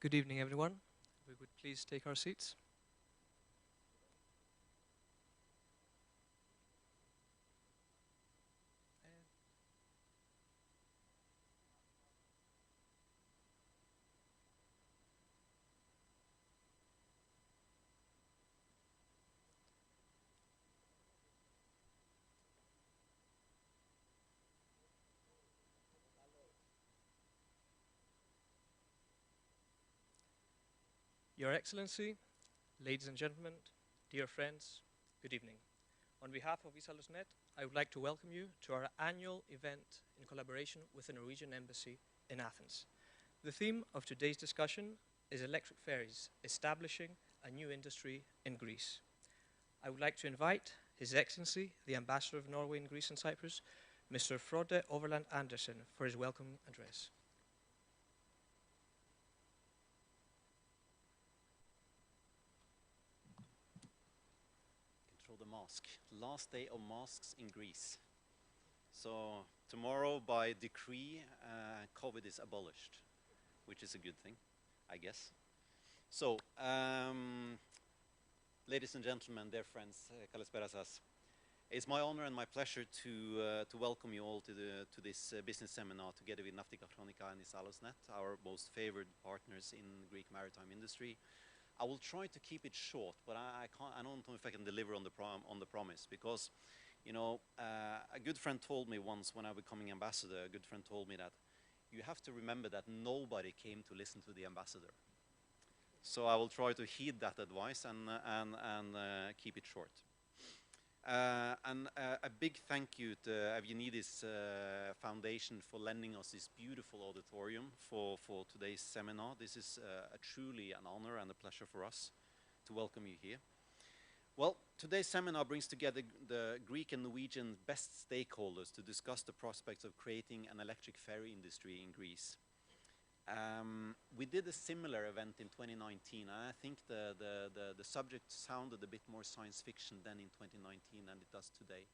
Good evening, everyone. We would please take our seats. Your Excellency, ladies and gentlemen, dear friends, good evening. On behalf of Isalosnet, I would like to welcome you to our annual event in collaboration with the Norwegian Embassy in Athens. The theme of today's discussion is electric ferries, establishing a new industry in Greece. I would like to invite His Excellency, the Ambassador of Norway in Greece and Cyprus, Mr. Frode Overland Andersen, for his welcome address. Control the mask. Last day of masks in Greece. So tomorrow, by decree, COVID is abolished, which is a good thing, I guess. So, ladies and gentlemen, dear friends, Kalisperasas. It's my honor and my pleasure to welcome you all to this business seminar together with Naftika Chronica and Isalosnet, our most favored partners in Greek maritime industry. I will try to keep it short, but I don't know if I can deliver on the promise, because, you know, a good friend told me once when I was becoming ambassador, a good friend told me that you have to remember that nobody came to listen to the ambassador. So I will try to heed that advice and keep it short. And a big thank you to Evgenidis Foundation for lending us this beautiful auditorium for today's seminar. This is truly an honor and a pleasure for us to welcome you here. Well, today's seminar brings together the Greek and Norwegian best stakeholders to discuss the prospects of creating an electric ferry industry in Greece. We did a similar event in 2019, and I think the subject sounded a bit more science fiction than in 2019 than it does today.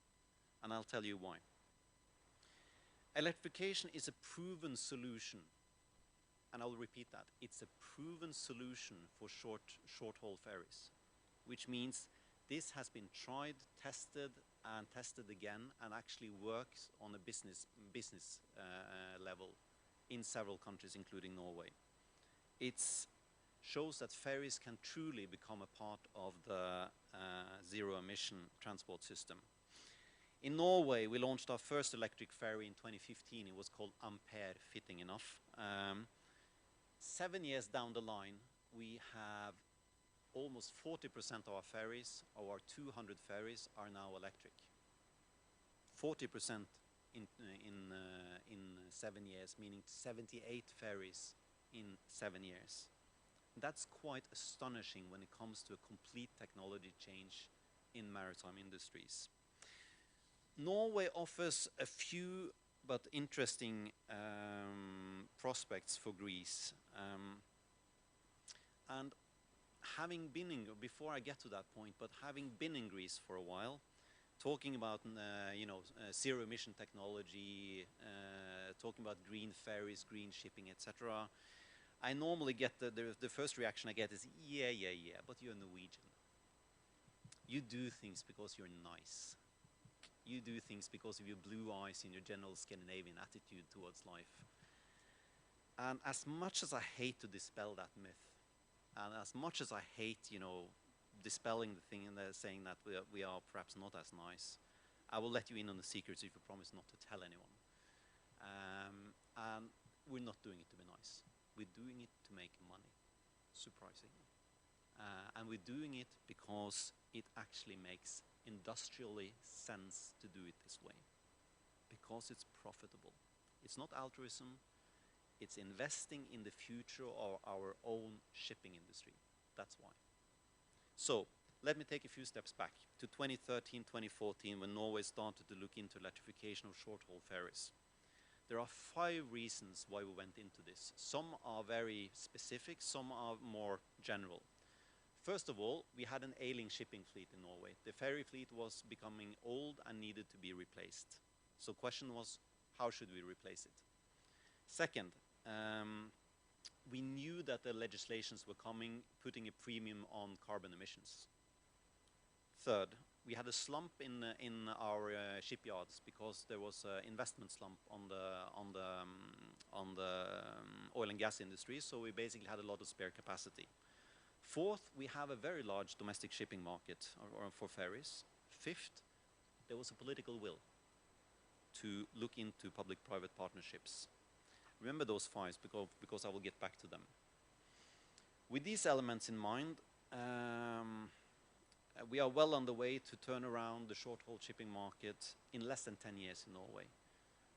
And I'll tell you why. Electrification is a proven solution, and I will repeat that. It's a proven solution for short-haul ferries, which means this has been tried, tested, and tested again, and actually works on a business level in several countries, including Norway. It shows that ferries can truly become a part of the zero-emission transport system. In Norway, we launched our first electric ferry in 2015. It was called Ampere, fitting enough. 7 years down the line, we have almost 40% of our ferries, of our 200 ferries, are now electric. 40% in 7 years, meaning 78 ferries in 7 years. That's quite astonishing when it comes to a complete technology change in maritime industries. Norway offers a few but interesting prospects for Greece. And having been in, before I get to that point, but having been in Greece for a while, talking about zero-emission technology, talking about green ferries, green shipping, etc. I normally get the first reaction I get is, yeah, but you're Norwegian. You do things because you're nice. You do things because of your blue eyes and your general Scandinavian attitude towards life. And as much as I hate to dispel that myth, and as much as I hate, dispelling the thing and saying that we are perhaps not as nice, I will let you in on the secrets if you promise not to tell anyone. And we're not doing it to be nice. We're doing it to make money, surprisingly. And we're doing it because it actually makes industrially sense to do it this way, because it's profitable. It's not altruism. It's investing in the future of our own shipping industry. That's why. So let me take a few steps back to 2013, 2014, when Norway started to look into electrification of short-haul ferries. There are 5 reasons why we went into this. Some are very specific, some are more general. First of all, we had an ailing shipping fleet in Norway. The ferry fleet was becoming old and needed to be replaced. So the question was, how should we replace it? Second, we knew that the legislations were coming, putting a premium on carbon emissions. Third, we had a slump in our shipyards because there was an investment slump on the oil and gas industry, so we basically had a lot of spare capacity. Fourth, we have a very large domestic shipping market or for ferries. Fifth, there was a political will to look into public-private partnerships. Remember those five because I will get back to them. With these elements in mind, we are well on the way to turn around the short-haul shipping market in less than 10 years in Norway.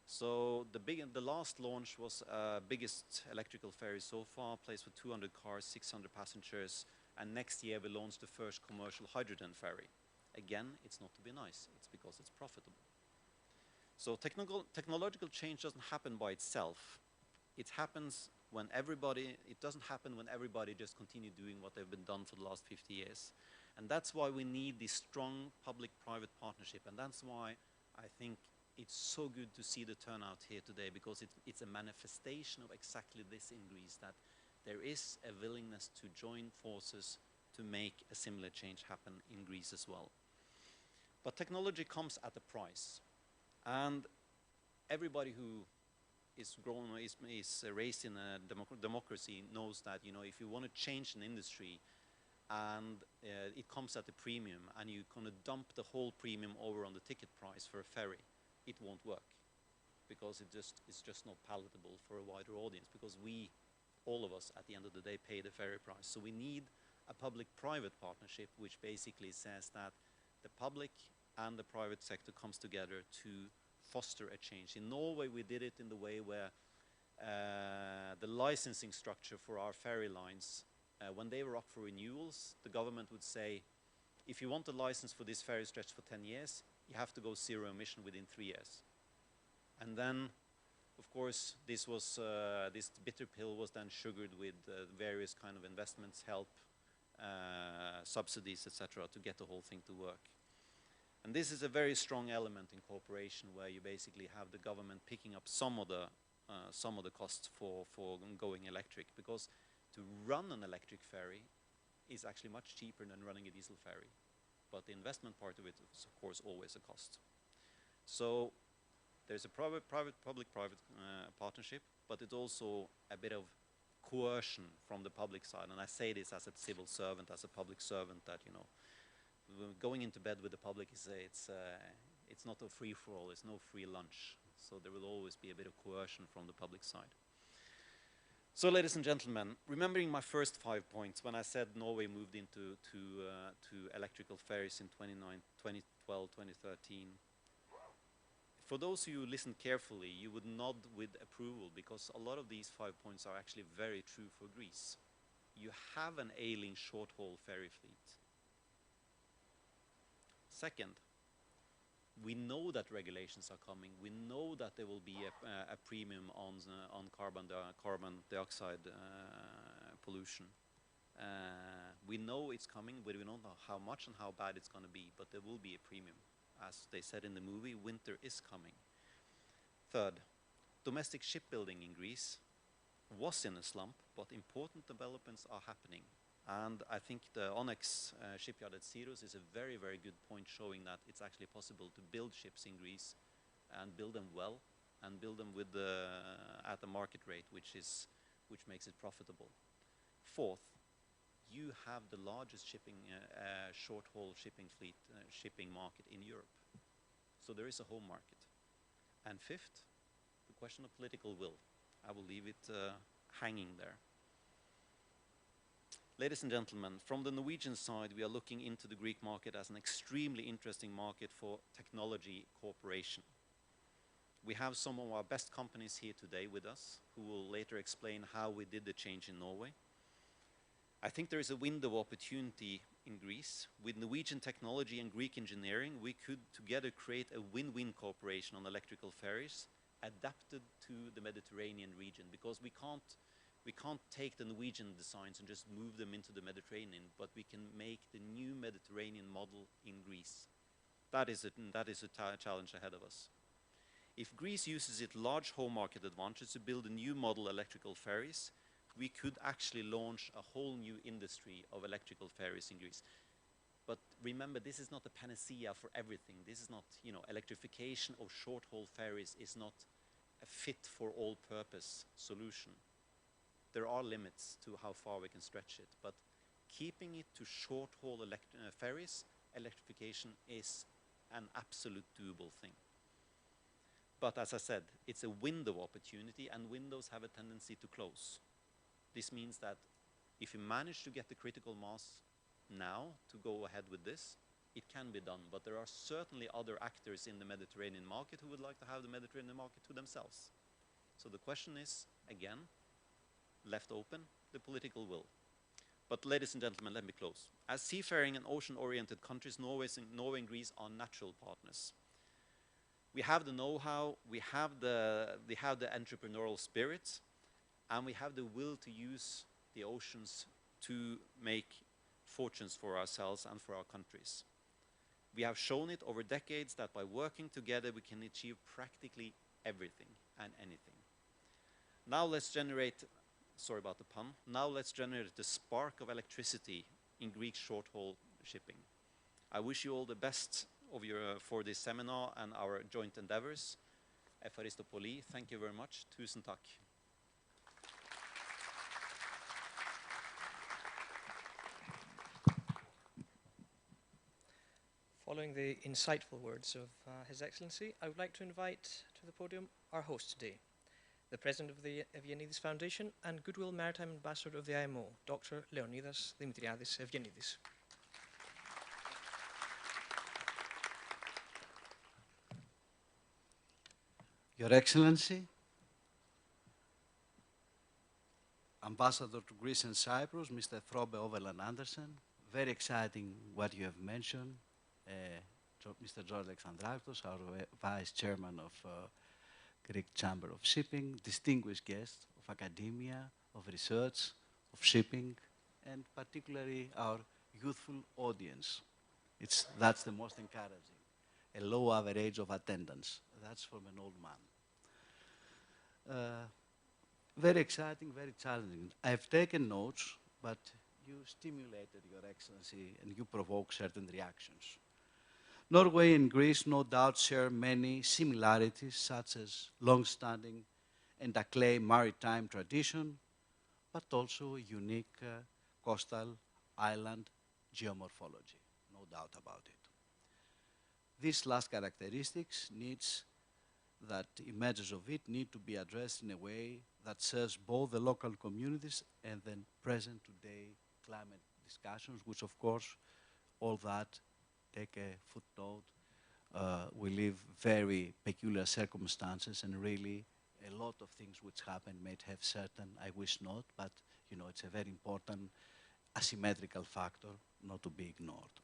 So the last launch was biggest electrical ferry so far, placed with 200 cars, 600 passengers, and next year we launch the first commercial hydrogen ferry. Again, it's not to be nice, it's because it's profitable. So technological change doesn't happen by itself. It happens when it doesn't happen when everybody just continue doing what they've been done for the last 50 years. And that's why we need this strong public-private partnership. And that's why I think it's so good to see the turnout here today, because it's a manifestation of exactly this in Greece, that there is a willingness to join forces to make a similar change happen in Greece as well. But technology comes at a price. And everybody who is raised in a democracy knows that, you know, if you want to change an industry and it comes at a premium and you're going to dump the whole premium over on the ticket price for a ferry, it won't work, because it's just not palatable for a wider audience, because all of us, at the end of the day, pay the ferry price. So we need a public-private partnership, which basically says that the public and the private sector comes together to foster a change. In Norway, we did it in the way where the licensing structure for our ferry lines, when they were up for renewals, the government would say, if you want a license for this ferry stretch for 10 years, you have to go zero emission within 3 years. And then, of course, this bitter pill was then sugared with various kind of investments, help, subsidies, etc., to get the whole thing to work. And this is a very strong element in cooperation, where you basically have the government picking up some of the costs for going electric, because to run an electric ferry is actually much cheaper than running a diesel ferry. But the investment part of it is, of course, always a cost. So there's a public-private partnership, but it's also a bit of coercion from the public side. And I say this as a civil servant, as a public servant, that, you know, going into bed with the public it's not a free-for-all, it's no free lunch. So there will always be a bit of coercion from the public side. So, ladies and gentlemen, remembering my first 5 points when I said Norway moved into to electrical ferries in 2012, 2013, for those of you who listen carefully, you would nod with approval, because a lot of these 5 points are actually very true for Greece. You have an ailing short-haul ferry fleet. Second, we know that regulations are coming. We know that there will be a premium on carbon dioxide pollution. We know it's coming, but we don't know how much and how bad it's going to be, but there will be a premium. As they said in the movie, winter is coming. Third, domestic shipbuilding in Greece was in a slump, but important developments are happening. And I think the Onyx shipyard at Syros is a very, very good point, showing that it's actually possible to build ships in Greece and build them well and build them with at the market rate, which makes it profitable. Fourth, you have the largest short-haul shipping fleet, shipping market in Europe. So there is a home market. And fifth, the question of political will. I will leave it hanging there. Ladies and gentlemen, from the Norwegian side, we are looking into the Greek market as an extremely interesting market for technology cooperation. We have some of our best companies here today with us, who will later explain how we did the change in Norway. I think there is a window of opportunity in Greece. With Norwegian technology and Greek engineering, we could together create a win-win cooperation on electrical ferries adapted to the Mediterranean region, because we can't take the Norwegian designs and just move them into the Mediterranean, but we can make the new Mediterranean model in Greece. That is a challenge ahead of us. If Greece uses its large home market advantage to build a new model electrical ferries, we could actually launch a whole new industry of electrical ferries in Greece. But remember, this is not a panacea for everything. This is not, you know, electrification of short-haul ferries is not a fit for all purpose solution. There are limits to how far we can stretch it, but keeping it to short-haul ferries, electrification is an absolute doable thing. But as I said, it's a window opportunity, and windows have a tendency to close. This means that if you manage to get the critical mass now to go ahead with this, it can be done. But there are certainly other actors in the Mediterranean market who would like to have the Mediterranean market to themselves. So the question is, again, left open, the political will. But ladies and gentlemen, let me close. As seafaring and ocean-oriented countries, Norway and Greece are natural partners. We have the know-how, we have the entrepreneurial spirit, and we have the will to use the oceans to make fortunes for ourselves and for our countries. We have shown it over decades that by working together we can achieve practically everything and anything. Now let's generate, sorry about the pun, now let's generate the spark of electricity in Greek short-haul shipping. I wish you all the best for this seminar and our joint endeavors. Efaristopoli, thank you very much. Tusen takk. Following the insightful words of His Excellency, I would like to invite to the podium our host today, the President of the Evianidis Foundation and Goodwill Maritime Ambassador of the IMO, Dr. Leonidas Dimitriadis Evianidis. Your Excellency, Ambassador to Greece and Cyprus, Mr. Frobe Overland Andersen, very exciting what you have mentioned. Mr. George Alexandrakos, our Vice Chairman of Greek Chamber of Shipping, distinguished guests of academia, of research, of shipping, and particularly our youthful audience. That's the most encouraging. A low average of attendance. That's from an old man. Very exciting, very challenging. I've taken notes, but you stimulated, Your Excellency, and you provoked certain reactions. Norway and Greece no doubt share many similarities, such as long-standing and acclaimed maritime tradition, but also a unique coastal island geomorphology, no doubt about it. These last characteristics images of it need to be addressed in a way that serves both the local communities and the present today climate discussions, which of course all that take a footnote. We live very peculiar circumstances, and really a lot of things which happen may have certain, I wish not, but you know, it's a very important asymmetrical factor not to be ignored.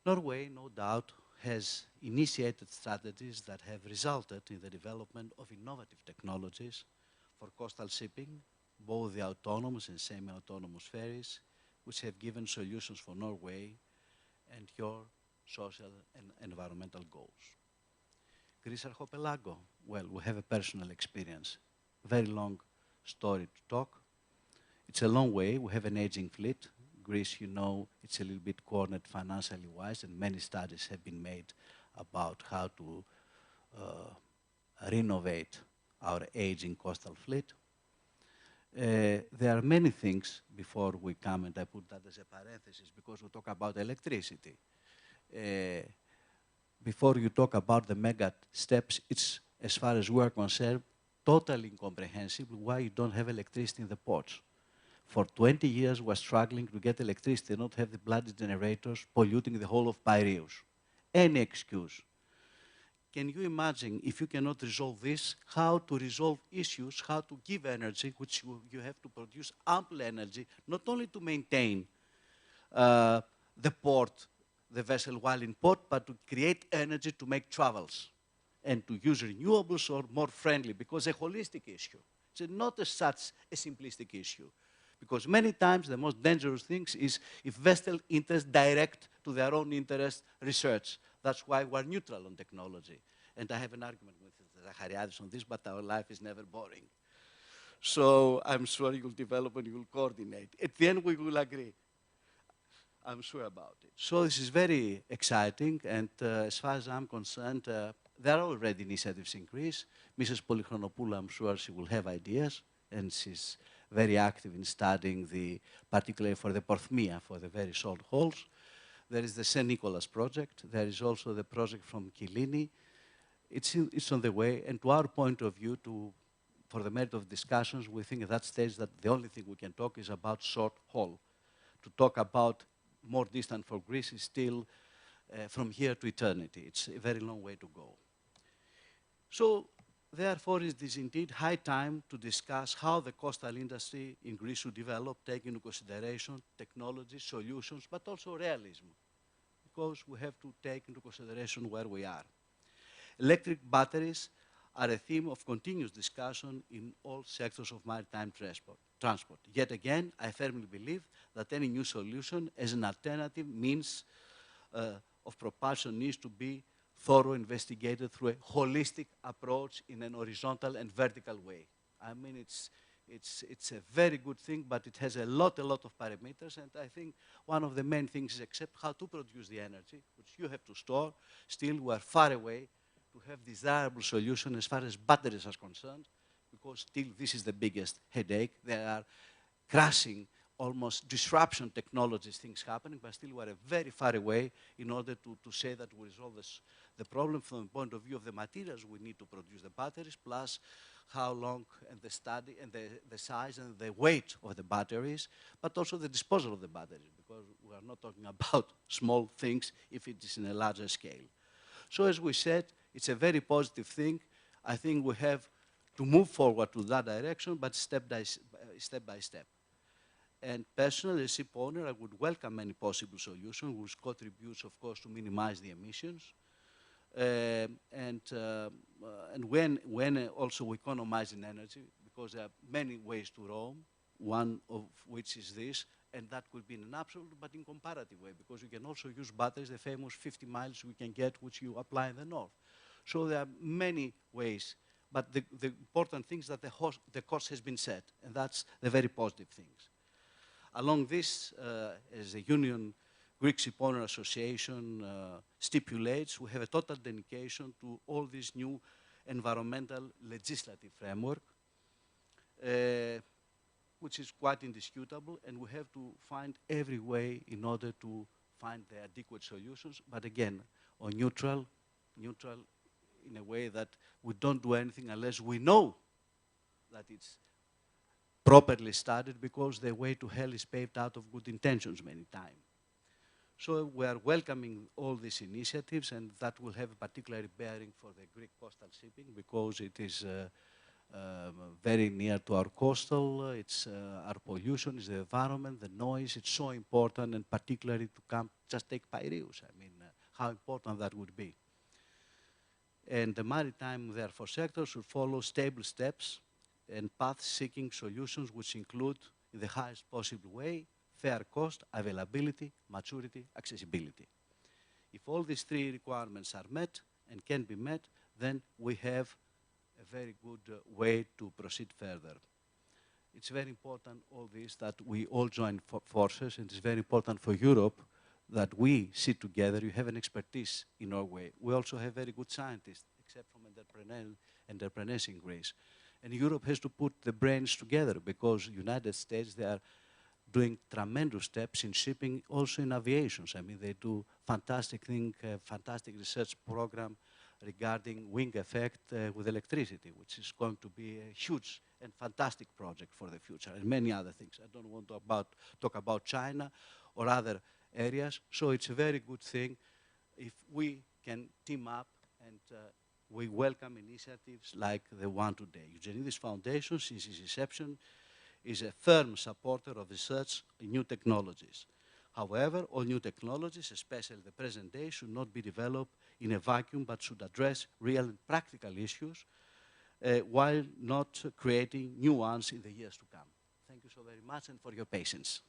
Norway, no doubt, has initiated strategies that have resulted in the development of innovative technologies for coastal shipping, both the autonomous and semi-autonomous ferries, which have given solutions for Norway and your social and environmental goals. Greece Archipelago, well, we have a personal experience. Very long story to talk. It's a long way. We have an aging fleet. Greece, you know, it's a little bit cornered financially wise, and many studies have been made about how to renovate our aging coastal fleet. There are many things before we come, and I put that as a parenthesis because we talk about electricity. Before you talk about the mega steps, it's, as far as we are concerned, totally incomprehensible why you don't have electricity in the ports. For 20 years, we're struggling to get electricity, not have the bloody generators polluting the whole of Piraeus. Any excuse. Can you imagine, if you cannot resolve this, how to resolve issues, how to give energy, which you have to produce ample energy, not only to maintain the port, the vessel while in port, but to create energy to make travels and to use renewables or more friendly, because a holistic issue. It's not such a simplistic issue. Because many times the most dangerous thing is if vessel interests direct to their own interest research. That's why we're neutral on technology. And I have an argument with Zachariadis on this, but our life is never boring. So I'm sure you'll develop and you'll coordinate. At the end, we will agree. I'm sure about it. So this is very exciting, and as far as I'm concerned, there are already initiatives in Greece. Mrs. Polychronopoulou, I'm sure she will have ideas, and she's very active in studying particularly for the porthmia, for the very short holes. There is the St. Nicholas project. There is also the project from Kyllini. It's on the way, and to our point of view, for the merit of discussions, we think at that stage that the only thing we can talk is about short haul. To talk about more distant for Greece is still from here to eternity. It's a very long way to go. So, therefore, it is indeed high time to discuss how the coastal industry in Greece should develop, taking into consideration technology, solutions, but also realism, because we have to take into consideration where we are. Electric batteries are a theme of continuous discussion in all sectors of maritime transport. Yet again, I firmly believe that any new solution as an alternative means of propulsion needs to be thoroughly investigated through a holistic approach in an horizontal and vertical way. I mean, it's a very good thing, but it has a lot of parameters, and I think one of the main things is except how to produce the energy, which you have to store. Still, we are far away to have desirable solution as far as batteries are concerned, because still this is the biggest headache. There are crashing, almost disruption technologies, things happening, but still we're very far away in order to say that we resolve the problem from the point of view of the materials we need to produce the batteries, plus how long and the study and the size and the weight of the batteries, but also the disposal of the batteries, because we are not talking about small things if it is in a larger scale. So as we said, it's a very positive thing. I think we have to move forward to that direction, but step by step. And personally, as ship owner, I would welcome any possible solution which contributes, of course, to minimize the emissions. And when also we economize in energy, because there are many ways to roam, one of which is this, and that could be in an absolute but in comparative way, because you can also use batteries, the famous 50 miles we can get, which you apply in the north. So there are many ways, but the important thing is that the course has been set, and that's the very positive things. Along this, as the Union Greek Shipowner Association stipulates, we have a total dedication to all this new environmental legislative framework, which is quite indisputable, and we have to find every way in order to find the adequate solutions, but again, on neutral in a way that we don't do anything unless we know that it's properly studied, because the way to hell is paved out of good intentions many times. So we are welcoming all these initiatives, and that will have a particular bearing for the Greek coastal shipping, because it is very near to our coastal, it's our pollution, it's the environment, the noise, it's so important, and particularly to come, just take Piraeus, I mean, how important that would be. And the maritime, therefore, sector should follow stable steps and paths seeking solutions which include, in the highest possible way, fair cost, availability, maturity, accessibility. If all these three requirements are met and can be met, then we have a very good way to proceed further. It's very important, all this, that we all join forces, and it's very important for Europe that we sit together. You have an expertise in Norway. We also have very good scientists, except from entrepreneurs in Greece. And Europe has to put the brains together, because United States, they are doing tremendous steps in shipping, also in aviation. I mean, they do fantastic thing, fantastic research program regarding wing effect with electricity, which is going to be a huge and fantastic project for the future, and many other things. I don't want to talk about China or other areas. So it's a very good thing if we can team up, and we welcome initiatives like the one today. Eugenides Foundation, since its inception, is a firm supporter of research in new technologies. However, all new technologies, especially the present day, should not be developed in a vacuum, but should address real and practical issues while not creating new ones in the years to come. Thank you so very much, and for your patience.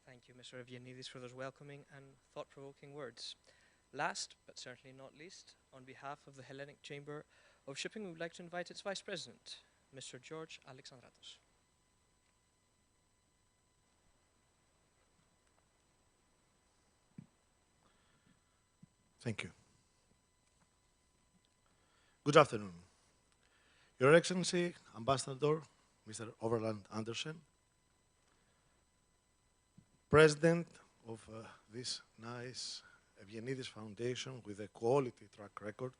Thank you, Mr. Eugenides, for those welcoming and thought-provoking words. Last, but certainly not least, on behalf of the Hellenic Chamber of Shipping, we would like to invite its Vice President, Mr. George Alexandratos. Thank you. Good afternoon. Your Excellency, Ambassador, Mr. Overland Andersen, President of this nice Eugenides Foundation with a quality track record,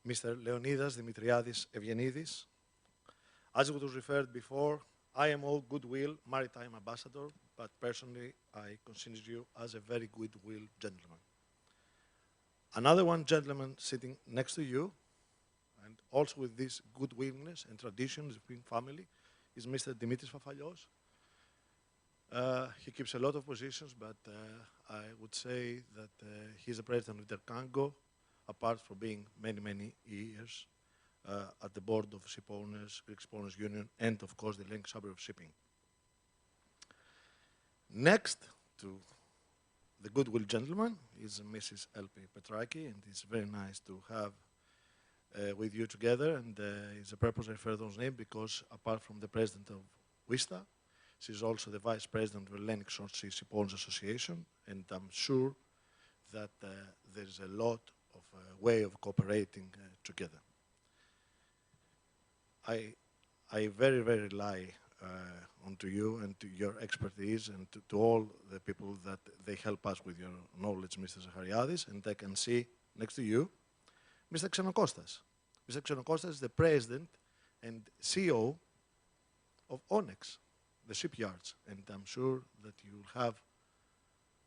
Mr. Leonidas Dimitriadis Eugenides. As it was referred before, I am all goodwill maritime ambassador, but personally I consider you as a very goodwill gentleman. Another one gentleman sitting next to you, and also with this goodwillness and traditions between family, is Mr. Dimitris Fafalios. He keeps a lot of positions, but I would say that he's the president of Intercango, apart from being many, many years at the board of Ship Owners, Greek Ship Owners Union, and of course the Hellenic Chamber of Shipping. Next to the goodwill gentleman is Mrs. Elpi Petraki, and it's very nice to have with you together, and it's a purpose I refer those names because apart from the president of WISTA, she's also the vice president of the Hellenic Short Sea Ship Owners Association, and I'm sure that there's a lot of way of cooperating together. I very, very rely onto you and to your expertise and to all the people that they help us with your knowledge, Mr. Zachariadis, and I can see next to you, Mr. Xenokostas. Mr. Xenokostas is the president and CEO of Onyx, the shipyards, and I'm sure that you'll have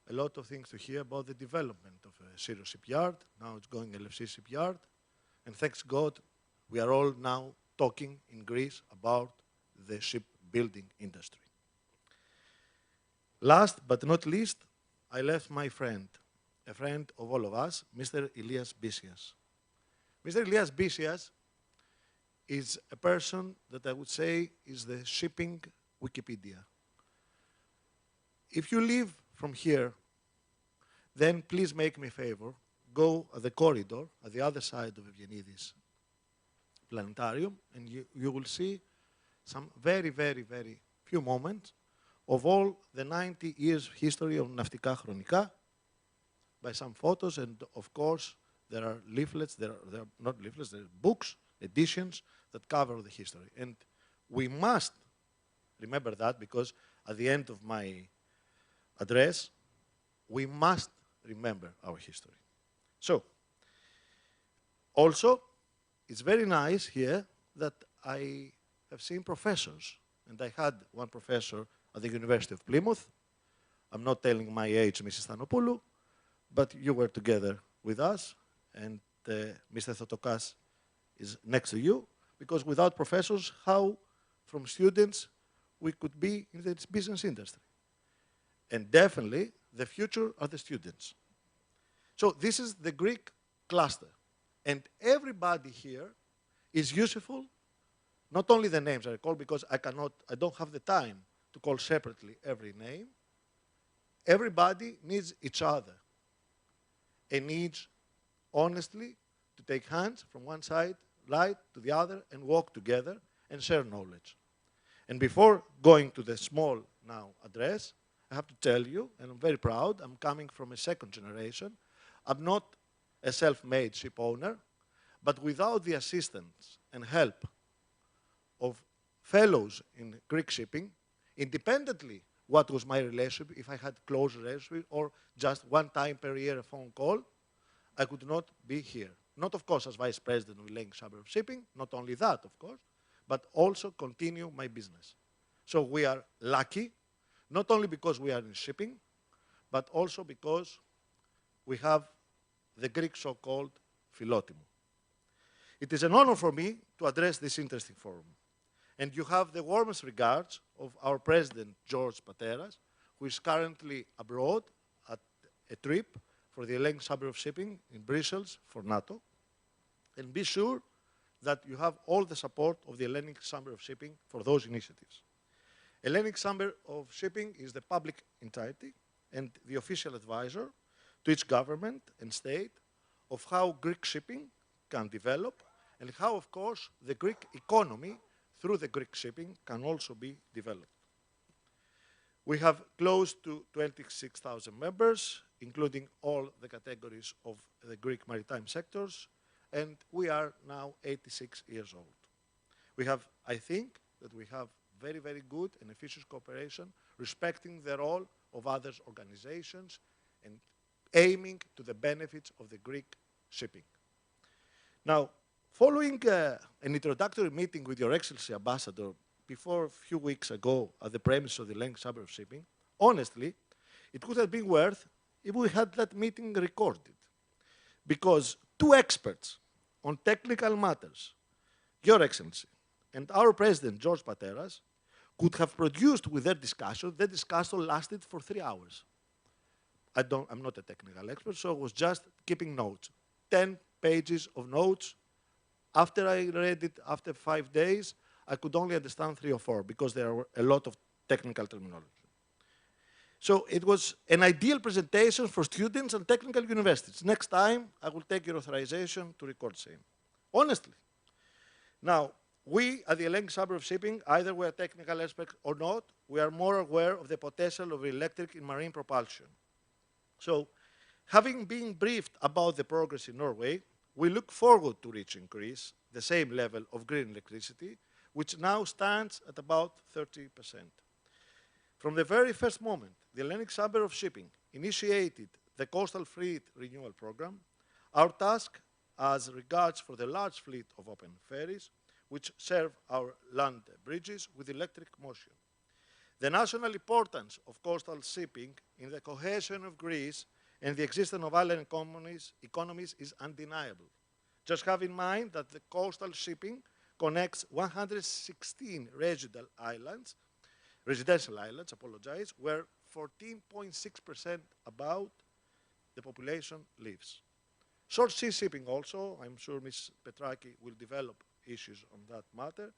a lot of things to hear about the development of a Syros shipyard. Now it's going LFC shipyard, and thanks God, we are all now talking in Greece about the shipbuilding industry. Last but not least, I left my friend, a friend of all of us, Mr. Ilias Bisias. Mr. Ilias Bisias is a person that I would say is the shipping Wikipedia. If you leave from here, then please make me a favor, go at the corridor at the other side of Eugenides Planetarium, and you will see some very, very, very few moments of all the 90 years history of Naftika Chronika by some photos, and of course there are leaflets, there are not leaflets, there are books, editions that cover the history. And we must remember that because at the end of my address, we must remember our history. So, also, it's very nice here that I have seen professors, and I had one professor at the University of Plymouth. I'm not telling my age, Mrs. Thanopoulou, but you were together with us, and Mr. Thotokas is next to you, because without professors, how from students we could be in this business industry? And definitely, the future are the students. So this is the Greek cluster. And everybody here is useful, not only the names I recall, because I don't have the time to call separately every name. Everybody needs each other and needs, honestly, to take hands from one side, right, to the other, and walk together and share knowledge. And before going to the small now address, I have to tell you, and I'm very proud, I'm coming from a second generation. I'm not a self-made ship owner, but without the assistance and help of fellows in Greek shipping, independently what was my relationship, if I had close relationship or just one time per year a phone call, I could not be here. Not, of course, as vice president of the Hellenic Chamber of Shipping, not only that, of course, but also continue my business. So we are lucky, not only because we are in shipping, but also because we have the Greek so-called philotimo. It is an honor for me to address this interesting forum. And you have the warmest regards of our president, George Pateras, who is currently abroad at a trip for the Hellenic Chamber of Shipping in Brussels for NATO. And be sure that you have all the support of the Hellenic Chamber of Shipping for those initiatives. Hellenic Chamber of Shipping is the public entity and the official advisor to each government and state of how Greek shipping can develop and how, of course, the Greek economy through the Greek shipping can also be developed. We have close to 26,000 members, including all the categories of the Greek maritime sectors, and we are now 86 years old. We have, I think, that we have very, very good and efficient cooperation, respecting the role of other organizations and aiming to the benefits of the Greek shipping. Now, following an introductory meeting with Your Excellency Ambassador before a few weeks ago at the premises of the Hellenic Chamber of Shipping, honestly, it would have been worth if we had that meeting recorded. Because two experts on technical matters, Your Excellency and our President, George Pateras, could have produced with their discussion. The discussion lasted for 3 hours. I'm not a technical expert, so I was just keeping notes. 10 pages of notes. After I read it, after 5 days, I could only understand 3 or 4 because there were a lot of technical terminology. So it was an ideal presentation for students and technical universities. Next time, I will take your authorization to record same. Honestly. Now, we at the Hellenic Chamber of Shipping, either we are technical experts or not, we are more aware of the potential of electric in marine propulsion. So, having been briefed about the progress in Norway, we look forward to reaching Greece the same level of green electricity, which now stands at about 30%. From the very first moment, the Hellenic Chamber of Shipping initiated the Coastal Fleet Renewal Program. Our task, as regards for the large fleet of open ferries, which serve our land bridges with electric motion. The national importance of coastal shipping in the cohesion of Greece and the existence of island economies is undeniable. Just have in mind that the coastal shipping connects 116 residential islands, where 14.6% about the population lives. Short sea shipping also, I'm sure Ms. Petraki will develop issues on that matter,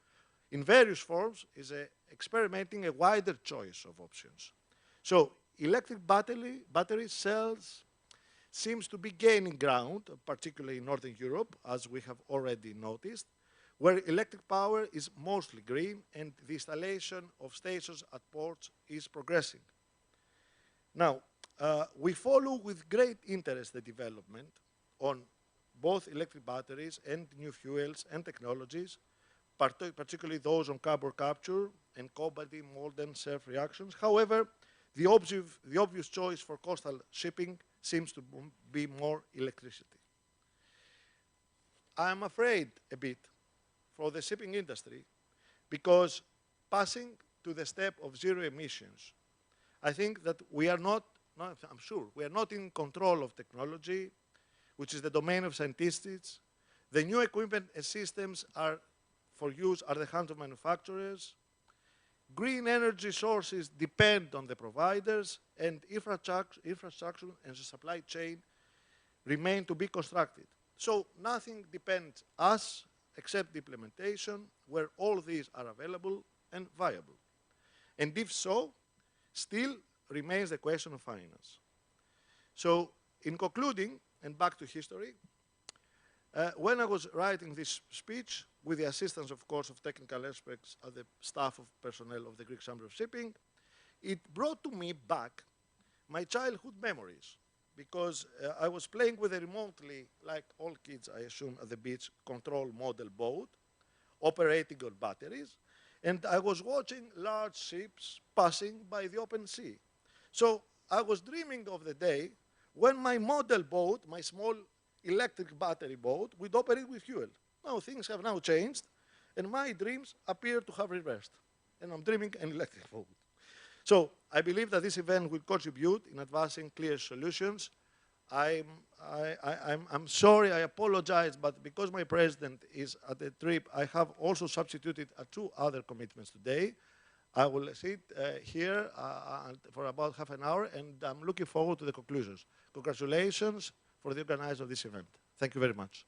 in various forms is experimenting a wider choice of options. So electric battery cells seems to be gaining ground, particularly in Northern Europe, as we have already noticed, where electric power is mostly green and the installation of stations at ports is progressing. Now, we follow with great interest the development on both electric batteries and new fuels and technologies, particularly those on carbon capture and combating molten surf reactions. However, the obvious choice for coastal shipping seems to be more electricity. I am afraid a bit for the shipping industry because passing to the step of zero emissions, I think that we are not, I'm sure, we are not in control of technology, which is the domain of scientists. The new equipment and systems for use are the hands of manufacturers. Green energy sources depend on the providers, and infrastructure and the supply chain remain to be constructed. So nothing depends on us except the implementation, where all these are available and viable. And if so, still remains the question of finance. So in concluding, and back to history, when I was writing this speech, with the assistance, of course, of technical experts at the staff of personnel of the Greek Chamber of Shipping, it brought to me back my childhood memories, because I was playing with a remotely, like all kids, I assume, at the beach, control model boat, operating on batteries, and I was watching large ships passing by the open sea. So I was dreaming of the day when my model boat, my small electric battery boat, would operate with fuel. Now things have now changed, and my dreams appear to have reversed, and I'm dreaming an electric boat. So I believe that this event will contribute in advancing clear solutions. I'm sorry, I apologize, but because my president is at a trip, I have also substituted 2 other commitments today. I will sit here for about half an hour, and I'm looking forward to the conclusions. Congratulations for the organizer of this event. Thank you very much.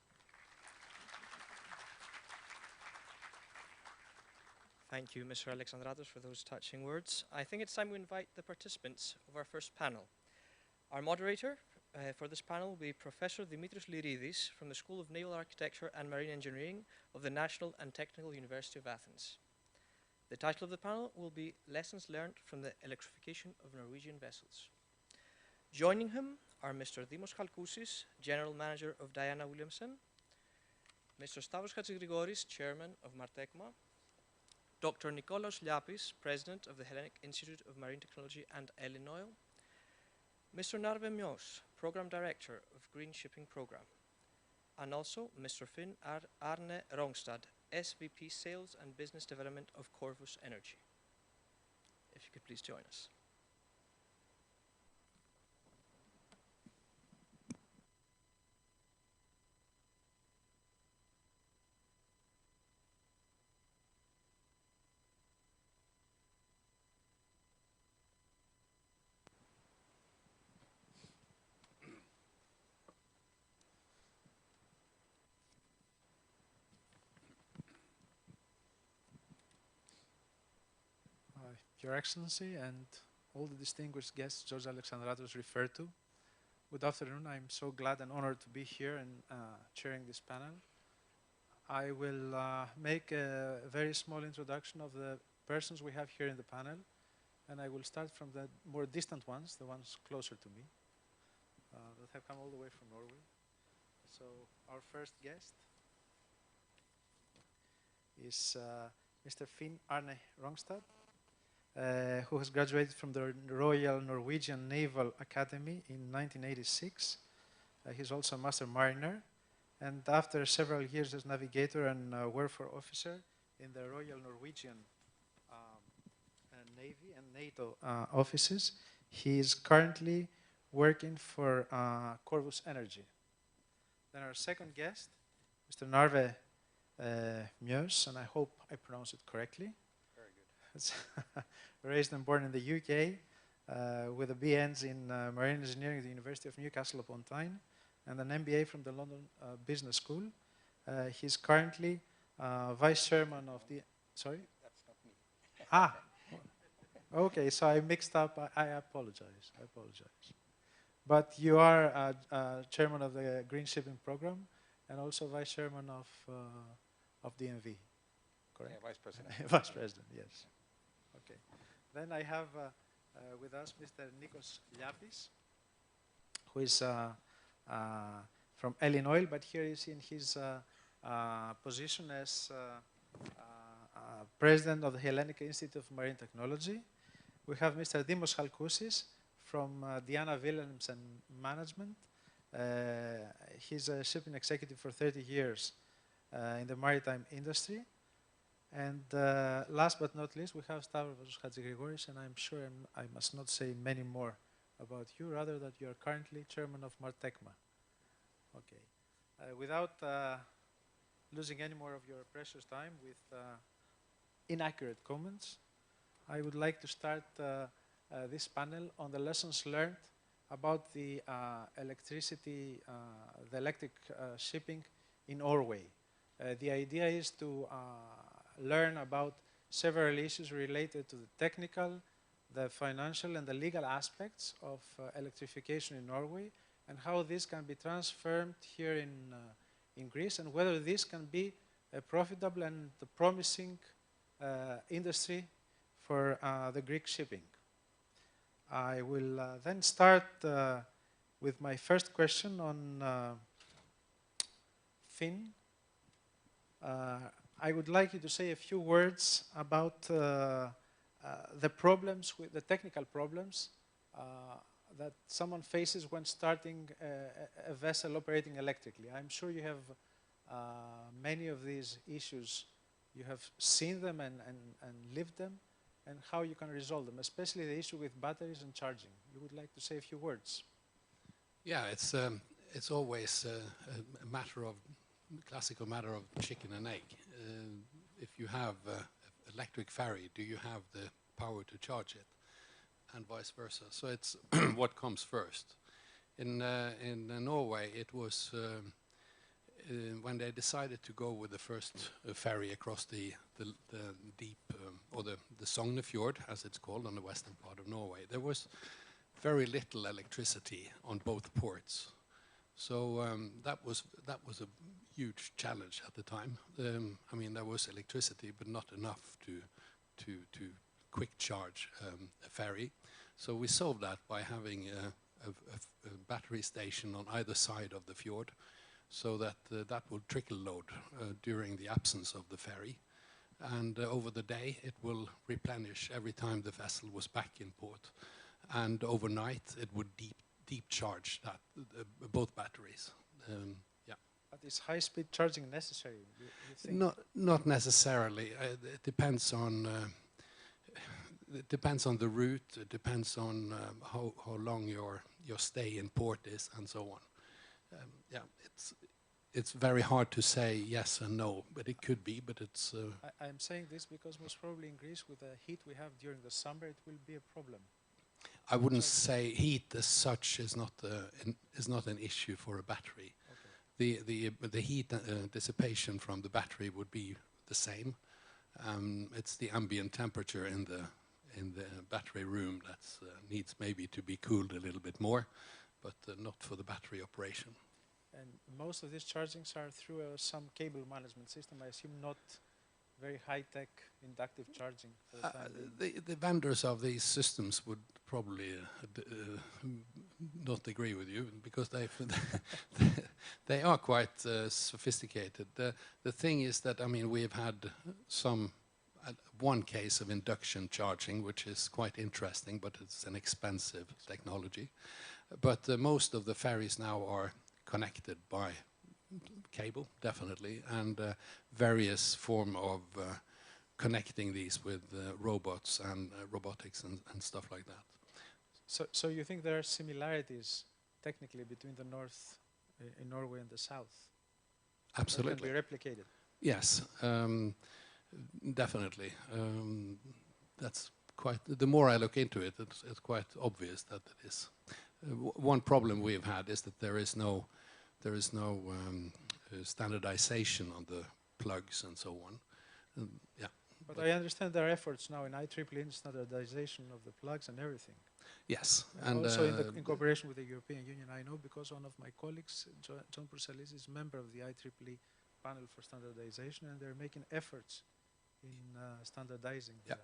Thank you, Mr. Alexandratos, for those touching words. I think it's time we invite the participants of our first panel. Our moderator, for this panel will be Professor Dimitris Liridis from the School of Naval Architecture and Marine Engineering of the National and Technical University of Athens. The title of the panel will be Lessons Learned from the Electrification of Norwegian Vessels. Joining him are Mr. Dimos Chalkousis, General Manager of Diana Williamson, Mr. Stavros Hatzigrigouris, Chairman of Martekma, Dr. Nikolaos Liapis, President of the Hellenic Institute of Marine Technology and Illinois, Mr. Narve Mios, Program Director of Green Shipping Program, and also Mr. Finn Arne Rongstad, SVP Sales and Business Development of Corvus Energy. If you could please join us. Your Excellency and all the distinguished guests George Alexandratos referred to, good afternoon. I'm so glad and honored to be here and chairing this panel. I will make a very small introduction of the persons we have here in the panel, and I will start from the more distant ones, the ones closer to me, that have come all the way from Norway. So our first guest is Mr. Finn Arne Rongstad, who has graduated from the Royal Norwegian Naval Academy in 1986. He's also a Master Mariner, and after several years as navigator and warfare officer in the Royal Norwegian Navy and NATO offices, he is currently working for Corvus Energy. Then our second guest, Mr. Narve Mios, and I hope I pronounce it correctly. Raised and born in the UK with a BEng in Marine Engineering at the University of Newcastle upon Tyne and an MBA from the London Business School. He's currently Vice Chairman of the... Sorry? That's not me. Ah, okay, so I mixed up. I apologize. I apologize. But you are Chairman of the Green Shipping Program and also Vice Chairman of DNV, correct? Yeah, Vice President. Vice President, yes. Okay. Then I have with us Mr. Nikos Liapis, who is from Illinois, but here is in his position as President of the Hellenic Institute of Marine Technology. We have Mr. Dimos Chalkousis from Diana Williamson Management. He's a shipping executive for 30 years in the maritime industry. And last but not least, we have Stavros Hatzigrigouris, and I'm sure I must not say many more about you, rather that you are currently chairman of Martekma. Okay. Without losing any more of your precious time with inaccurate comments, I would like to start this panel on the lessons learned about the electricity, the electric shipping in Norway. The idea is to learn about several issues related to the technical, the financial, and the legal aspects of electrification in Norway, and how this can be transferred here in Greece, and whether this can be a profitable and promising industry for the Greek shipping. I will then start with my first question on Finn. I would like you to say a few words about the problems, the technical problems that someone faces when starting a vessel operating electrically. I'm sure you have many of these issues. You have seen them and lived them, and how you can resolve them, especially the issue with batteries and charging. You would like to say a few words? Yeah, it's always a matter of classical matter of chicken and egg. If you have an electric ferry, do you have the power to charge it, and vice versa? So it's what comes first. In Norway, it was when they decided to go with the first ferry across the deep or the Sognefjord, as it's called, on the western part of Norway. There was very little electricity on both ports. So that was a huge challenge at the time. I mean, there was electricity, but not enough to quick charge a ferry. So we solved that by having a battery station on either side of the fjord, so that that will trickle load during the absence of the ferry. And over the day, it will replenish every time the vessel was back in port. And overnight, it would deep charge that both batteries. Yeah. But is high-speed charging necessary? You think? Not necessarily. It depends on. It depends on the route. It depends on how long your stay in port is, and so on. Yeah, it's very hard to say yes and no, but it could be. But it's. I'm saying this because most probably in Greece, with the heat we have during the summer, it will be a problem. I wouldn't say heat as such is not an issue for a battery. Okay. The heat dissipation from the battery would be the same. It's the ambient temperature in the battery room that needs maybe to be cooled a little bit more, but not for the battery operation. And most of these chargings are through some cable management system. I assume not very high-tech inductive charging. For the time being. The vendors of these systems would probably not agree with you, because they are quite sophisticated. The thing is that, I mean, we've had one case of induction charging, which is quite interesting, but it's an expensive technology. But most of the ferries now are connected by cable, definitely, and various form of connecting these with robots and robotics and stuff like that. So you think there are similarities technically between the north in Norway and the south? Absolutely. Can be replicated? Yes, definitely. That's quite. The more I look into it, it's quite obvious that it is. One problem we've had is that there is no standardization on the plugs and so on. Yeah. But I understand there are efforts now in IEEE in standardization of the plugs and everything. Yes. And also in cooperation with the European Union, I know, because one of my colleagues, John Purcell, is member of the IEEE panel for standardization, and they're making efforts in standardizing. Yeah.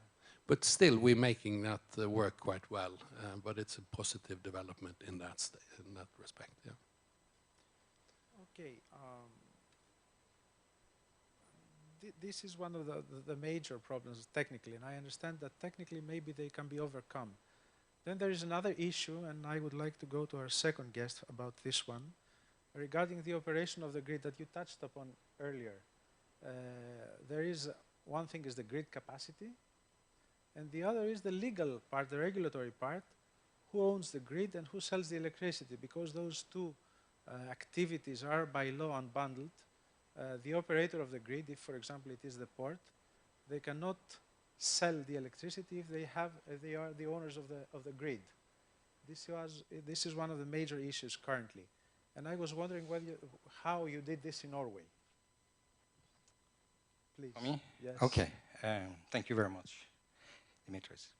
But still, we're making that work quite well. But it's a positive development in that respect. Yeah. Okay. This is one of the major problems technically, and I understand that technically maybe they can be overcome. Then there is another issue, and I would like to go to our second guest about this one, regarding the operation of the grid that you touched upon earlier. There is one thing is the grid capacity, and the other is the legal part, the regulatory part. Who owns the grid and who sells the electricity? Because those two activities are by law unbundled. The operator of the grid, if for example it is the port, they cannot sell the electricity if they are the owners of the grid. This is one of the major issues currently, and I was wondering how you did this in Norway. Please. For me? Yes. Okay. Thank you very much, Dimitris.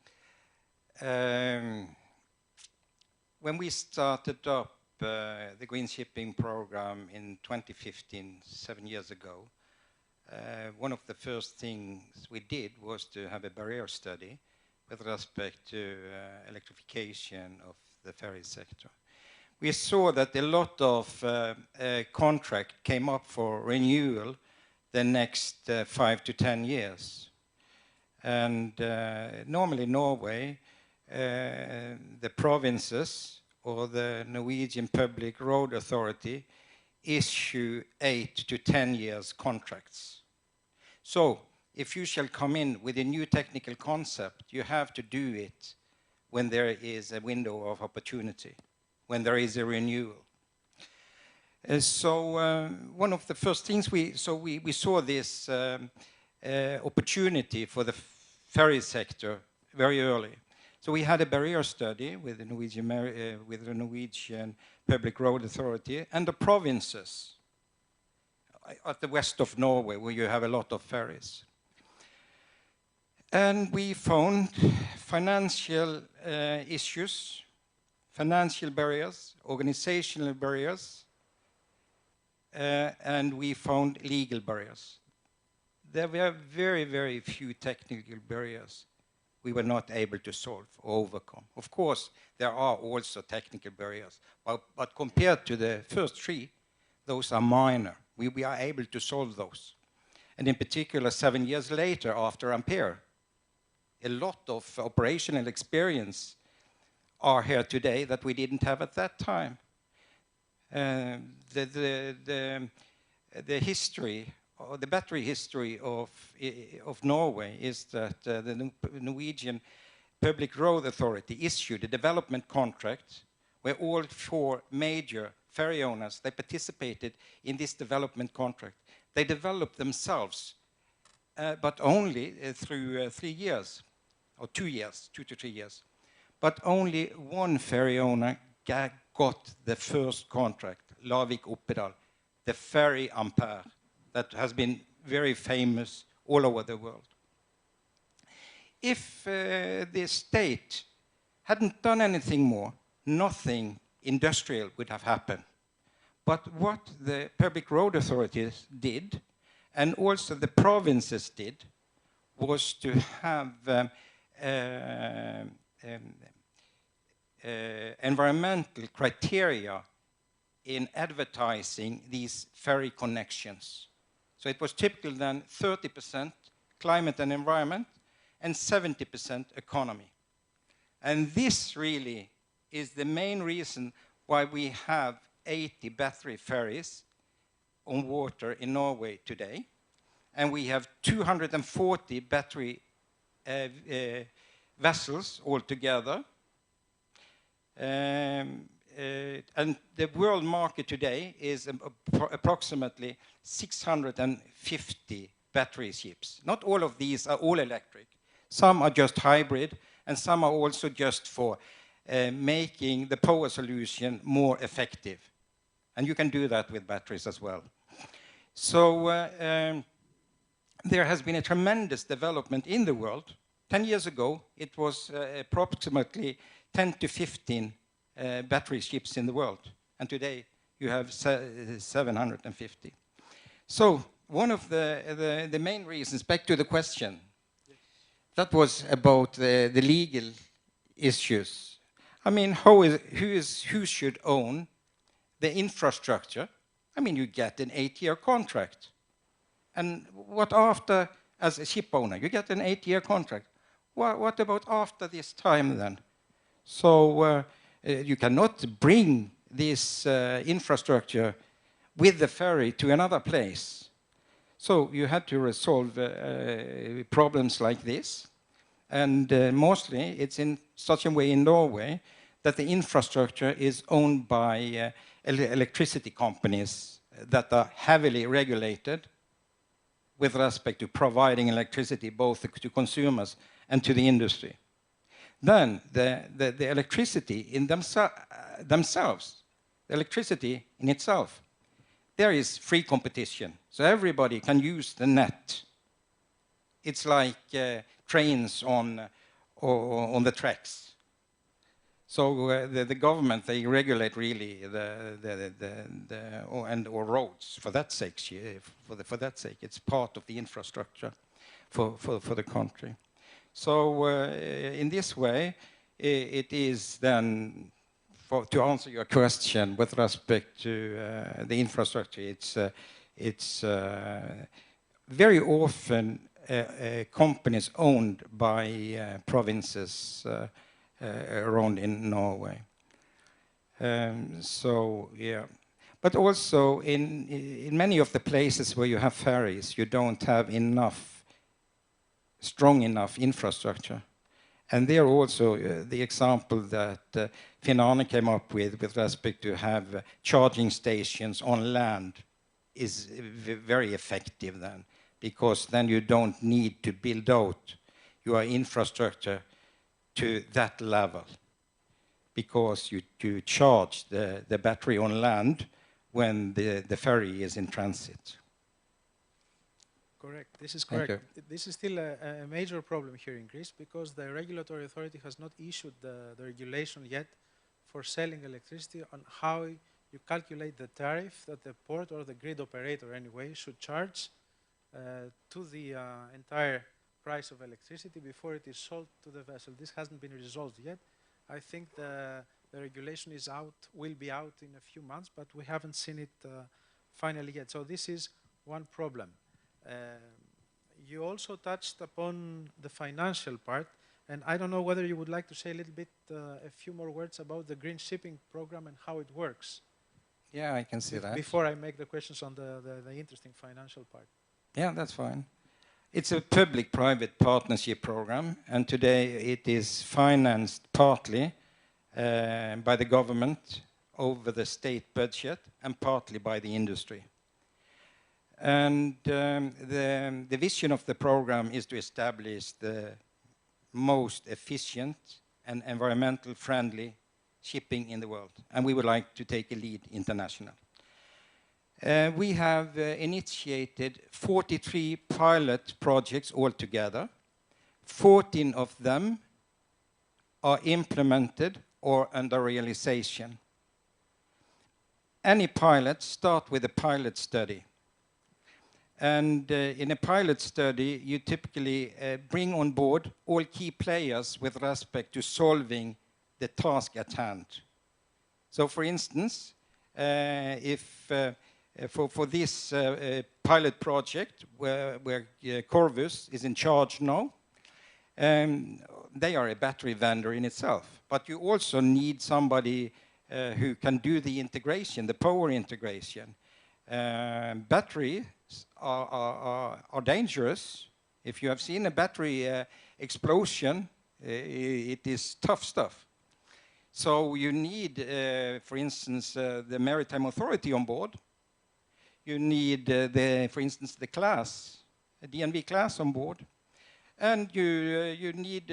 When we started up the green shipping program in 2015, 7 years ago, one of the first things we did was to have a barrier study with respect to electrification of the ferry sector. We saw that a lot of contract came up for renewal the next 5 to 10 years. And normally Norway, the provinces or the Norwegian Public Road Authority issue 8 to 10 years contracts. So if you shall come in with a new technical concept, you have to do it when there is a window of opportunity, when there is a renewal. So one of the first things we saw this opportunity for the ferry sector very early. So we had a barrier study with the Norwegian Public Road Authority and the provinces at the west of Norway, where you have a lot of ferries. And we found financial issues financial barriers, organizational barriers, and we found legal barriers. There were very, very few technical barriers we were not able to solve or overcome. Of course, there are also technical barriers, but compared to the first three, those are minor. We are able to solve those. And in particular, 7 years later, after Ampere, a lot of operational experience are here today that we didn't have at that time. The history, or the battery history of Norway is that the Norwegian Public Road Authority issued a development contract where all 4 major ferry owners, they participated in this development contract. They developed themselves, but only through 3 years, or 2 years, 2 to 3 years. But only one ferry owner got the first contract, Lavik-Oppedal, the ferry Ampere, that has been very famous all over the world. If the state hadn't done anything more, nothing industrial would have happened. But what the public road authorities did, and also the provinces did, was to have environmental criteria in advertising these ferry connections. So it was typical then 30% climate and environment and 70% economy. And this really is the main reason why we have 80 battery ferries on water in Norway today. And we have 240 battery vessels altogether. And the world market today is approximately 650 battery ships. Not all of these are all electric. Some are just hybrid, and some are also just for making the power solution more effective. And you can do that with batteries as well. So there has been a tremendous development in the world. 10 years ago, it was approximately 10 to 15 battery ships in the world. And today, you have 750. So one of the main reasons, back to the question, that was about the legal issues. I mean, who should own the infrastructure? I mean, you get an 8-year contract. And what after, as a ship owner, you get an 8-year contract. What about after this time then? So you cannot bring this infrastructure with the ferry to another place. So you had to resolve problems like this. And mostly it's in such a way in Norway that the infrastructure is owned by electricity companies that are heavily regulated with respect to providing electricity both to consumers and to the industry. Then the electricity in themselves, the electricity in itself, there is free competition. So everybody can use the net. It's like trains on the tracks. So the government, they regulate really or roads for that sake. For that sake, it's part of the infrastructure for the country. So in this way, it is then, to answer your question with respect to the infrastructure, it's very often companies owned by provinces around in Norway. So yeah, but also in many of the places where you have ferries, you don't have strong enough infrastructure. And there also the example that Finane came up with respect to have charging stations on land is very effective then, because then you don't need to build out your infrastructure to that level, because you charge the battery on land when the ferry is in transit. Correct. This is correct. This is still a major problem here in Greece because the regulatory authority has not issued the regulation yet for selling electricity on how you calculate the tariff that the port or the grid operator anyway should charge to the entire price of electricity before it is sold to the vessel. This hasn't been resolved yet. I think the regulation is out, will be out in a few months, but we haven't seen it finally yet. So this is one problem. You also touched upon the financial part, and I don't know whether you would like to say a little bit, a few more words about the green shipping program and how it works. Yeah, I can see that. Before I make the questions on the interesting financial part. Yeah, that's fine. It's a public-private partnership program, and today it is financed partly by the government over the state budget and partly by the industry. And the vision of the program is to establish the most efficient and environmental friendly shipping in the world. And we would like to take a lead internationally. We have initiated 43 pilot projects altogether. 14 of them are implemented or under realization. Any pilot starts with a pilot study. And in a pilot study, you typically bring on board all key players with respect to solving the task at hand. So for instance, if for this pilot project where Corvus is in charge now, they are a battery vendor in itself. But you also need somebody who can do the integration, the power integration. Batteries are dangerous. If you have seen a battery explosion, it is tough stuff. So you need, for instance, the Maritime Authority on board. You need, for instance, the class, a DNV class on board. And you need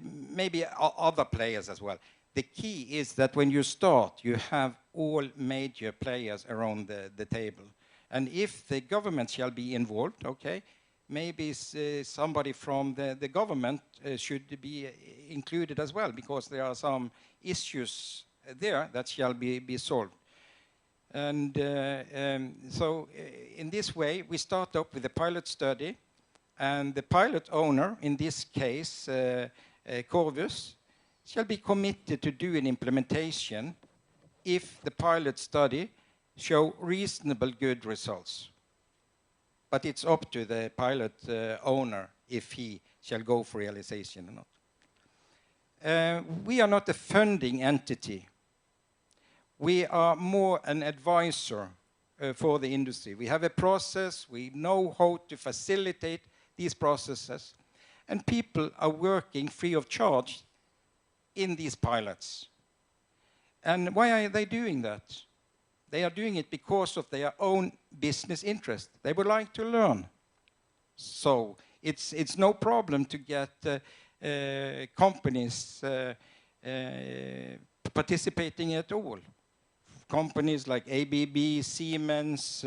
maybe other players as well. The key is that when you start, you have all major players around the table. And if the government shall be involved, okay, maybe somebody from the government should be included as well, because there are some issues there that shall be solved. And so in this way, we start up with a pilot study, and the pilot owner, in this case, Corvus, shall be committed to do an implementation if the pilot study show reasonable good results. But it's up to the pilot owner if he shall go for realization or not. We are not a funding entity. We are more an advisor for the industry. We have a process, we know how to facilitate these processes, and people are working free of charge in these pilots. And why are they doing that? They are doing it because of their own business interest. They would like to learn. So it's no problem to get companies participating at all. Companies like ABB, Siemens,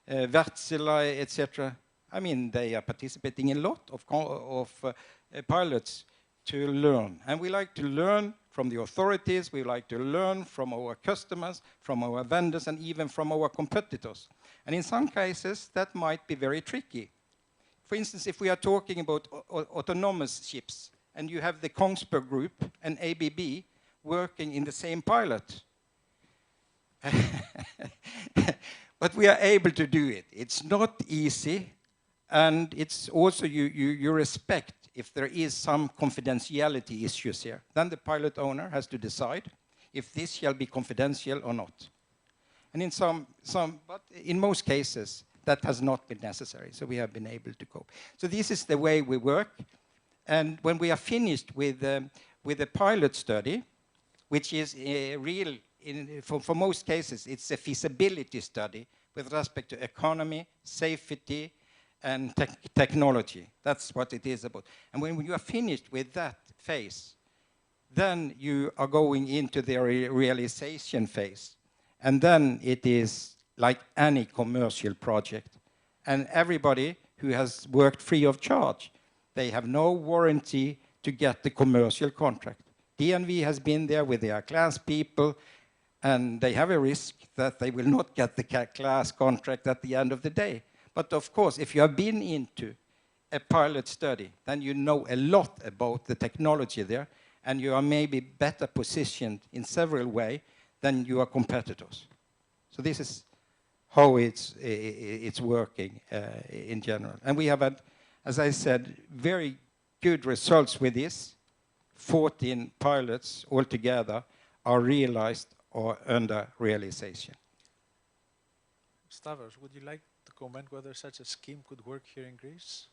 Wärtsilä, etc. I mean, they are participating in a lot of pilots to learn. And we like to learn from the authorities, we like to learn from our customers, from our vendors, and even from our competitors. And in some cases, that might be very tricky. For instance, if we are talking about autonomous ships, and you have the Kongsberg Group and ABB working in the same pilot. But we are able to do it. It's not easy, and it's also you respect if there is some confidentiality issues here. Then the pilot owner has to decide if this shall be confidential or not. And in but in most cases, that has not been necessary, so we have been able to cope. So this is the way we work, and when we are finished with the pilot study, which is a real, for most cases, it's a feasibility study with respect to economy, safety, and technology. That's what it is about. And when you are finished with that phase, then you are going into the realization phase. And then it is like any commercial project. And everybody who has worked free of charge, they have no warranty to get the commercial contract. DNV has been there with their class people, and they have a risk that they will not get the class contract at the end of the day. But of course, if you have been into a pilot study, then you know a lot about the technology there, and you are maybe better positioned in several ways than your competitors. So this is how it's working in general. And we have had, as I said, very good results with this. 14 pilots altogether are realized or under realization. Stavros, would you like to comment whether such a scheme could work here in Greece?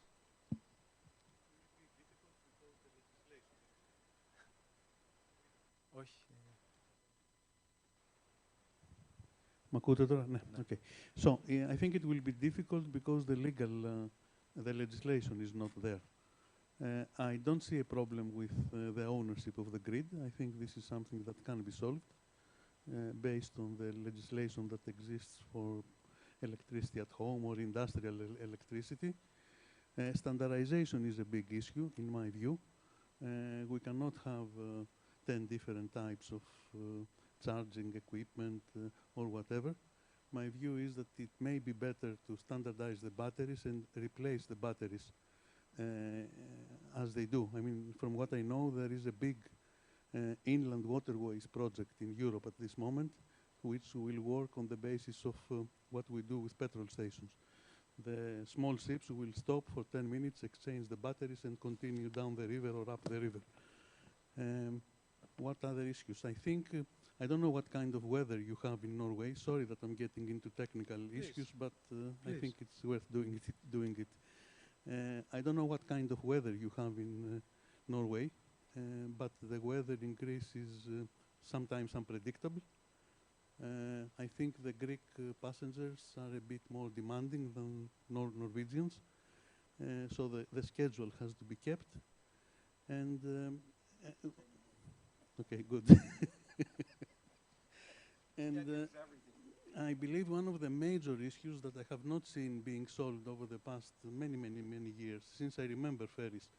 Okay. So I think it will be difficult because the legislation is not there. I don't see a problem with the ownership of the grid. I think this is something that can be solved based on the legislation that exists for electricity at home or industrial electricity. Standardization is a big issue, in my view. We cannot have 10 different types of charging equipment or whatever. My view is that it may be better to standardize the batteries and replace the batteries as they do. I mean, from what I know, there is a big inland waterways project in Europe at this moment, which will work on the basis of what we do with petrol stations. The small ships will stop for 10 minutes, exchange the batteries, and continue down the river or up the river. What other issues? I think, I don't know what kind of weather you have in Norway. Sorry that I'm getting into technical issues, but I think it's worth doing it. I don't know what kind of weather you have in Norway, but the weather in Greece is sometimes unpredictable. I think the Greek passengers are a bit more demanding than Norwegians, so the schedule has to be kept. And okay, good. And I believe one of the major issues that I have not seen being solved over the past many years, since I remember ferries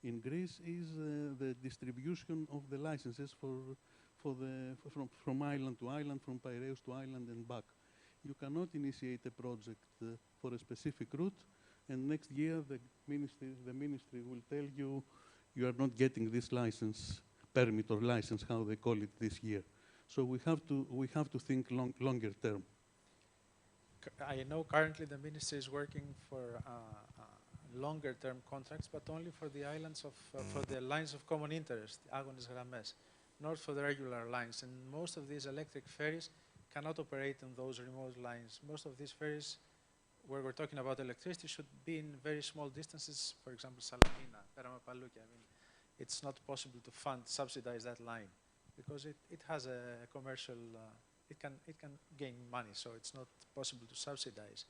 in Greece, is the distribution of the licenses from island to island, from Piraeus to island and back. You cannot initiate a project for a specific route, and next year the ministry will tell you you are not getting this license, permit or license, how they call it this year. So we have to think longer term. I know currently the ministry is working for longer term contracts, but only for the islands of, for the lines of common interest, Agonis Grammes, not for the regular lines. And most of these electric ferries cannot operate on those remote lines. Most of these ferries, where we're talking about electricity, should be in very small distances, for example, Salamina, Peramapaloukia. I mean, it's not possible to subsidize that line because it has a commercial, it can gain money, so it's not possible to subsidize.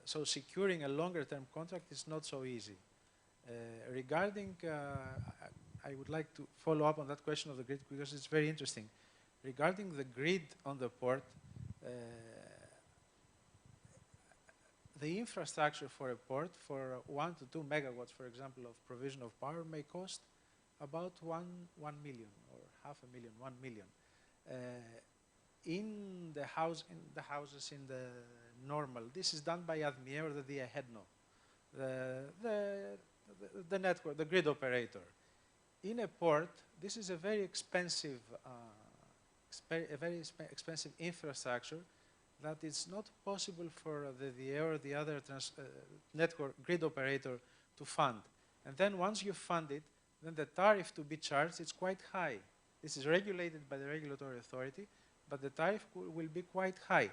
So securing a longer term contract is not so easy. Regarding, I would like to follow up on that question of the grid because it's very interesting. Regarding the grid on the port, the infrastructure for a port for 1 to 2 megawatts, for example, of provision of power may cost about 1 million or half a million, 1 million. In the houses in the normal, this is done by ADMIE or the DIHEDNO, the network, the grid operator. In a port, this is a very expensive, expensive infrastructure that it's not possible for the DIE or the other network grid operator to fund. And then once you fund it, then the tariff to be charged is quite high. This is regulated by the regulatory authority, but the tariff will be quite high.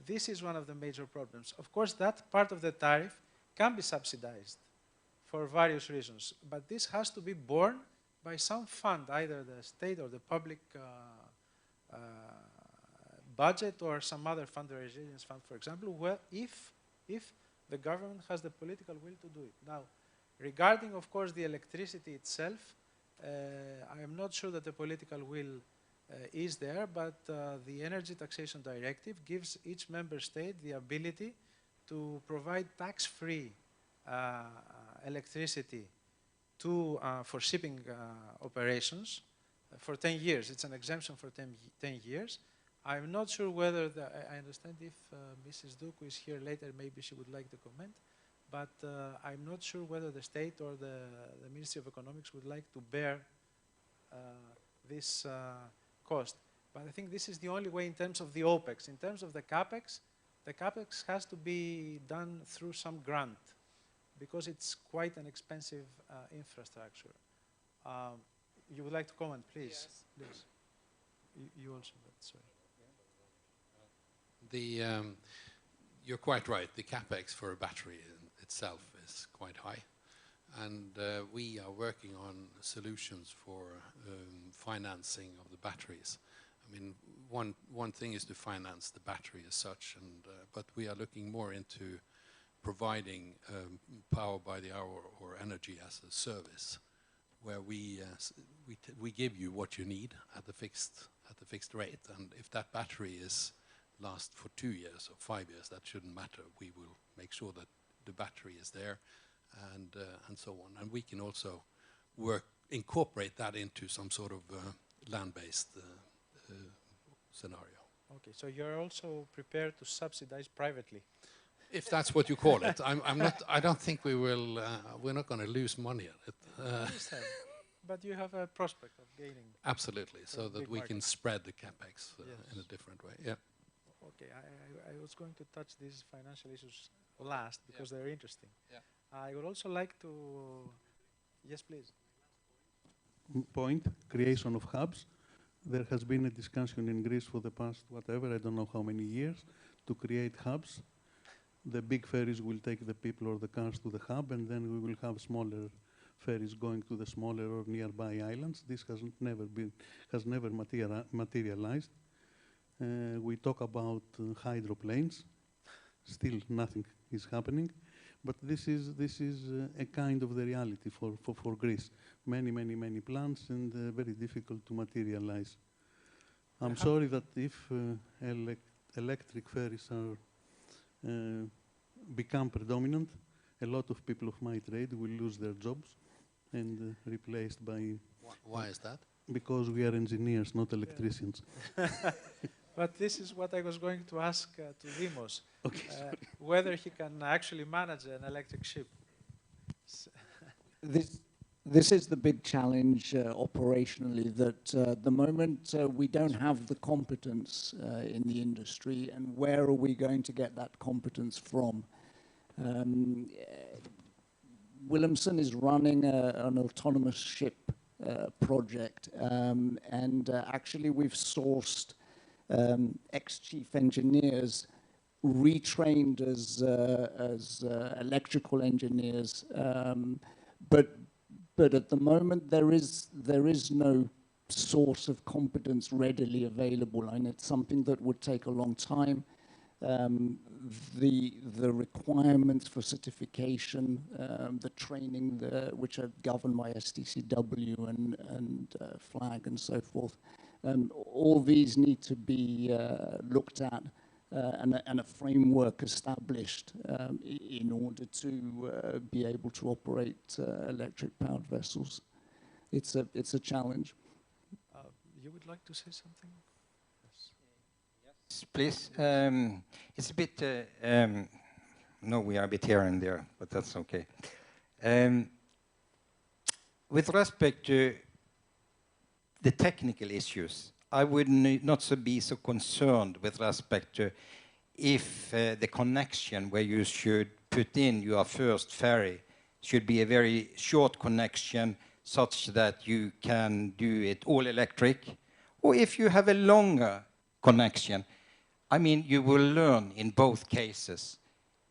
This is one of the major problems. Of course, that part of the tariff can be subsidized for various reasons, but this has to be borne by some fund, either the state or the public budget or some other fund, the resilience fund, for example, well, if the government has the political will to do it. Now, regarding, of course, the electricity itself, I am not sure that the political will is there, but the Energy Taxation Directive gives each member state the ability to provide tax-free electricity for shipping operations for 10 years. It's an exemption for 10 years. I'm not sure whether, I understand if Mrs. Duku is here later, maybe she would like to comment, but I'm not sure whether the state or the Ministry of Economics would like to bear this cost. But I think this is the only way in terms of the OPEX. In terms of the CAPEX has to be done through some grant because it's quite an expensive infrastructure. You would like to comment, please? Yes. Please. You also, sorry. You're quite right. The capex for a battery itself is quite high, and we are working on solutions for financing of the batteries. I mean, one thing is to finance the battery as such, and but we are looking more into providing power by the hour or energy as a service, where we give you what you need at the fixed rate, and if that battery lasts for 2 years or 5 years, that shouldn't matter. We will make sure that the battery is there, and so on. And we can also incorporate that into some sort of land-based scenario. Okay, so you're also prepared to subsidize privately. If that's what you call it, I'm not. I don't think we will. We're not going to lose money on it. But you have a prospect of gaining. Absolutely, so that we can spread the capex in a different way. Yeah. Okay, I was going to touch these financial issues last because they're interesting. Yeah. I would also like to. Yes, please. Point: creation of hubs. There has been a discussion in Greece for the past whatever, I don't know how many years, to create hubs. The big ferries will take the people or the cars to the hub, and then we will have smaller ferries going to the smaller or nearby islands. This has never materialized. We talk about hydroplanes. Still, nothing is happening. But this is a kind of the reality for Greece. Many plans, and very difficult to materialize. I'm sorry that if electric ferries are become predominant, a lot of people of my trade will lose their jobs and replaced by... Why is that? Because we are engineers, not electricians. But this is what I was going to ask to Dimos, Okay, whether he can actually manage an electric ship. This is the big challenge operationally, that at the moment we don't have the competence in the industry, and where are we going to get that competence from? Williamson is running an autonomous ship project, and actually we've sourced ex-chief engineers retrained as electrical engineers, but at the moment there is no source of competence readily available, and it's something that would take a long time. The requirements for certification, the training, which are governed by STCW and FLAG and so forth, all these need to be looked at and a framework established in order to be able to operate electric-powered vessels. It's a challenge. You would like to say something? Yes, please. It's a bit. No, we are a bit here and there, but that's okay. With respect to the technical issues, I would not be so concerned with respect to if the connection where you should put in your first ferry should be a very short connection such that you can do it all electric, or if you have a longer connection. I mean, you will learn in both cases.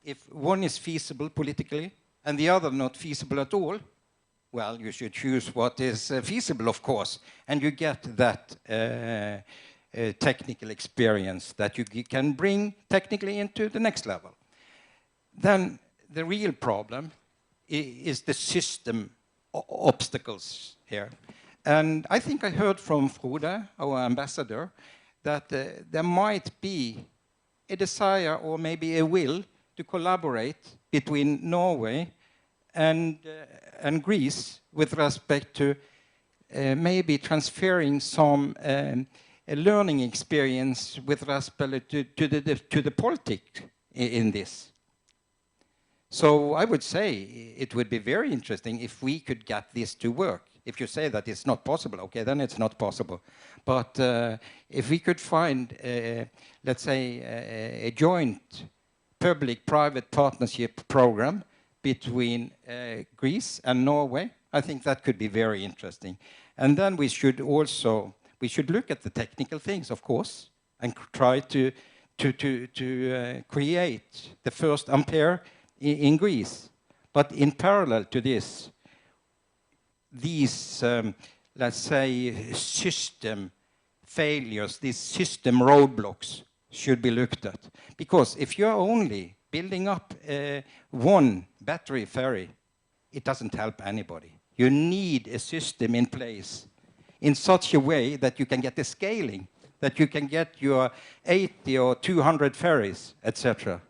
If one is feasible politically and the other not feasible at all, well, you should choose what is feasible, of course, and you get that technical experience that you can bring technically into the next level. Then the real problem is the system obstacles here. And I think I heard from Frode, our ambassador, that there might be a desire or maybe a will to collaborate between Norway and Greece with respect to maybe transferring some a learning experience with respect to the politics in this. So I would say it would be very interesting if we could get this to work. If you say that it's not possible, okay, then it's not possible. But if we could find, let's say, a joint public-private partnership program between Greece and Norway, I think that could be very interesting. And then we should also, we should look at the technical things, of course, and try to create the first Ampere in Greece. But in parallel to this, these, let's say, system failures, these system roadblocks should be looked at. Because if you're only building up one battery ferry, it doesn't help anybody. You need a system in place in such a way that you can get the scaling, that you can get your 80 or 200 ferries, etc.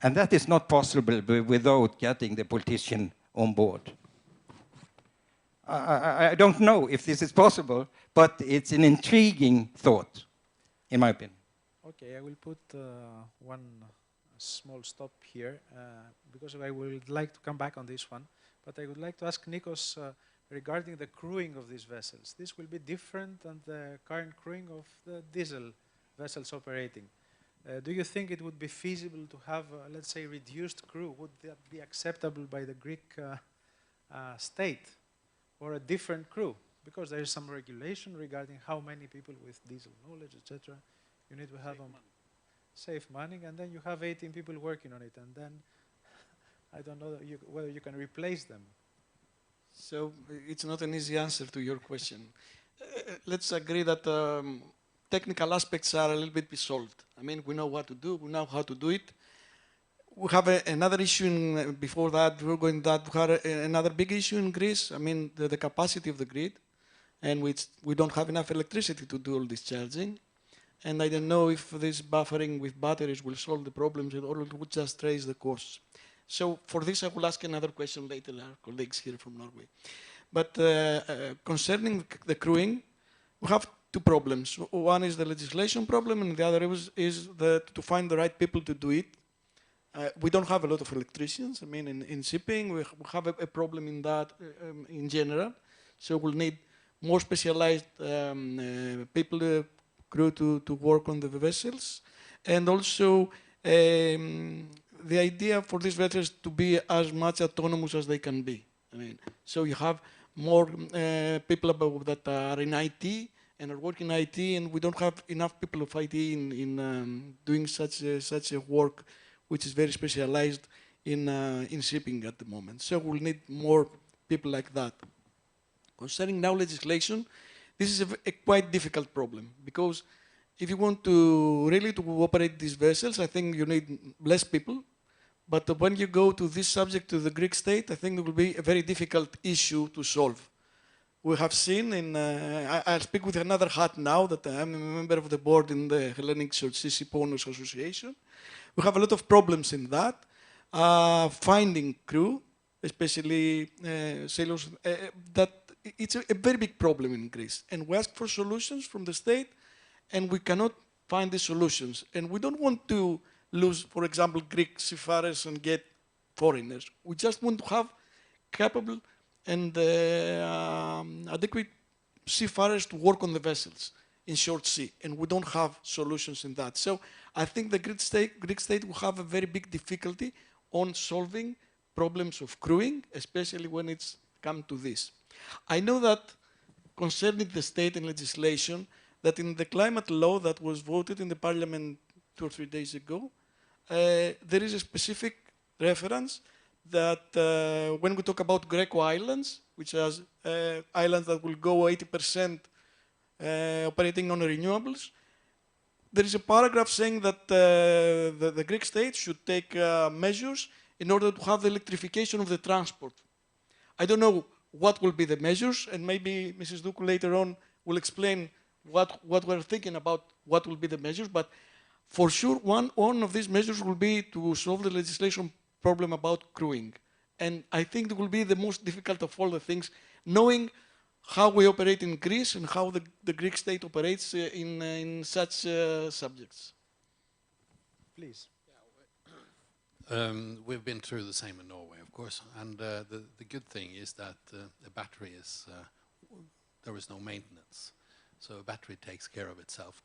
And that is not possible without getting the politician on board. I don't know if this is possible, but it's an intriguing thought, in my opinion. Okay, I will put one small stop here, because I would like to come back on this one. But I would like to ask Nikos regarding the crewing of these vessels. This will be different than the current crewing of the diesel vessels operating. Do you think it would be feasible to have, let's say, reduced crew? Would that be acceptable by the Greek state, or a different crew? Because there is some regulation regarding how many people with diesel knowledge, etc. You need to have save money, and then you have 18 people working on it, and then I don't know whether you can replace them. So it's not an easy answer to your question. Let's agree that technical aspects are a little bit solved. I mean, we know what to do, we know how to do it. We have another issue before that, we had another big issue in Greece. I mean, the capacity of the grid, and we don't have enough electricity to do all this charging. And I don't know if this buffering with batteries will solve the problems, or it would just raise the costs. So for this, I will ask another question later, our colleagues here from Norway. But concerning the crewing, we have two problems. One is the legislation problem, and the other is to find the right people to do it. We don't have a lot of electricians. I mean, in shipping, we have a problem in that in general. So we'll need more specialized people, crew to work on the vessels. And also, the idea for these vessels to be as much autonomous as they can be. I mean, so you have more people that are in IT and are working in IT, and we don't have enough people of IT in doing such a work, which is very specialized in shipping at the moment. So we'll need more people like that. Concerning now legislation, this is a quite difficult problem, because if you want to really operate these vessels, I think you need less people. But when you go to this subject to the Greek state, I think it will be a very difficult issue to solve. We have seen I'll speak with another hat now, that I'm a member of the board in the Hellenic Ship Owners Association. We have a lot of problems in that. Finding crew, especially sailors, that it's a very big problem in Greece. And we ask for solutions from the state, and we cannot find the solutions. And we don't want to lose, for example, Greek seafarers and get foreigners. We just want to have capable and adequate seafarers to work on the vessels in short sea, and we don't have solutions in that. So I think the Greek state will have a very big difficulty on solving problems of crewing, especially when it's come to this. I know that concerning the state and legislation, that in the climate law that was voted in the parliament 2 or 3 days ago, there is a specific reference that when we talk about Greco islands, which are islands that will go 80% operating on renewables, there is a paragraph saying that the Greek state should take measures in order to have the electrification of the transport. I don't know what will be the measures, and maybe Mrs. Doukou later on will explain what we're thinking about what will be the measures, but for sure one of these measures will be to solve the legislation problem about crewing. And I think it will be the most difficult of all the things, knowing how we operate in Greece and how the Greek state operates in such subjects. Please. We've been through the same in Norway, of course, and the good thing is that the battery is, there is no maintenance. So a battery takes care of itself,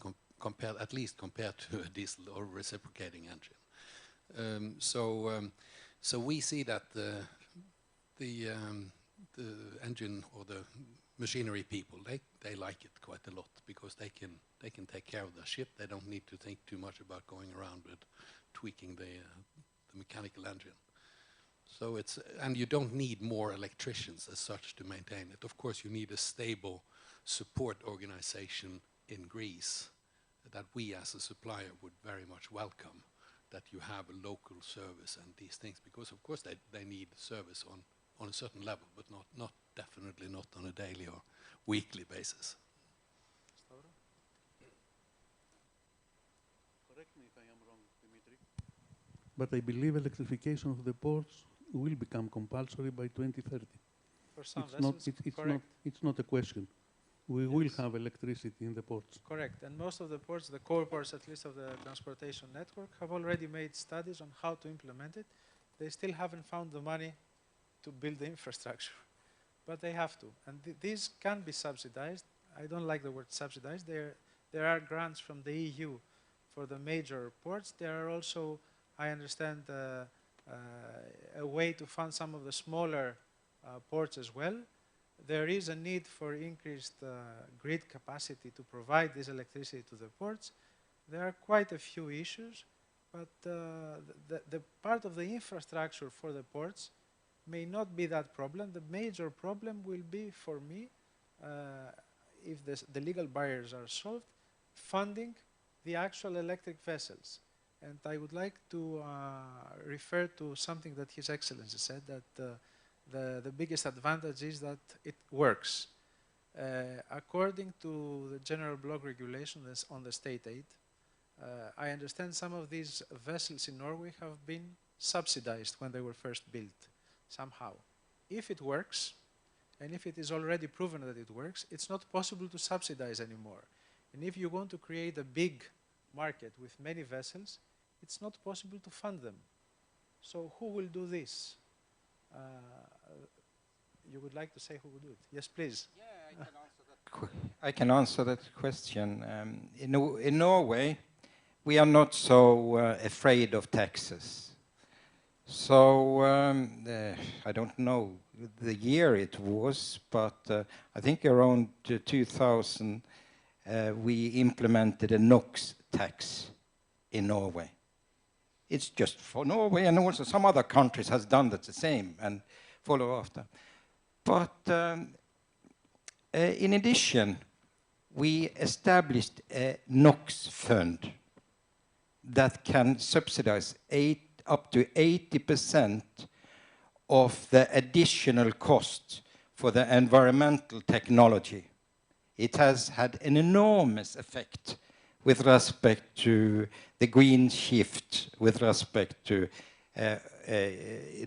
at least compared to a diesel or reciprocating engine. So we see that the engine or the machinery people, they like it quite a lot because they can take care of their ship. They don't need to think too much about going around with tweaking the mechanical engine. So and you don't need more electricians as such to maintain it. Of course, you need a stable support organization in Greece that we as a supplier would very much welcome, that you have a local service and these things, because of course they need service on a certain level, but definitely not on a daily or weekly basis. Correct me if I am wrong, Dimitri. But I believe electrification of the ports will become compulsory by 2030. For some It's not a question. We will have electricity in the ports. Correct. And most of the ports, the core ports at least of the transportation network, have already made studies on how to implement it. They still haven't found the money to build the infrastructure, but they have to. And these can be subsidized. I don't like the word subsidized. There are grants from the EU for the major ports. There are also, I understand, a way to fund some of the smaller ports as well. There is a need for increased grid capacity to provide this electricity to the ports. There are quite a few issues, but the part of the infrastructure for the ports may not be that problem. The major problem will be, for me, if the legal barriers are solved, funding the actual electric vessels. And I would like to refer to something that His Excellency said, that the biggest advantage is that it works. According to the General Block Regulation on the state aid, I understand some of these vessels in Norway have been subsidized when they were first built, somehow. If it works, and if it is already proven that it works, it's not possible to subsidize anymore. And if you want to create a big market with many vessels, it's not possible to fund them. So who will do this? You would like to say who will do it? Yes, please. Yeah, I can answer that question. In Norway, we are not so afraid of taxes. So I don't know the year it was, but I think around 2000 we implemented a NOx tax in Norway. It's just for Norway, and also some other countries has done that the same and follow after. But in addition, we established a NOx fund that can subsidize up to 80% of the additional cost for the environmental technology. It has had an enormous effect with respect to the green shift, with respect to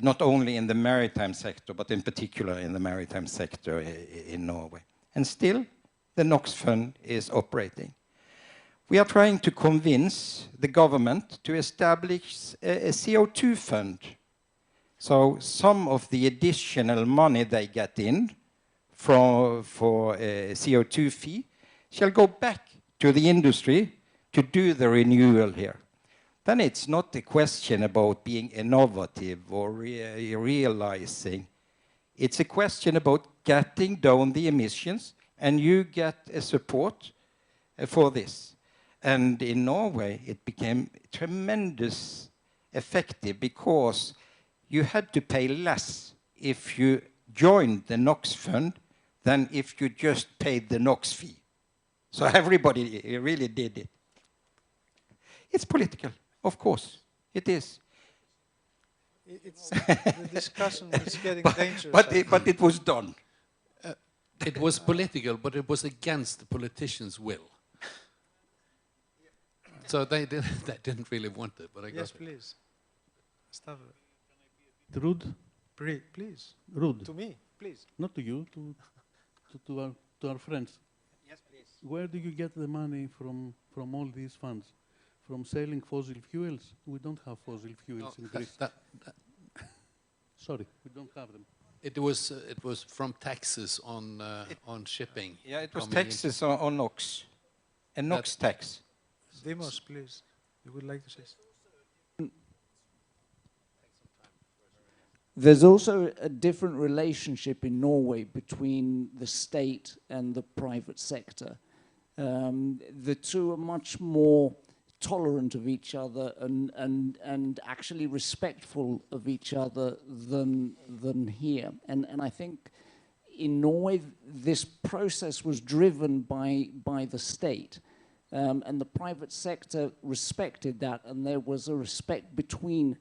not only in the maritime sector, but in particular in the maritime sector in Norway. And still, the NOx fund is operating. We are trying to convince the government to establish a CO2 fund. So some of the additional money they get in for a CO2 fee shall go back to the industry to do the renewal here. Then it's not a question about being innovative or realizing. It's a question about getting down the emissions, and you get a support for this. And in Norway, it became tremendous effective because you had to pay less if you joined the NOx fund than if you just paid the NOx fee. So everybody really did it. It's political, of course. It is. The discussion is getting dangerous. But it was done. It was political, but it was against the politicians' will. So they didn't really want it, but I guess. Yes, please. Trude, Please. Rude. To me, please. Not to you, to our friends. Yes, please. Where do you get the money from all these funds? From selling fossil fuels? We don't have fossil fuels in Greece. Sorry, we don't have them. It was from taxes on shipping. Yeah, it was coming in. taxes on NOx, a NOx tax. Demos, please. You would like to say something? There's also a different relationship in Norway between the state and the private sector. The two are much more tolerant of each other and actually respectful of each other than here. And I think in Norway, this process was driven by the state. And the private sector respected that, and there was a respect between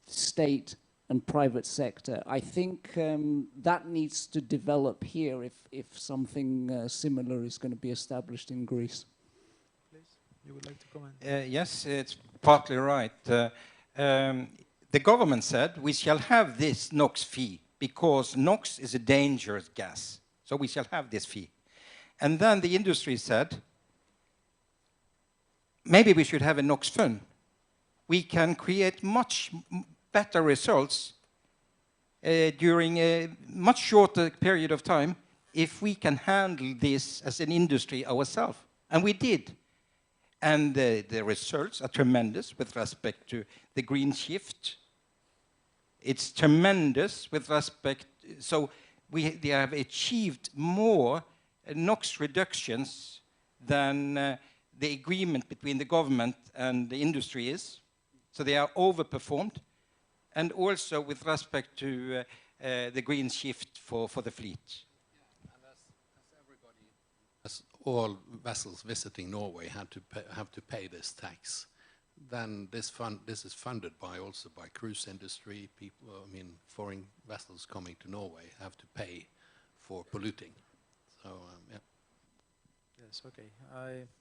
state and private sector. I think that needs to develop here if something similar is going to be established in Greece. Please, you would like to comment? Yes, it's partly right. The government said we shall have this NOx fee because NOx is a dangerous gas. So we shall have this fee. And then the industry said, maybe we should have a NOx fund. We can create much better results during a much shorter period of time if we can handle this as an industry ourselves. And we did. And the results are tremendous with respect to the green shift. It's tremendous with respect, so they have achieved more NOx reductions than the agreement between the government and the industry is. So they are overperformed. And also with respect to the green shift for the fleet. Yeah, and as all vessels visiting Norway have to pay this tax, then this is funded also by cruise industry. People, I mean, foreign vessels coming to Norway have to pay for polluting. So yeah. Yes, okay.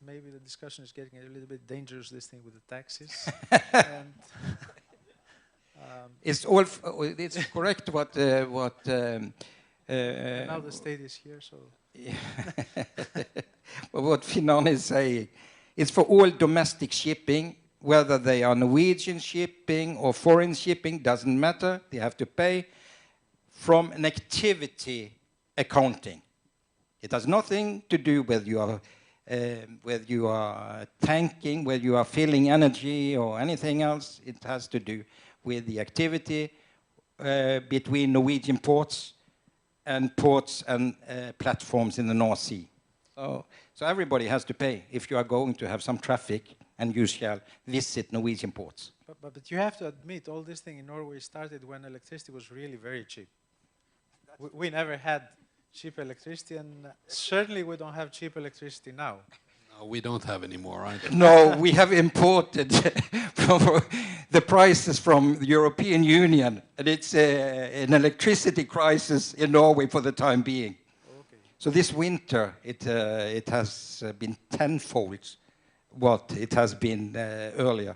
Maybe the discussion is getting a little bit dangerous, this thing with the taxes. It's correct what now the state is here, so what Finan is saying. It's for all domestic shipping, whether they are Norwegian shipping or foreign shipping, doesn't matter. They have to pay from an activity accounting. It has nothing to do with whether you are tanking, whether you are filling energy or anything else. It has to do with the activity between Norwegian ports and platforms in the North Sea. So everybody has to pay if you are going to have some traffic and you shall visit Norwegian ports. But you have to admit, all this thing in Norway started when electricity was really very cheap. We never had cheap electricity, and certainly we don't have cheap electricity now. No, we don't have any more either. No, we have imported the prices from the European Union, and it's an electricity crisis in Norway for the time being. Okay. So this winter, it has been tenfold what it has been earlier.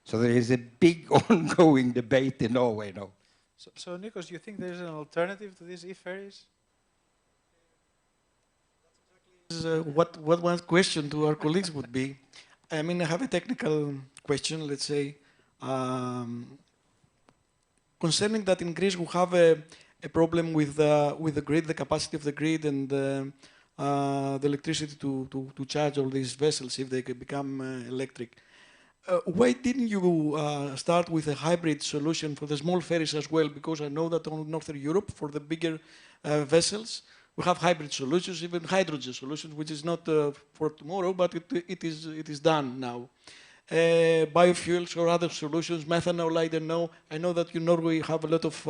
So there is a big ongoing debate in Norway now. So Nikos, do you think there's an alternative to these e-ferries? What one question to our colleagues would be, I mean, I have a technical question, let's say, concerning that in Greece we have a problem with the grid, the capacity of the grid, and the electricity to charge all these vessels if they become electric. Why didn't you start with a hybrid solution for the small ferries as well? Because I know that on Northern Europe, for the bigger vessels, we have hybrid solutions, even hydrogen solutions, which is not for tomorrow, but it is done now. Biofuels or other solutions, methanol, I don't know. I know that in Norway have a lot of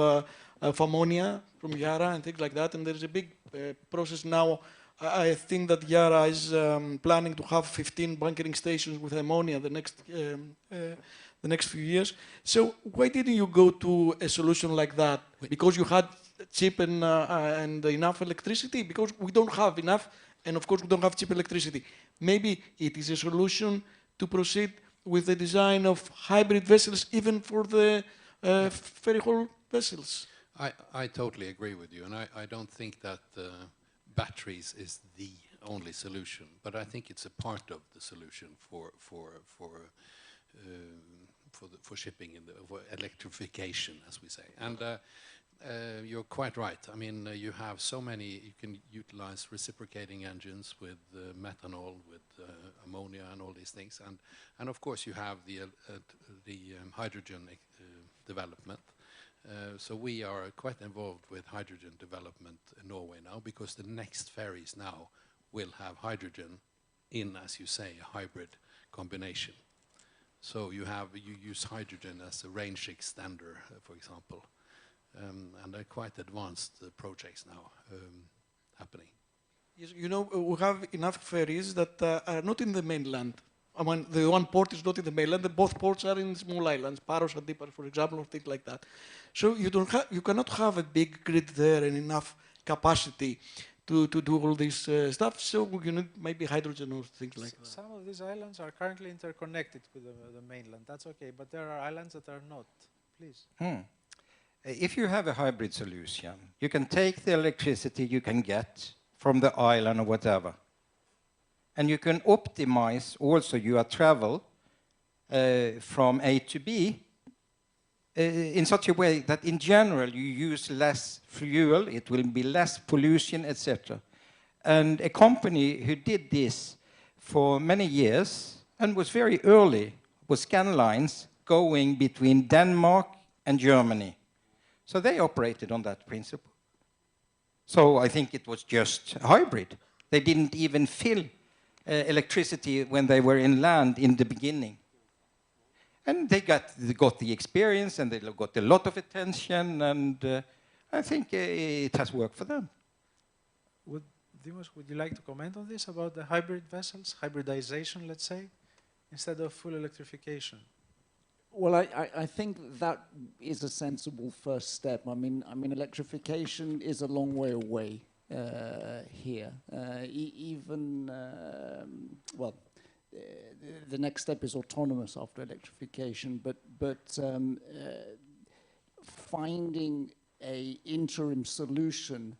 ammonia from Yara and things like that, and there's a big process now. I think that Yara is planning to have 15 bunkering stations with ammonia the next few years. So why didn't you go to a solution like that? Because you had cheap and enough electricity? Because we don't have enough, and of course we don't have cheap electricity. Maybe it is a solution to proceed with the design of hybrid vessels even for the ferry haul vessels. I totally agree with you, and I don't think that batteries is the only solution, but I think it's a part of the solution for shipping and for electrification, as we say. And you're quite right. I mean, you have so many. You can utilize reciprocating engines with methanol, with ammonia, and all these things. And of course, you have the hydrogen development. So we are quite involved with hydrogen development in Norway now, because the next ferries now will have hydrogen in, as you say, a hybrid combination. So you use hydrogen as a range extender, for example, and they're quite advanced projects now happening. Yes, you know, we have enough ferries that are not in the mainland. I mean, the one port is not in the mainland. Both ports are in small islands, Paros and Dipar, for example, or things like that. So you cannot have a big grid there and enough capacity to do all this stuff. So you need maybe hydrogen or things like that. Some of these islands are currently interconnected with the mainland. That's okay, but there are islands that are not. Please. If you have a hybrid solution, you can take the electricity you can get from the island or whatever, and you can optimize also your travel from A to B in such a way that in general you use less fuel, it will be less pollution, etc. And a company who did this for many years and was very early was Scandlines, going between Denmark and Germany. So they operated on that principle. So I think it was just hybrid. They didn't even fill electricity when they were in land in the beginning. And they got the experience, and they got a lot of attention, and I think it has worked for them. Dimos, would you like to comment on this, about the hybrid vessels, hybridization, let's say, instead of full electrification? Well, I think that is a sensible first step. I mean, electrification is a long way away here. The next step is autonomous after electrification, but finding an interim solution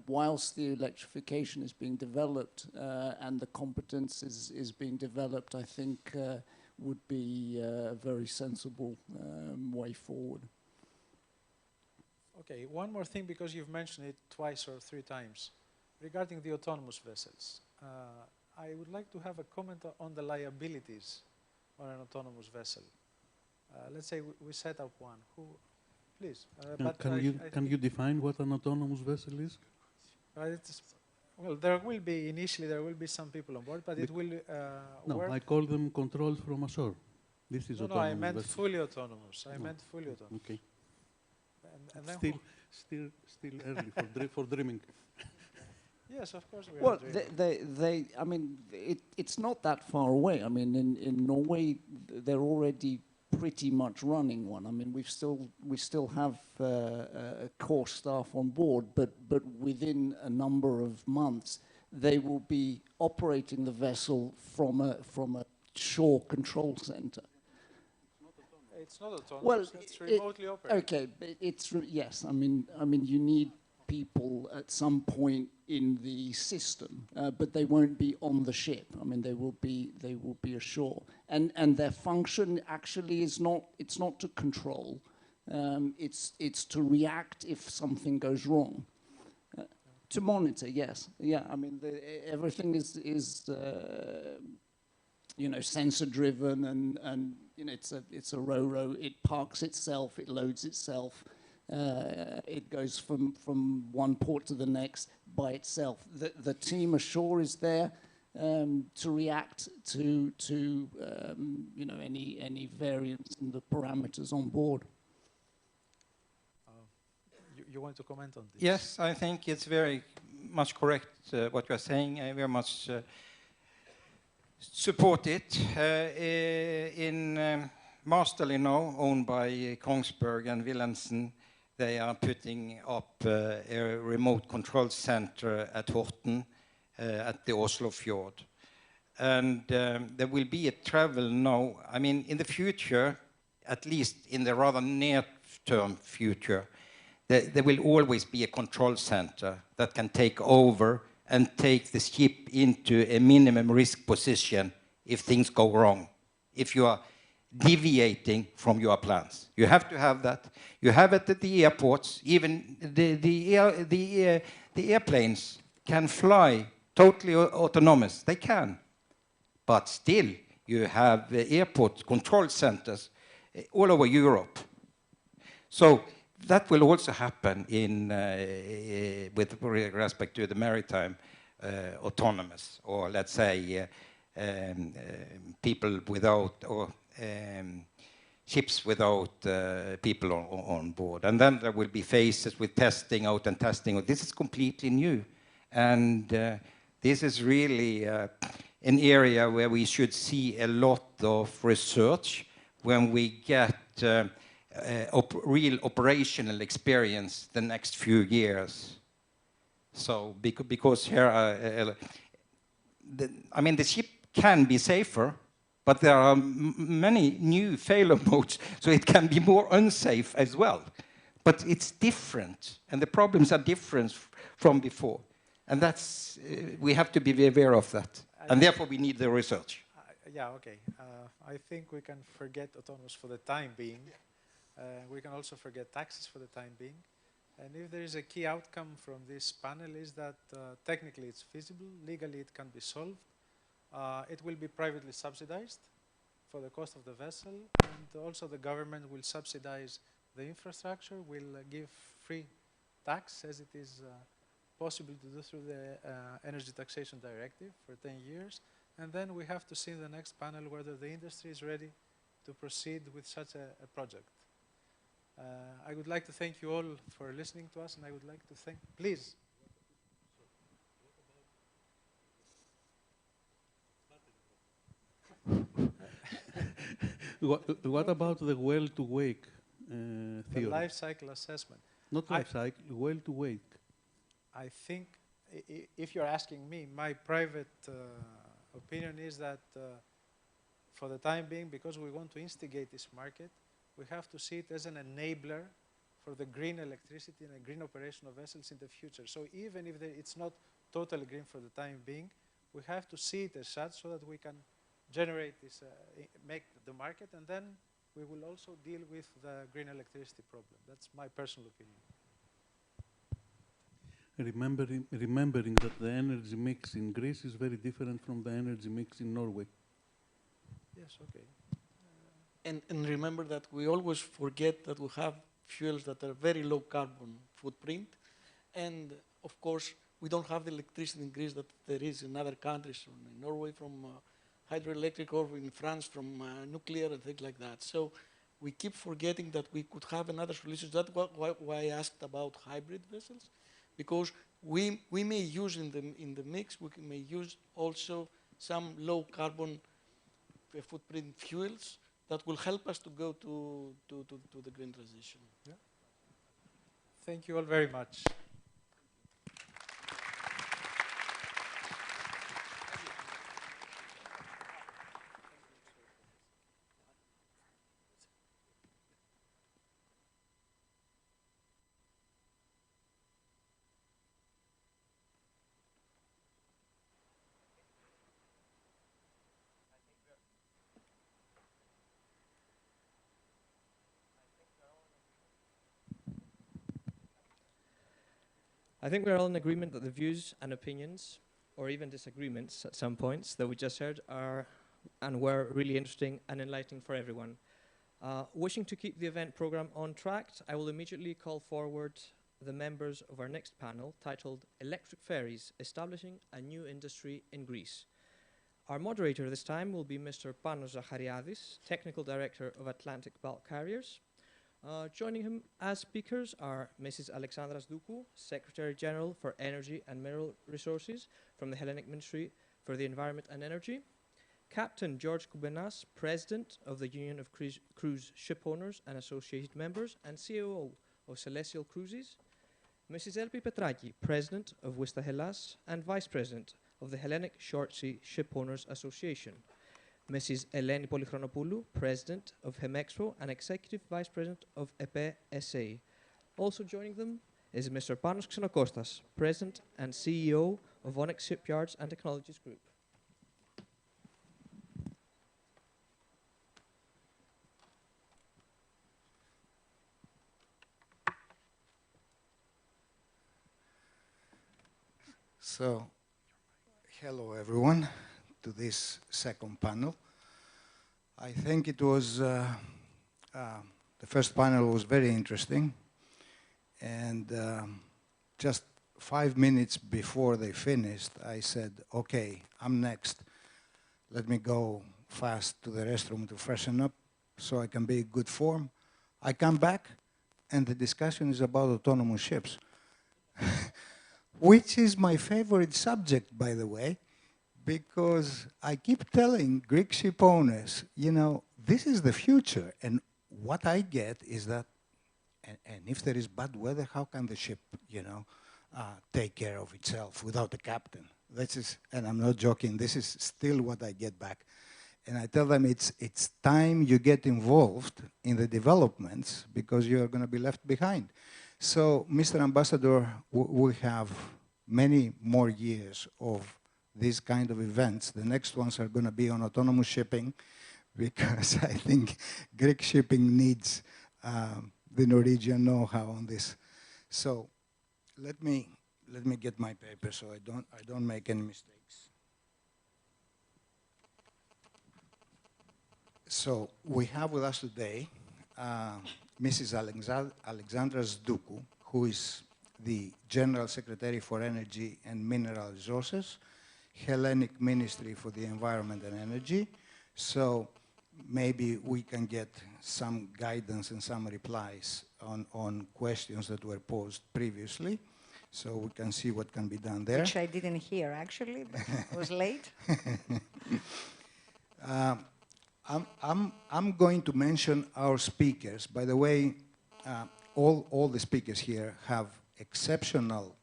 whilst the electrification is being developed and the competence is being developed, I think would be a very sensible way forward. Okay, one more thing, because you've mentioned it twice or three times, regarding the autonomous vessels. I would like to have a comment on the liabilities on an autonomous vessel. Let's say we set up one. Please. Can you define what an autonomous vessel is? Well, initially there will be some people on board, but it will work. No, I call them controls from ashore. This is autonomous. No, I meant vessel. fully autonomous. I meant fully autonomous. Okay. And then still early for dreaming. Yes, of course. Well, I mean, it's not that far away. I mean, in Norway, they're already pretty much running one. I mean, we still have core staff on board, but within a number of months, they will be operating the vessel from a shore control center. It's not autonomous. Well, it's remotely operated. Okay, but yes. I mean, you need people at some point in the system, but they won't be on the ship. I mean, they will be ashore, and their function actually is not. It's not to control. It's to react if something goes wrong. To monitor, yes, yeah. I mean, everything is sensor driven, and it's a ro-ro. It parks itself. It loads itself. It goes from one port to the next by itself. The team ashore is there to react to any variance in the parameters on board. You want to comment on this? Yes, I think it's very much correct what you are saying. I very much support it. In Masterly now, owned by Kongsberg and Wilhelmsen, they are putting up a remote control center at Horten at the Oslo fjord. And there will be a travel now. I mean, in the future, at least in the rather near-term future, there will always be a control center that can take over and take the ship into a minimum risk position if things go wrong, if you are deviating from your plans. You have to have that. You have it at the airports. Even the airplanes can fly totally autonomous. They can. But still, you have airport control centers all over Europe. So that will also happen with respect to the maritime autonomous, or let's say people without, or ships without people on board. And then there will be phases with testing out and testing out. This is completely new. And this is really an area where we should see a lot of research when we get real operational experience the next few years. So because here, I mean, the ship can be safer, but there are many new failure modes, so it can be more unsafe as well. But it's different, and the problems are different from before. And that's, we have to be aware of that. And therefore, we need the research. Yeah, okay. I think we can forget autonomous for the time being. We can also forget taxes for the time being. And if there is a key outcome from this panel is that technically it's feasible, legally it can be solved. It will be privately subsidized for the cost of the vessel, and also the government will subsidize the infrastructure, will give free tax as it is possible to do through the Energy Taxation Directive for 10 years. And then we have to see in the next panel whether the industry is ready to proceed with such a project. I would like to thank you all for listening to us, and I would like to thank, please. What about the well-to-wake theory? The life cycle assessment. Not life cycle, well-to-wake. I think, if you're asking me, my private opinion is that for the time being, because we want to instigate this market, we have to see it as an enabler for the green electricity and a green operation of vessels in the future. So even if it's not totally green for the time being, we have to see it as such so that we can generate this, make the market, and then we will also deal with the green electricity problem. That's my personal opinion. Remembering that the energy mix in Greece is very different from the energy mix in Norway. Yes, okay. And remember that we always forget that we have fuels that are very low carbon footprint. And of course, we don't have the electricity in Greece that there is in other countries, in Norway from hydroelectric, or in France from nuclear and things like that. So we keep forgetting that we could have another solution. That's why I asked about hybrid vessels, because we may use in the mix, we may use also some low carbon footprint fuels that will help us to go to the green transition. Yeah. Thank you all very much. I think we're all in agreement that the views and opinions, or even disagreements at some points that we just heard, are and were really interesting and enlightening for everyone. Wishing to keep the event program on track, I will immediately call forward the members of our next panel, titled Electric Ferries, Establishing a New Industry in Greece. Our moderator this time will be Mr. Panos Zachariadis, Technical Director of Atlantic Bulk Carriers. Joining him as speakers are Mrs. Alexandras Doukou, Secretary General for Energy and Mineral Resources from the Hellenic Ministry for the Environment and Energy, Captain George Koubenas, President of the Union of Cruise Ship Owners and Associated Members and COO of Celestial Cruises, Mrs. Elpi Petraki, President of Wista Hellas and Vice President of the Hellenic Short Sea Ship Owners Association, Mrs. Eleni Polychronopoulou, President of Hemexpo and Executive Vice President of EPE SA, Also joining them is Mr. Panos Xenokostas, President and CEO of Onyx Shipyards and Technologies Group. So, hello everyone to this second panel. I think it was, the first panel was very interesting, and just 5 minutes before they finished, I said, okay, I'm next. Let me go fast to the restroom to freshen up so I can be in good form. I come back, and the discussion is about autonomous ships. Which is my favorite subject, by the way, because I keep telling Greek ship owners, you know, this is the future. And what I get is that, and if there is bad weather, how can the ship, you know, take care of itself without a captain? This is, and I'm not joking, this is still what I get back. And I tell them it's time you get involved in the developments because you're going to be left behind. So, Mr. Ambassador, we have many more years of these kind of events. The next ones are going to be on autonomous shipping because I think Greek shipping needs the Norwegian know-how on this. So, let me get my paper so I don't make any mistakes. So, we have with us today Mrs. Alexandra Zdoukou, who is the General Secretary for Energy and Mineral Resources, Hellenic Ministry for the Environment and Energy. So maybe we can get some guidance and some replies on questions that were posed previously, so we can see what can be done there. Which I didn't hear, actually, but I was late. I'm going to mention our speakers. By the way, all the speakers here have exceptional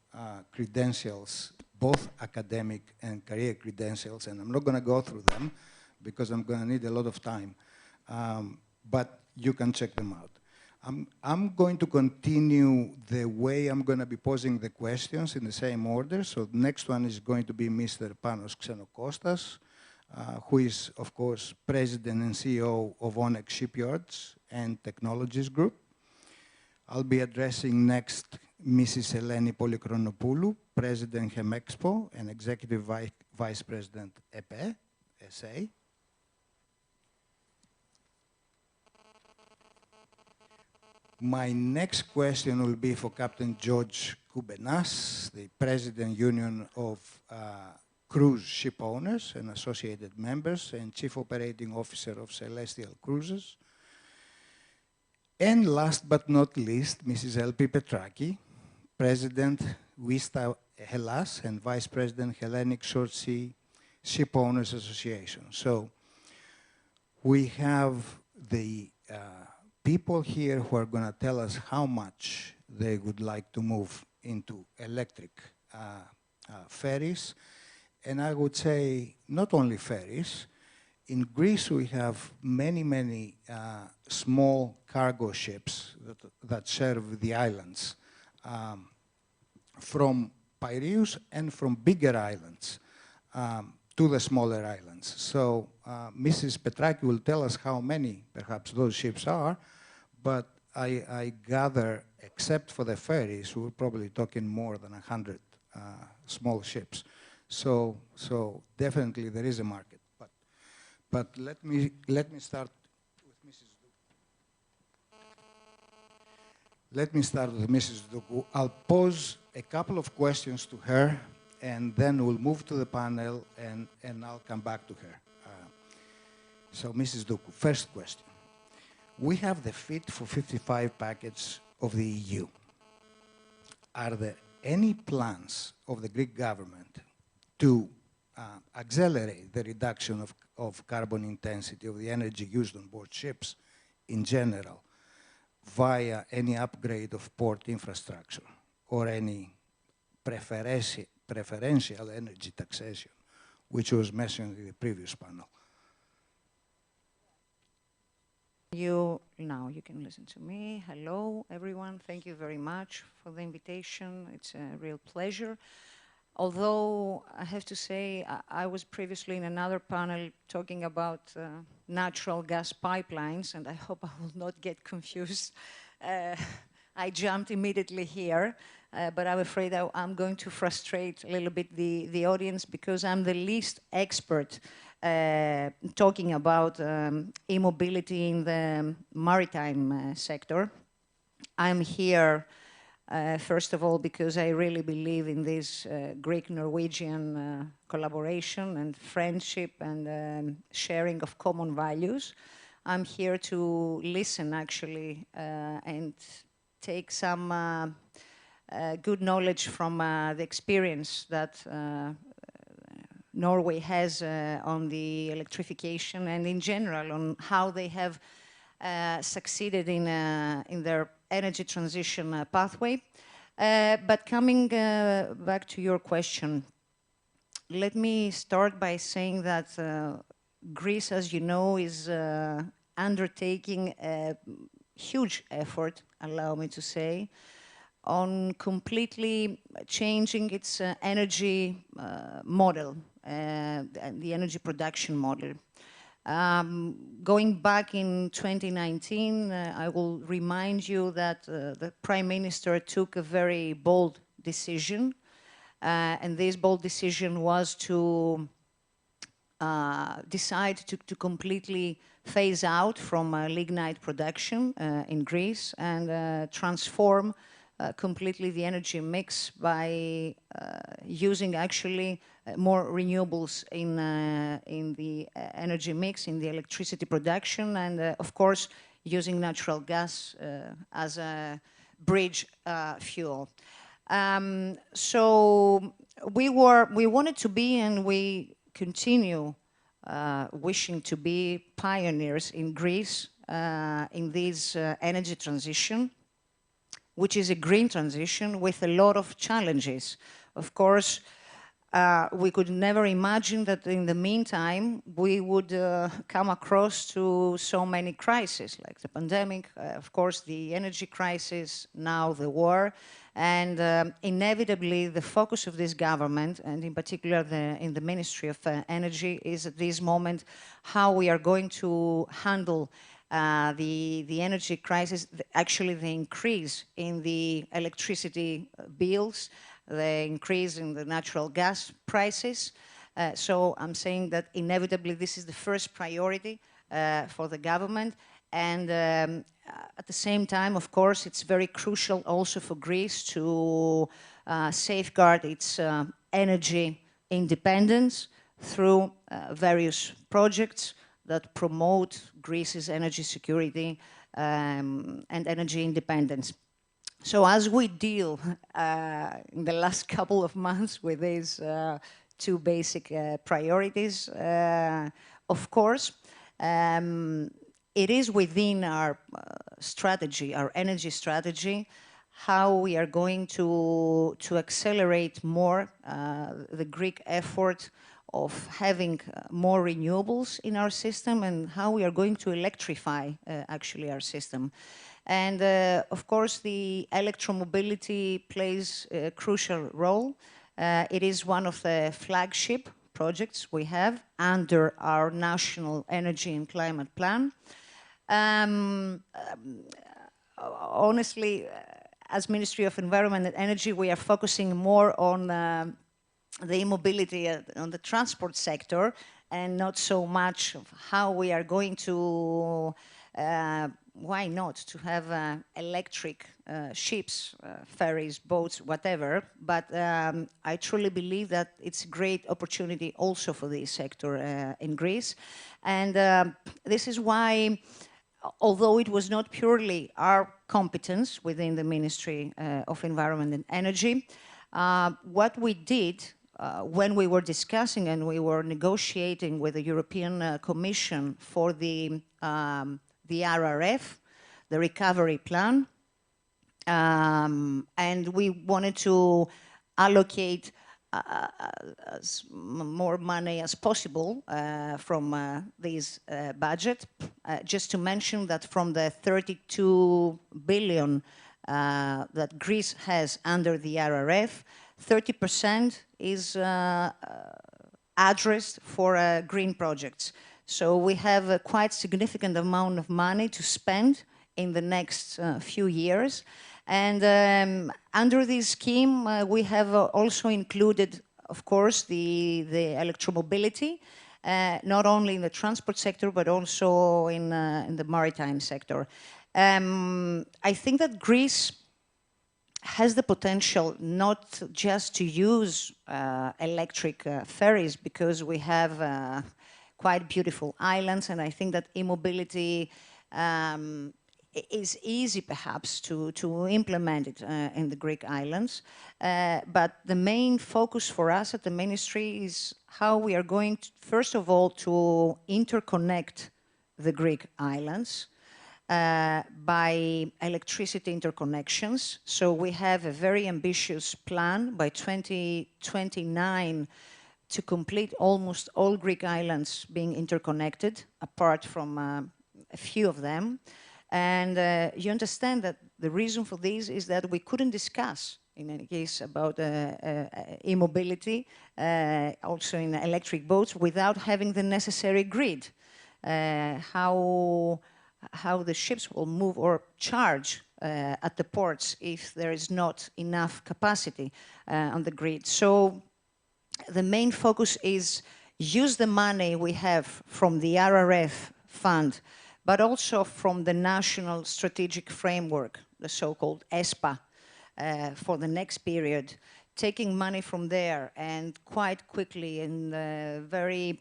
credentials, both academic and career credentials, and I'm not going to go through them because I'm going to need a lot of time, but you can check them out. I'm going to continue the way I'm going to be posing the questions in the same order. So the next one is going to be Mr. Panos Xenokostas, who is, of course, President and CEO of Onyx Shipyards and Technologies Group. I'll be addressing next Mrs. Eleni Polychronopoulou, President Hemexpo and Executive Vice President EPE, SA. My next question will be for Captain George Koubenas, the President Union of Cruise Ship Owners and Associated Members and Chief Operating Officer of Celestial Cruises. And last but not least, Mrs. Elpi Petraki, President Vista Hellas and Vice President Hellenic Short Sea Ship Owners Association. So we have the people here who are going to tell us how much they would like to move into electric ferries. And I would say not only ferries. In Greece, we have many, many small cargo ships that serve the islands, from Piraeus and from bigger islands to the smaller islands. So Mrs. Petraki will tell us how many, perhaps, those ships are, but I gather, except for the ferries, we're probably talking more than 100 small ships. So definitely there is a market. But let me start with Mrs. Zdoukou. Let me start with Mrs. Zdoukou. I'll pose a couple of questions to her, and then we'll move to the panel, and I'll come back to her. So, Mrs. Zdoukou, first question. We have the Fit for 55 package of the EU. Are there any plans of the Greek government to accelerate the reduction of carbon intensity of the energy used on board ships in general via any upgrade of port infrastructure or any preferential energy taxation, which was mentioned in the previous panel? Now you can listen to me. Hello, everyone. Thank you very much for the invitation. It's a real pleasure. Although I have to say, I was previously in another panel talking about natural gas pipelines, and I hope I will not get confused. I jumped immediately here, but I'm afraid I'm going to frustrate a little bit the audience because I'm the least expert talking about e-mobility in the maritime sector. I'm here, first of all, because I really believe in this Greek-Norwegian collaboration and friendship and sharing of common values. I'm here to listen, actually, and take some good knowledge from the experience that Norway has on the electrification and in general on how they have succeeded in their energy transition pathway. But coming back to your question, let me start by saying that Greece, as you know, is undertaking a huge effort, allow me to say, on completely changing its energy model, and the energy production model. Going back in 2019, I will remind you that the Prime Minister took a very bold decision, and this bold decision was to decide to completely phase out from lignite production in Greece and transform completely the energy mix by using actually more renewables in the energy mix, in the electricity production, and of course using natural gas as a bridge fuel. So we wanted to be, and we continue wishing to be, pioneers in Greece in this energy transition, which is a green transition with a lot of challenges. Of course, we could never imagine that in the meantime we would come across to so many crises, like the pandemic, of course the energy crisis, now the war, and inevitably the focus of this government, and in particular in the Ministry of Energy, is at this moment how we are going to handle the energy crisis, actually the increase in the electricity bills, the increase in the natural gas prices. So I'm saying that inevitably this is the first priority for the government. And at the same time, of course, it's very crucial also for Greece to safeguard its energy independence through various projects that promote Greece's energy security and energy independence. So as we deal in the last couple of months with these two basic priorities, of course, it is within our strategy, our energy strategy, how we are going to accelerate more the Greek effort of having more renewables in our system, and how we are going to electrify actually our system. And of course, the electromobility plays a crucial role. It is one of the flagship projects we have under our National Energy and Climate Plan. Honestly, as Ministry of Environment and Energy, we are focusing more on the e-mobility on the transport sector, and not so much of how we are going to, why not, to have electric ships, ferries, boats, whatever. But I truly believe that it's a great opportunity also for this sector in Greece. And this is why, although it was not purely our competence within the Ministry of Environment and Energy, what we did when we were discussing and we were negotiating with the European Commission for the RRF, the recovery plan, and we wanted to allocate as more money as possible from this budget. Just to mention that from the 32 billion that Greece has under the RRF, 30% is addressed for green projects. So we have a quite significant amount of money to spend in the next few years. And under this scheme, we have also included, of course, the electromobility, not only in the transport sector, but also in the maritime sector. I think that Greece has the potential not just to use electric ferries, because we have quite beautiful islands, and I think that e-mobility is easy perhaps to implement it in the Greek islands. But the main focus for us at the ministry is how we are going to, first of all, to interconnect the Greek islands by electricity interconnections. So we have a very ambitious plan by 2029 to complete almost all Greek islands being interconnected, apart from a few of them. And you understand that the reason for this is that we couldn't discuss, in any case, about e-mobility, also in electric boats, without having the necessary grid. How the ships will move or charge at the ports if there is not enough capacity on the grid. So the main focus is use the money we have from the RRF fund, but also from the National Strategic Framework, the so-called ESPA, for the next period, taking money from there and quite quickly and very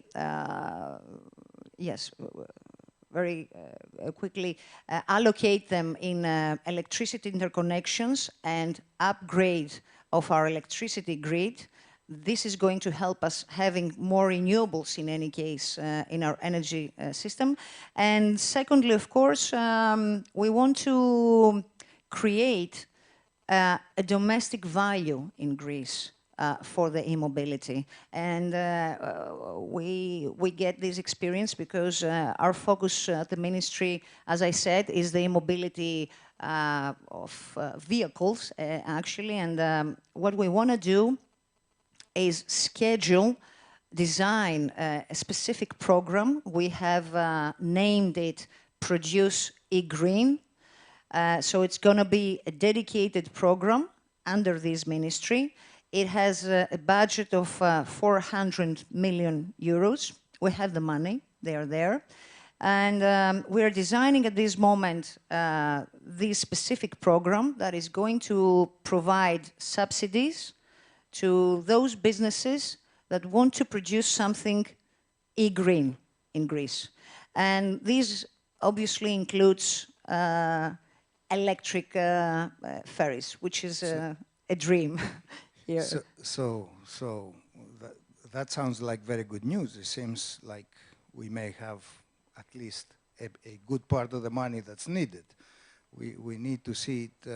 quickly allocate them in electricity interconnections and upgrade of our electricity grid. This is going to help us having more renewables in any case in our energy system. And secondly, of course, we want to create a domestic value in Greece for the e-mobility. And we get this experience because our focus at the ministry, as I said, is the e-mobility of vehicles, actually. And what we want to do is schedule, design a specific program. We have named it Produce E-Green. So it's going to be a dedicated program under this ministry. It has a budget of 400 million euros. We have the money, they are there. And we are designing at this moment this specific program that is going to provide subsidies to those businesses that want to produce something e-green in Greece. And this obviously includes electric ferries, which is a dream here. So that sounds like very good news. It seems like we may have at least a good part of the money that's needed. We need to see it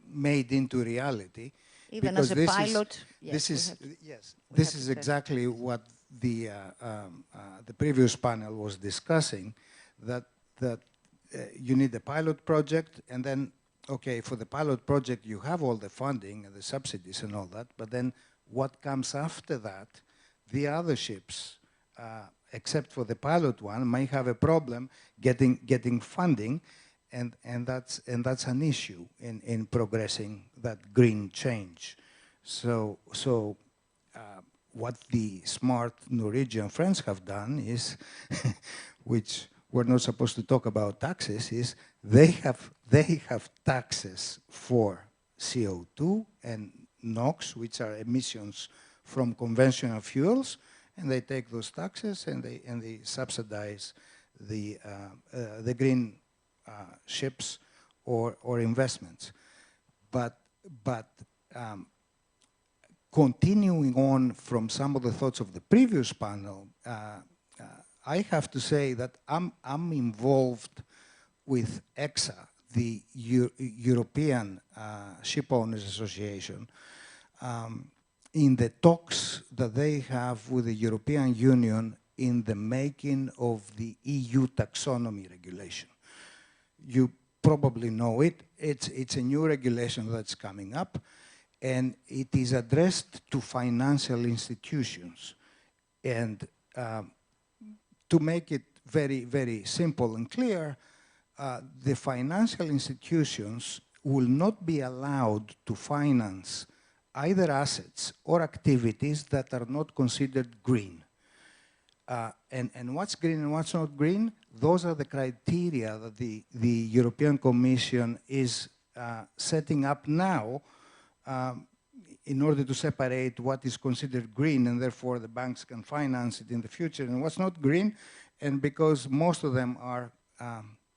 made into reality. Even as a pilot, this is exactly what the previous panel was discussing, that you need a pilot project, and then, okay, for the pilot project you have all the funding and the subsidies and all that, but then what comes after that, the other ships, except for the pilot one, might have a problem getting funding, and that's an issue in progressing that green change. So what the smart Norwegian friends have done is, which we're not supposed to talk about taxes, is they have taxes for CO2 and NOx, which are emissions from conventional fuels, and they take those taxes and they subsidize the green ships or investments. But continuing on from some of the thoughts of the previous panel, I have to say that I'm involved with EXA, the European Ship Owners Association, in the talks that they have with the European Union in the making of the EU taxonomy regulation. You probably know it. It's a new regulation that's coming up, and it is addressed to financial institutions. And to make it very, very simple and clear, the financial institutions will not be allowed to finance either assets or activities that are not considered green. And what's green and what's not green, those are the criteria that the European Commission is setting up now in order to separate what is considered green, and therefore the banks can finance it in the future, and what's not green. And because most of them are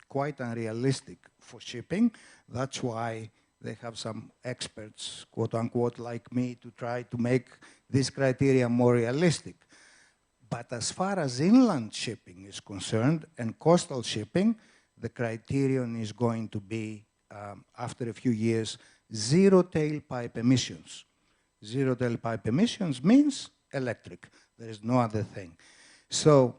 quite unrealistic for shipping, that's why they have some experts, quote unquote, like me, to try to make these criteria more realistic. But as far as inland shipping is concerned and coastal shipping, the criterion is going to be, after a few years, zero tailpipe emissions. Zero tailpipe emissions means electric. There is no other thing. So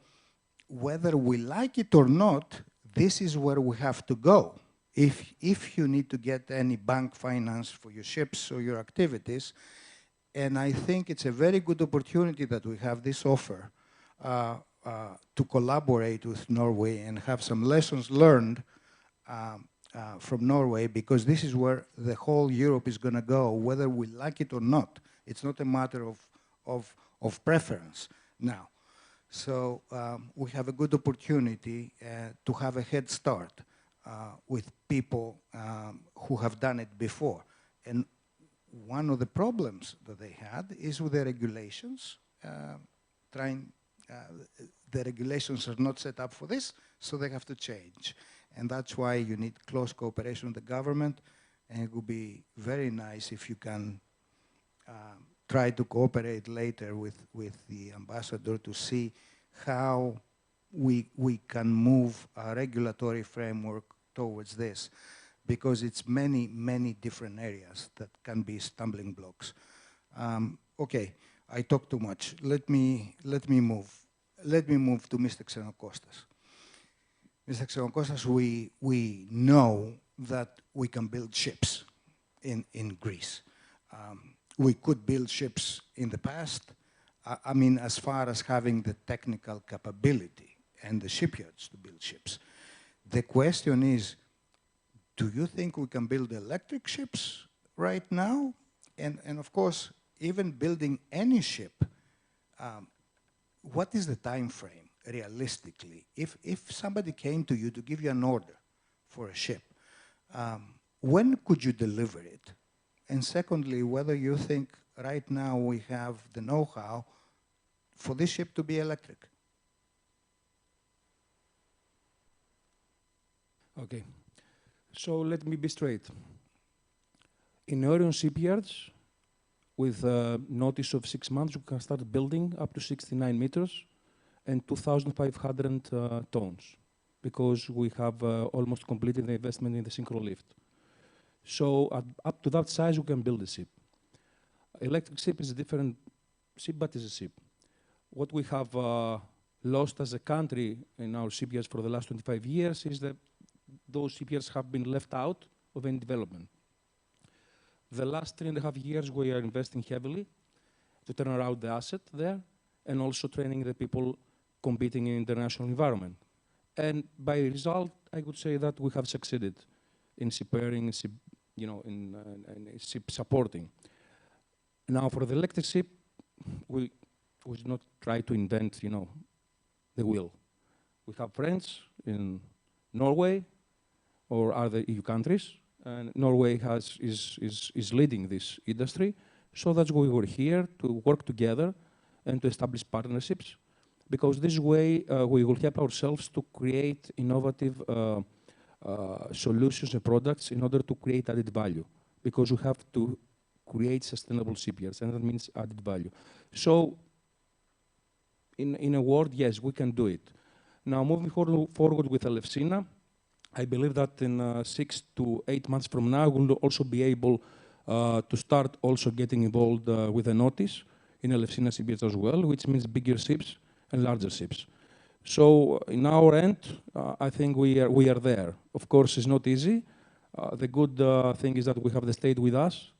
whether we like it or not, this is where we have to go. If you need to get any bank finance for your ships or your activities, and I think it's a very good opportunity that we have this offer to collaborate with Norway and have some lessons learned from Norway, because this is where the whole Europe is going to go, whether we like it or not. It's not a matter of preference now. So we have a good opportunity to have a head start with people who have done it before. And one of the problems that they had is with the regulations. The regulations are not set up for this, so they have to change. And that's why you need close cooperation with the government, and it would be very nice if you can try to cooperate later with the ambassador to see how we can move a regulatory framework towards this, because it's many, many different areas that can be stumbling blocks. Okay, I talked too much. Let me move to Mr. Xenokostas. Mr. Xenokostas, we know that we can build ships in Greece. We could build ships in the past. I mean, as far as having the technical capability and the shipyards to build ships. The question is, do you think we can build electric ships right now? And of course, even building any ship, what is the time frame, realistically? If somebody came to you to give you an order for a ship, when could you deliver it? And secondly, whether you think right now we have the know-how for this ship to be electric. Okay, so let me be straight. In Orion shipyards, with a notice of 6 months, you can start building up to 69 meters and 2,500 tons, because we have almost completed the investment in the synchro lift. So up to that size, we can build a ship. Electric ship is a different ship, but it's a ship. What we have lost as a country in our shipyards for the last 25 years is that those shipyards have been left out of any development. The last 3.5 years, we are investing heavily to turn around the asset there, and also training the people competing in international environment. And by result, I would say that we have succeeded in shipyarding, in ship supporting. Now, for the electric ship, we did not try to invent, the wheel. We have friends in Norway or other EU countries, and Norway is leading this industry. So that's why we were here, to work together and to establish partnerships, because this way we will help ourselves to create innovative solutions and products in order to create added value, because we have to create sustainable shipyards, and that means added value. So, in a word, yes, we can do it. Now, moving forward with Elefsina, I believe that in 6 to 8 months from now, we'll also be able to start also getting involved with a notice in Elefsina Seabirds as well, which means bigger ships and larger ships. So in our end, I think we are there. Of course, it's not easy. The good thing is that we have the state with us.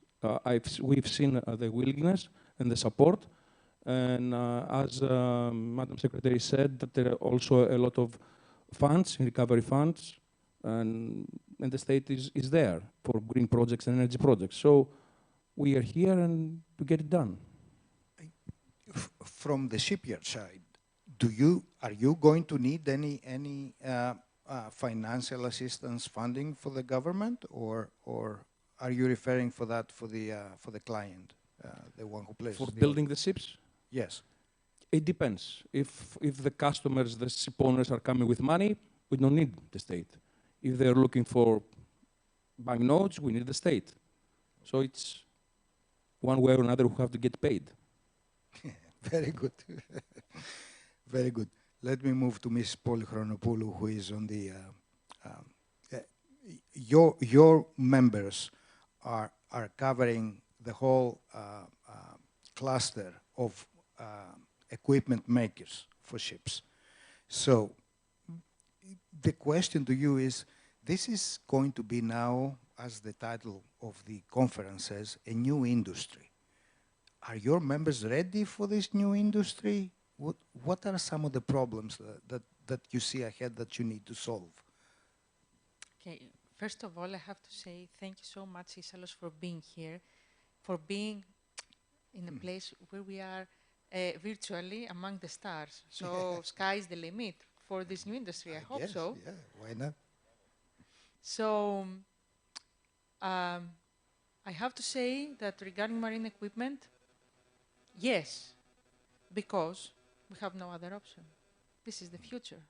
We've seen the willingness and the support. And as Madam Secretary said, that there are also a lot of funds, recovery funds, and the state is there for green projects and energy projects. So we are here and to get it done. From the shipyard side, are you going to need any financial assistance funding for the government, or are you referring for that for the client, the one who places for building the ships? Yes. It depends. If the customers, the ship owners are coming with money, we don't need the state. If they're looking for bank notes, we need the state. So it's one way or another we have to get paid. Very good. Very good. Let me move to Ms. Polychronopoulou, who is on the... your members are covering the whole cluster of equipment makers for ships. So the question to you is, this is going to be now, as the title of the conference says, a new industry. Are your members ready for this new industry? What are some of the problems that you see ahead that you need to solve? Okay, first of all, I have to say thank you so much, Isalos, for being here, for being in a place where we are virtually among the stars. So sky's the limit for this new industry. I hope so. Yeah, why not? So I have to say that regarding marine equipment, yes, because we have no other option. This is the future.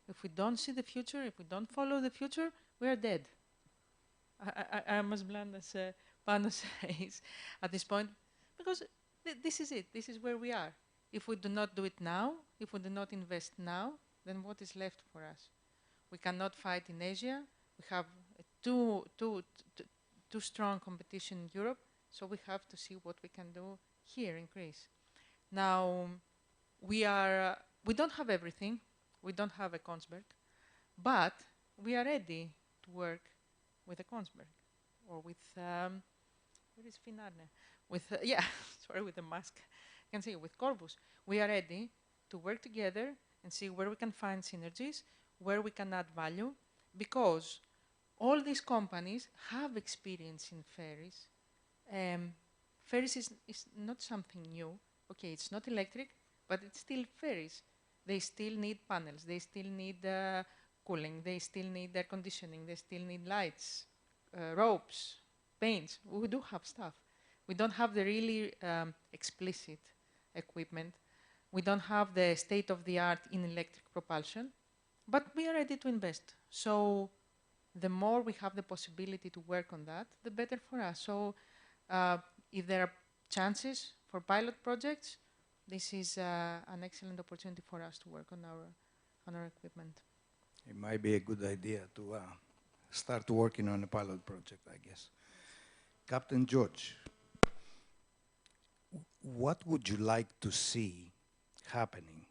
If we don't see the future, if we don't follow the future, we are dead. I'm as blunt as Pano says at this point, because this is it. This is where we are. If we do not do it now, if we do not invest now, then what is left for us? We cannot fight in Asia. We have too strong competition in Europe, so we have to see what we can do here in Greece. Now, we don't have everything. We don't have a Kongsberg, but we are ready to work with a Kongsberg or with, where is Finarne? With, sorry, with the mask. I can say with Corvus. We are ready to work together and see where we can find synergies, where we can add value, because all these companies have experience in ferries. Ferries is not something new. Okay, it's not electric, but it's still ferries. They still need panels. They still need cooling. They still need air conditioning. They still need lights, ropes, paints. We do have stuff. We don't have the really explicit equipment. We don't have the state-of-the-art in electric propulsion, but we are ready to invest. So the more we have the possibility to work on that, the better for us. So if there are chances for pilot projects, this is an excellent opportunity for us to work on our equipment. It might be a good idea to start working on a pilot project, I guess. Captain George, what would you like to see happening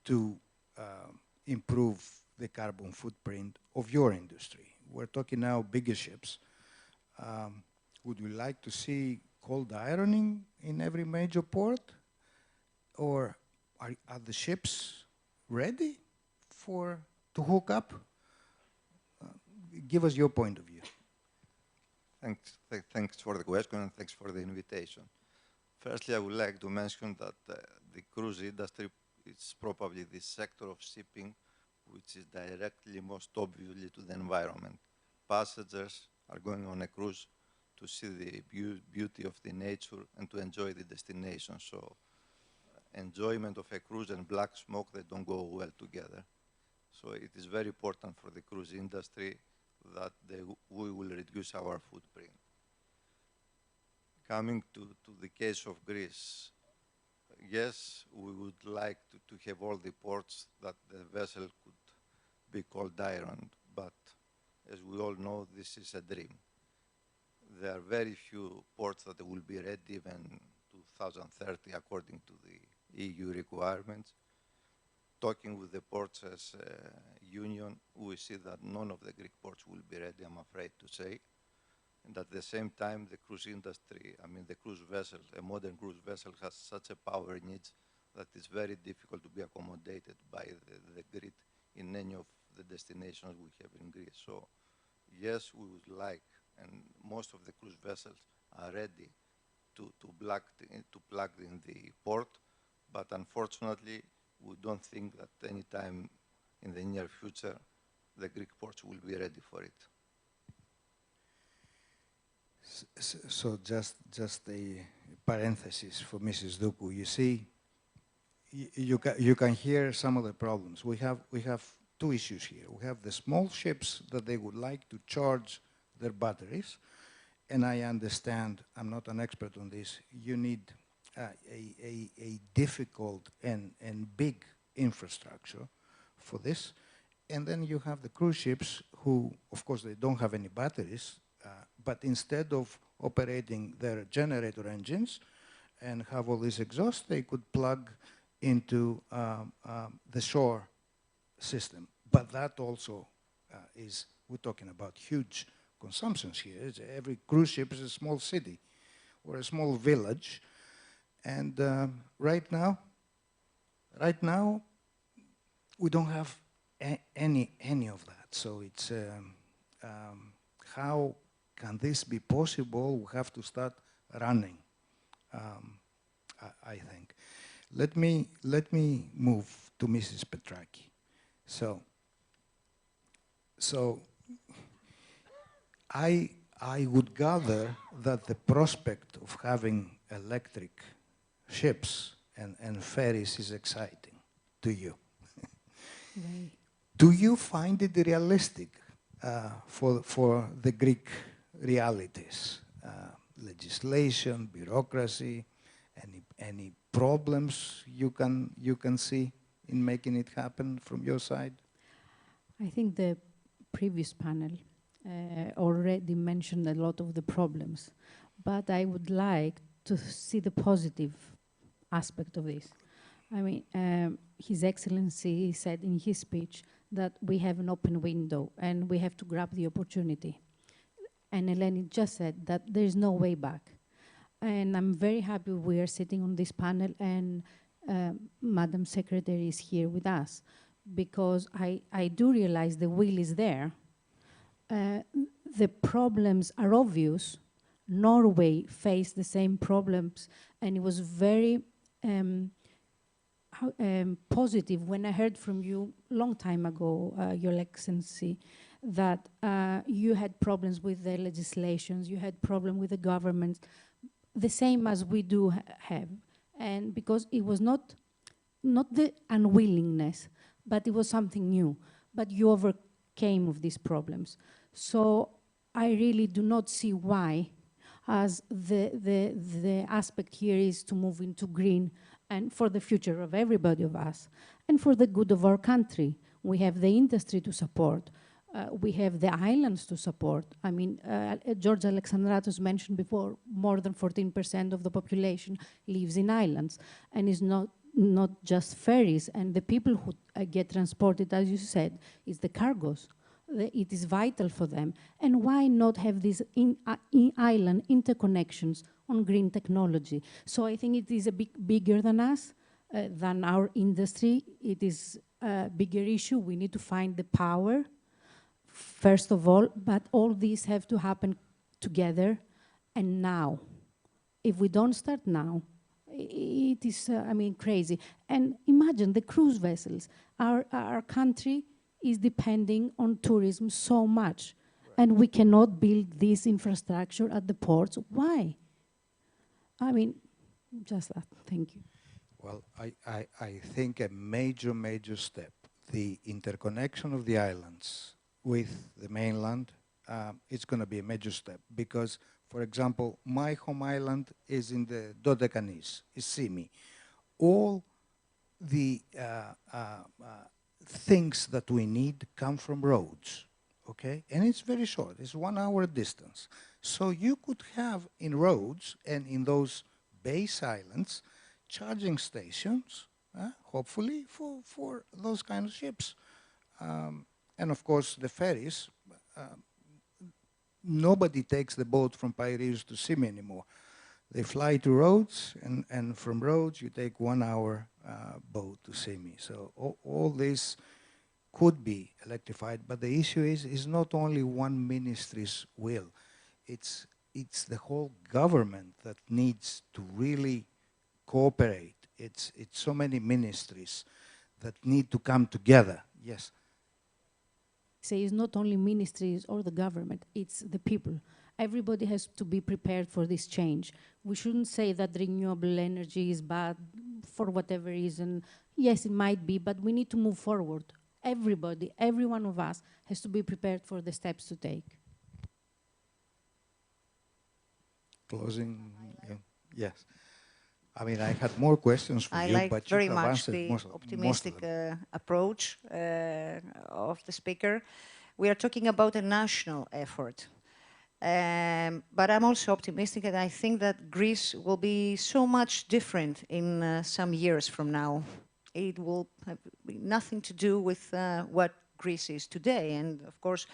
to improve the carbon footprint of your industry? We're talking now bigger ships. Would you like to see cold ironing in every major port? Or are the ships ready to hook up? Give us your point of view. Thanks for the question and thanks for the invitation. Firstly, I would like to mention that the cruise industry is probably the sector of shipping which is directly most obviously to the environment. Passengers are going on a cruise to see the beauty of the nature and to enjoy the destination. So enjoyment of a cruise and black smoke, they don't go well together. So it is very important for the cruise industry that we will reduce our footprint. Coming to the case of Greece, yes, we would like to have all the ports that the vessel could be cold ironed, but as we all know, this is a dream. there are very few ports that will be ready even 2030 according to the EU requirements. Talking with the ports as a union, we see that none of the Greek ports will be ready, I'm afraid to say. And at the same time, the cruise industry, I mean, the cruise vessel, a modern cruise vessel has such a power needs that it's very difficult to be accommodated by the grid in any of the destinations we have in Greece. So, yes, we would like, and most of the cruise vessels are ready to plug in the port, but unfortunately, we don't think that any time in the near future, the Greek ports will be ready for it. So just a parenthesis for Mrs. Duku. You see, you can hear some of the problems. We have two issues here. We have the small ships that they would like to charge their batteries, and I understand, I'm not an expert on this, you need a difficult and big infrastructure for this. And then you have the cruise ships who, of course, they don't have any batteries, but instead of operating their generator engines and have all this exhaust, they could plug into the shore system. But that also we're talking about huge consumptions here. Every cruise ship is a small city or a small village. And right now, we don't have any of that. So it's how can this be possible? We have to start running, I think. Let me move to Mrs. Petraki. So I would gather that the prospect of having electric ships and ferries is exciting to you. Right. Do you find it realistic for the Greek realities? Legislation, bureaucracy, any problems you can see in making it happen from your side? I think the previous panel already mentioned a lot of the problems, but I would like to see the positive aspect of this. I mean, His Excellency said in his speech that we have an open window and we have to grab the opportunity. And Eleni just said that there is no way back. And I'm very happy we are sitting on this panel and Madam Secretary is here with us, because I do realize the will is there. The problems are obvious. Norway faced the same problems, and it was very positive when I heard from you long time ago, Your Excellency, that you had problems with the legislations, you had problems with the government, the same as we do have. And because it was not the unwillingness, but it was something new. But you overcame of these problems. So I really do not see why, as the aspect here is to move into green and for the future of everybody of us and for the good of our country. We have the industry to support. We have the islands to support. I mean, George Alexandratos mentioned before, more than 14% of the population lives in islands, and is not just ferries. And the people who get transported, as you said, is the cargoes. It is vital for them. And why not have these in-island interconnections on green technology? So I think it is a bit bigger than us, than our industry. It is a bigger issue. We need to find the power, first of all, but all these have to happen together and now. If we don't start now, it is, I mean, crazy. And imagine the cruise vessels. Our country is depending on tourism so much, and we cannot build this infrastructure at the ports. Why? I mean, just that. Thank you. Well, I think a major step, the interconnection of the islands with the mainland, it's going to be a major step because, for example, my home island is in the Dodecanese, is Simi. All the things that we need come from roads. okay? And it's very short, it's 1 hour distance. So you could have in roads and in those base islands, charging stations, hopefully for those kind of ships. And of course the ferries, nobody takes the boat from Piraeus to Symi anymore. They fly to Rhodes, and from Rhodes you take 1 hour boat to Symi. So all this could be electrified, but the issue is not only one ministry's will. It's the whole government that needs to really cooperate. It's so many ministries that need to come together. Yes. Say it's not only ministries or the government, it's the people. Everybody has to be prepared for this change. We shouldn't say that renewable energy is bad for whatever reason. Yes, it might be, but we need to move forward. Everybody, every one of us has to be prepared for the steps to take. Closing, yes. I mean, I had more questions for you, like but very you have much answered the most of optimistic them. approach of the speaker. We are talking about a national effort. But I'm also optimistic, and I think that Greece will be so much different in some years from now. It will have nothing to do with what Greece is today. And of course,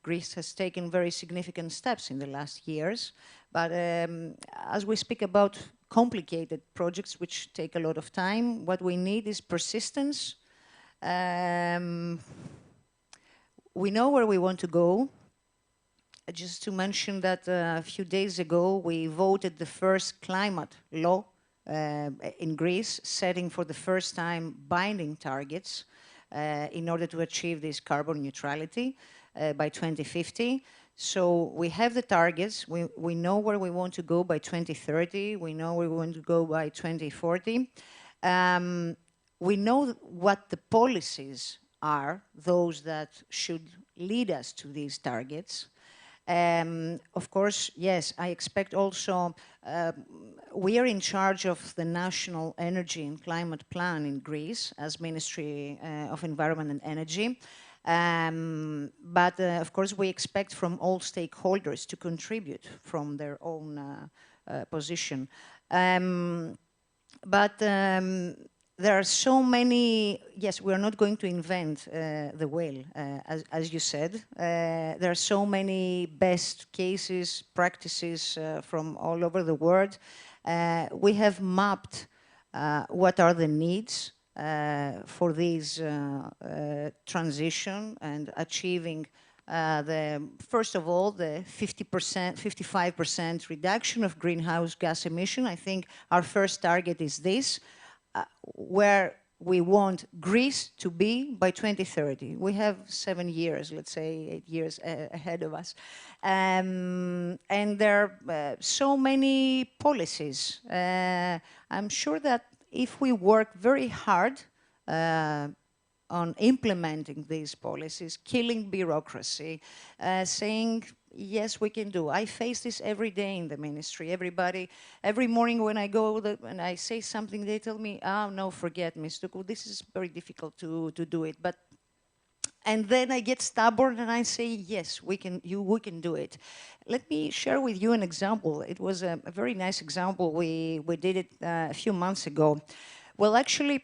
Greece has taken very significant steps in the last years. But as we speak about complicated projects which take a lot of time, what we need is persistence. We know where we want to go. Just to mention that a few days ago, we voted the first climate law in Greece, setting for the first time binding targets in order to achieve this carbon neutrality by 2050. So we have the targets, we know where we want to go by 2030, we know where we want to go by 2040. We know what the policies are, those that should lead us to these targets. Of course, yes, I expect also, we are in charge of the National Energy and Climate Plan in Greece as Ministry of Environment and Energy. But of course, we expect from all stakeholders to contribute from their own position. There are so many, yes, we are not going to invent the wheel, as you said. There are so many best cases, practices from all over the world. We have mapped what are the needs for this transition and achieving first of all, the 50%, 55% reduction of greenhouse gas emission. I think our first target is this. Where we want Greece to be by 2030. We have 7 years, let's say 8 years ahead of us. And there are so many policies. I'm sure that if we work very hard on implementing these policies, killing bureaucracy, saying, yes, we can do. I face this every day in the ministry. Everybody, every morning when I go and I say something, they tell me, oh, no, forget, Ms. Tuku, this is very difficult to do it. And then I get stubborn and I say, yes, we can do it. Let me share with you an example. It was a very nice example. We did it a few months ago. Well, actually,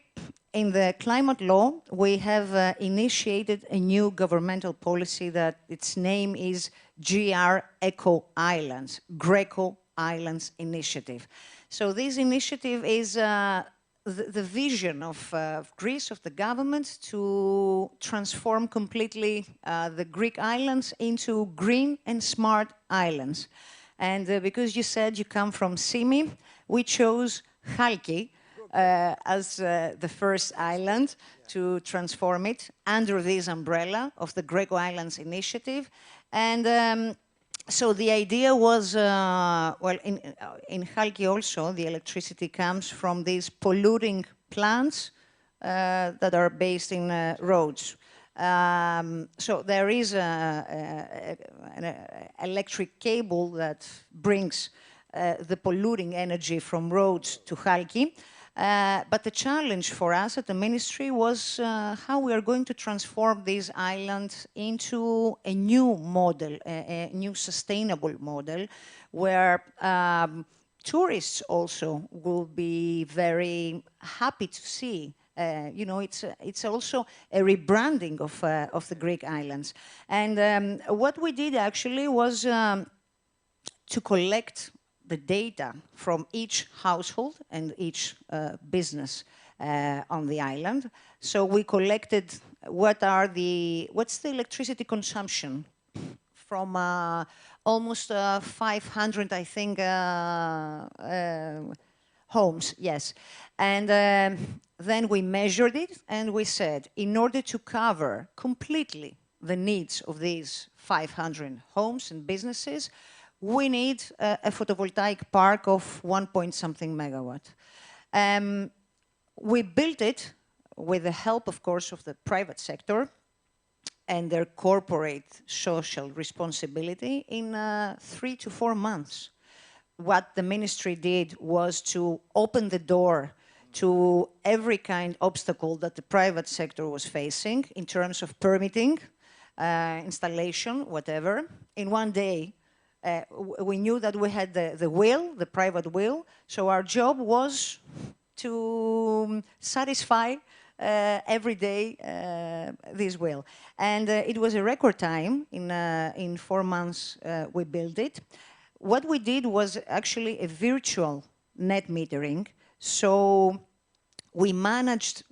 in the climate law, we have initiated a new governmental policy that its name is GR Eco Islands, Greco Islands Initiative. So this initiative is the vision of Greece, of the government, to transform completely the Greek islands into green and smart islands. And because you said you come from Symi, we chose Chalki as the first island to transform it under this umbrella of the Greco Islands Initiative. And so the idea was, well, in Chalki also, the electricity comes from these polluting plants that are based in roads. So there is an electric cable that brings the polluting energy from roads to Chalki. But the challenge for us at the ministry was how we are going to transform these islands into a new model, a new sustainable model, where tourists also will be very happy to see. It's also a rebranding of the Greek islands. And what we did actually was to collect the data from each household and each business on the island. So we collected what's the electricity consumption from almost 500, I think, homes, yes. And then we measured it and we said, in order to cover completely the needs of these 500 homes and businesses, we need a photovoltaic park of 1-point-something megawatt. We built it with the help, of course, of the private sector and their corporate social responsibility in 3 to 4 months. What the ministry did was to open the door to every kind of obstacle that the private sector was facing in terms of permitting, installation, whatever. In one day, we knew that we had the will, the private will, so our job was to satisfy every day this will. And it was a record time. In 4 months, we built it. What we did was actually a virtual net metering. So we managed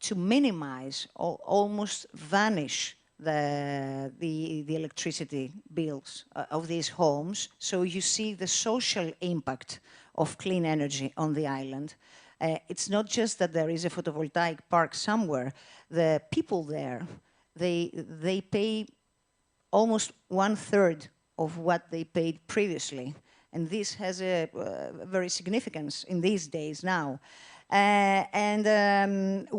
to minimize, almost vanish the electricity bills of these homes. So you see the social impact of clean energy on the island. It's not just that there is a photovoltaic park somewhere. The people there, they pay almost 1/3 of what they paid previously. And this has a very significance in these days now.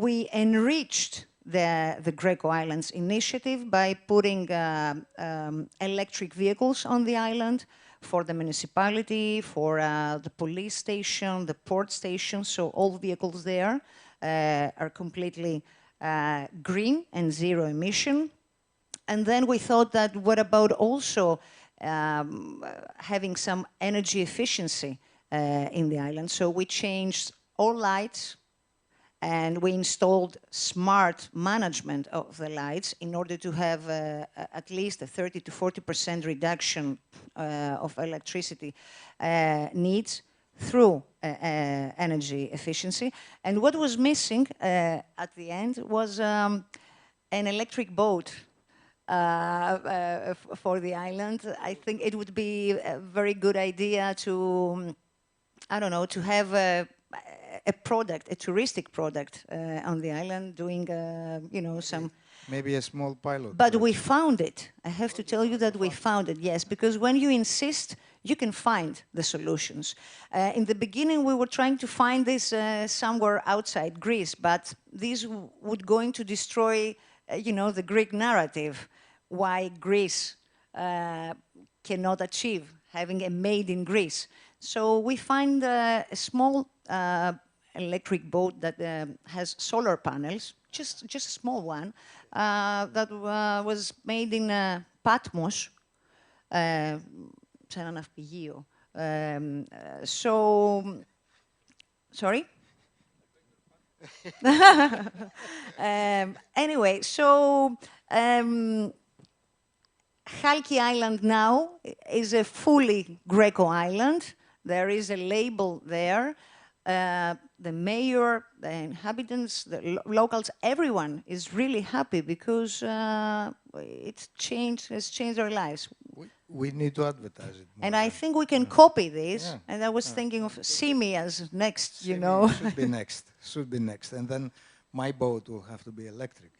We enriched the Greco Islands initiative by putting electric vehicles on the island for the municipality, for the police station, the port station. So all vehicles there are completely green and zero emission. And then we thought that what about also having some energy efficiency in the island? So we changed all lights and we installed smart management of the lights in order to have at least a 30 to 40% reduction of electricity needs through energy efficiency. And what was missing at the end was an electric boat for the island. I think it would be a very good idea to, I don't know, to have a product, a touristic product on the island, doing, some... Maybe a small pilot. But we found it. I have to tell you that we found it, yes, because when you insist, you can find the solutions. In the beginning, we were trying to find this somewhere outside Greece, but this would going to destroy, the Greek narrative, why Greece cannot achieve having a made in Greece. So we find a small electric boat that has solar panels, just a small one, that was made in Patmos, σε ένα ναυπηγείο. So, sorry? Anyway, so Chalki Island now is a fully Greco island. There is a label there. The mayor, the inhabitants, the locals, everyone is really happy because has changed our lives. We need to advertise it more. And I think we can copy this. Yeah. And I was thinking of Simi as next, Simi should be next. Should be next. And then my boat will have to be electric,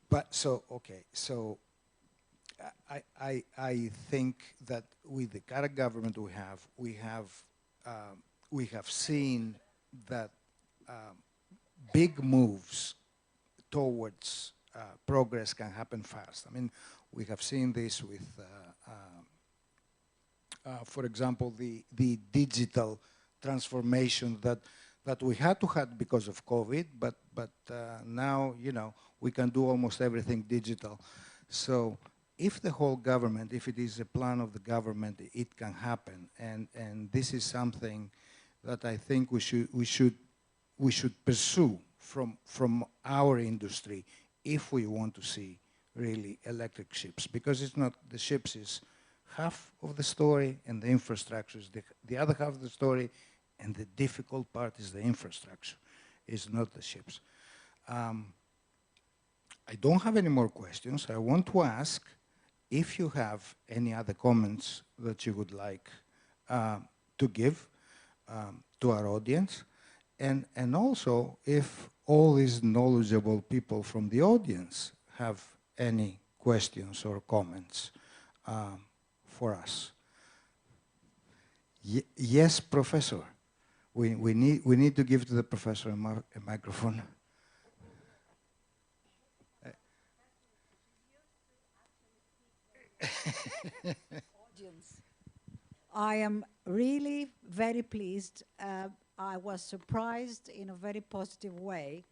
But so, okay, so I think that with the current government we have seen that big moves towards progress can happen fast. I mean, we have seen this with, for example, the digital transformation that we had to have because of COVID, but now, you know, we can do almost everything digital. So if the whole government, if it is a plan of the government, it can happen. And this is something that I think we should pursue from our industry if we want to see really electric ships, because it's not, the ships is half of the story and the infrastructure is the other half of the story, and the difficult part is the infrastructure, is not the ships. I don't have any more questions. I want to ask if you have any other comments that you would like to give to our audience, and also if all these knowledgeable people from the audience have any questions or comments for us. Yes, Professor. We need to give to the professor a microphone. Audience. I am really very pleased. I was surprised in a very positive way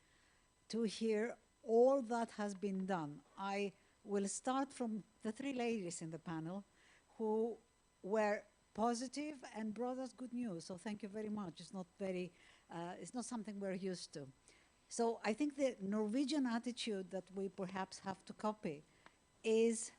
to hear all that has been done. I will start from the three ladies in the panel who were positive and brought us good news. So thank you very much. It's not very, it's not something we're used to. So I think the Norwegian attitude that we perhaps have to copy is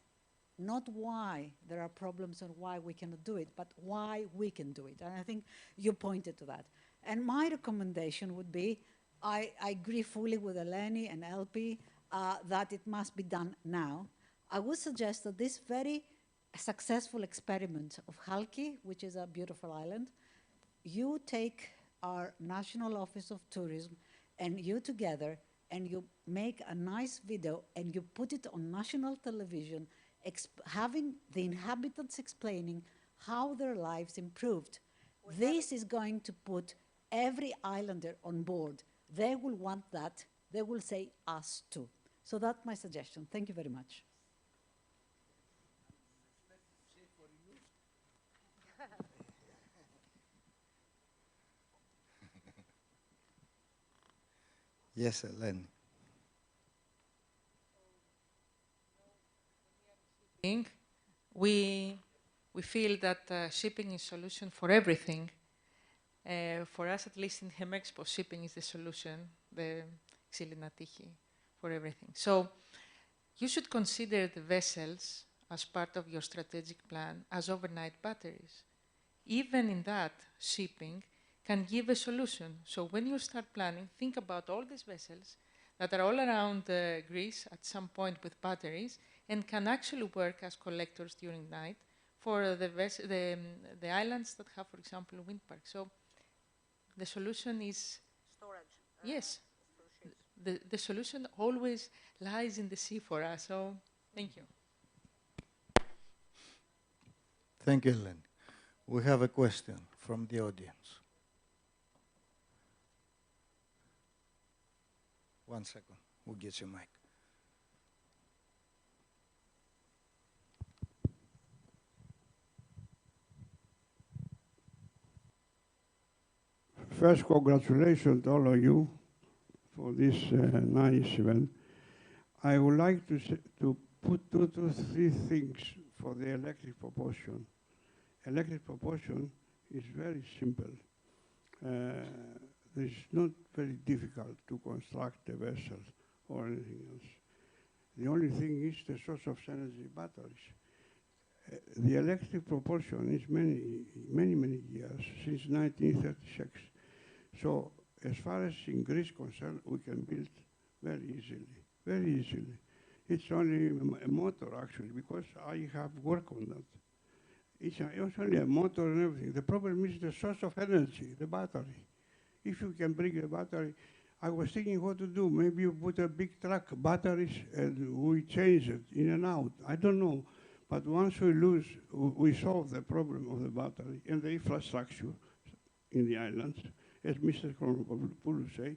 not why there are problems and why we cannot do it, but why we can do it. And I think you pointed to that. And my recommendation would be, I agree fully with Eleni and LP that it must be done now. I would suggest that this very successful experiment of Halki, which is a beautiful island, you take our National Office of Tourism and you together and you make a nice video and you put it on national television, having the inhabitants explaining how their lives improved. This is going to put every islander on board. They will want that. They will say us too. So that's my suggestion. Thank you very much. Yes, Ellen. We feel that shipping is a solution for everything. For us, at least in Hemexpo, shipping is the solution, the Xylinatichi, for everything. So you should consider the vessels as part of your strategic plan as overnight batteries. Even in that, shipping can give a solution. So when you start planning, think about all these vessels that are all around Greece at some point with batteries and can actually work as collectors during night for the islands that have, for example, wind parks. So the solution is storage. Yes, the solution always lies in the sea for us. So thank you. Thank you, Ellen. We have a question from the audience. 1 second, we'll get your mic. First, congratulations to all of you for this nice event. I would like to put two to three things for the electric propulsion. Electric propulsion is very simple. It's not very difficult to construct a vessel or anything else. The only thing is the source of energy, batteries. The electric propulsion is many years, since 1936. So as far as in Greece concerned, we can build very easily. It's only a motor actually, because I have worked on that. It's only a motor and everything. The problem is the source of energy, the battery. If you can bring a battery, I was thinking what to do. Maybe you put a big truck, batteries, and we change it in and out. I don't know. But once we solve the problem of the battery and the infrastructure in the islands, as Mr. Chronopoulos say,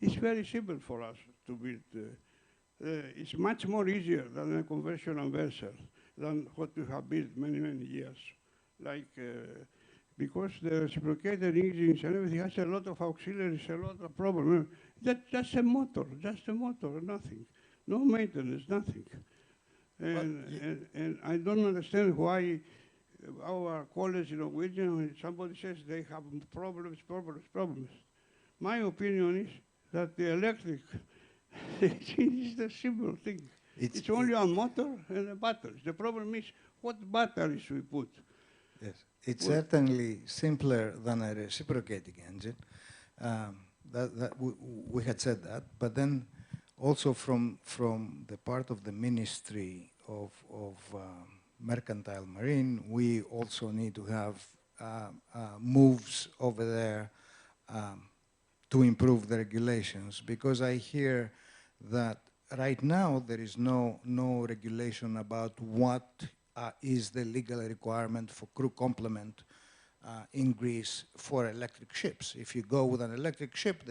it's very simple for us to build. It's much more easier than a conventional vessel, than what we have built many years, like because the reciprocating engines and everything has a lot of auxiliaries, a lot of problems. That's a motor, nothing. No maintenance, nothing. And I don't understand why our colleagues in Norwegian, somebody says they have problems. My opinion is that the electric is the simple thing. It's only a motor and a battery. The problem is what batteries we put. Yes, it's certainly simpler than a reciprocating engine. We had said that, but then also from the part of the Ministry of Mercantile Marine, we also need to have moves over there to improve the regulations, because I hear that right now there is no regulation about what is the legal requirement for crew complement in Greece for electric ships. If you go with an electric ship,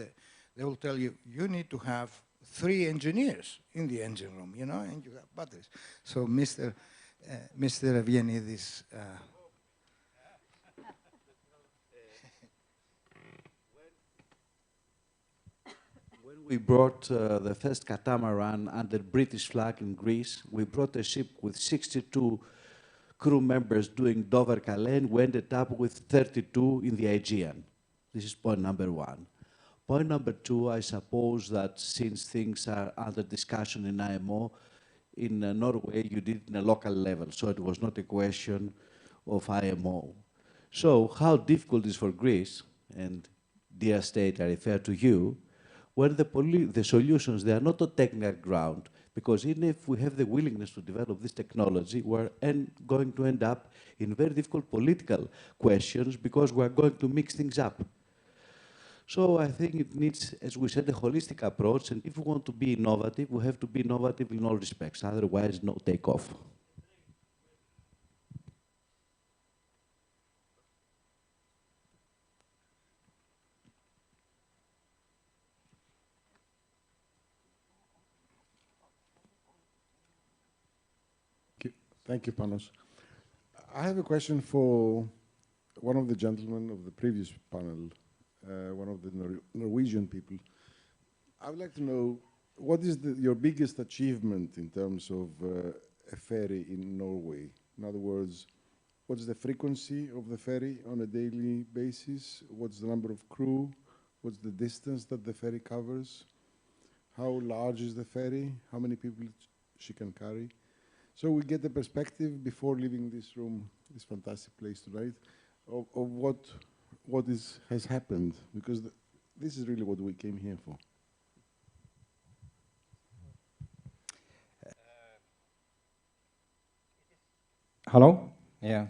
they will tell you, you need to have 3 engineers in the engine room, you know, and you have batteries. So Mr. Avianidis, we brought the first catamaran under British flag in Greece. We brought a ship with 62 crew members doing Dover-Calais. We ended up with 32 in the Aegean. This is point number 1. Point number 2, I suppose that since things are under discussion in IMO, in Norway, you did it in a local level, so it was not a question of IMO. So how difficult is for Greece, and dear state, I refer to you, where the solutions, they are not on technical ground, because even if we have the willingness to develop this technology, we're going to end up in very difficult political questions, because we're going to mix things up. So I think it needs, as we said, a holistic approach, and if we want to be innovative, we have to be innovative in all respects, otherwise no takeoff. Thank you, Panos. I have a question for one of the gentlemen of the previous panel, one of the Norwegian people. I would like to know, what is your biggest achievement in terms of a ferry in Norway? In other words, what's the frequency of the ferry on a daily basis? What's the number of crew? What's the distance that the ferry covers? How large is the ferry? How many people she can carry? So we get the perspective before leaving this room, this fantastic place tonight, of what has happened, because this is really what we came here for. Hello? Yeah.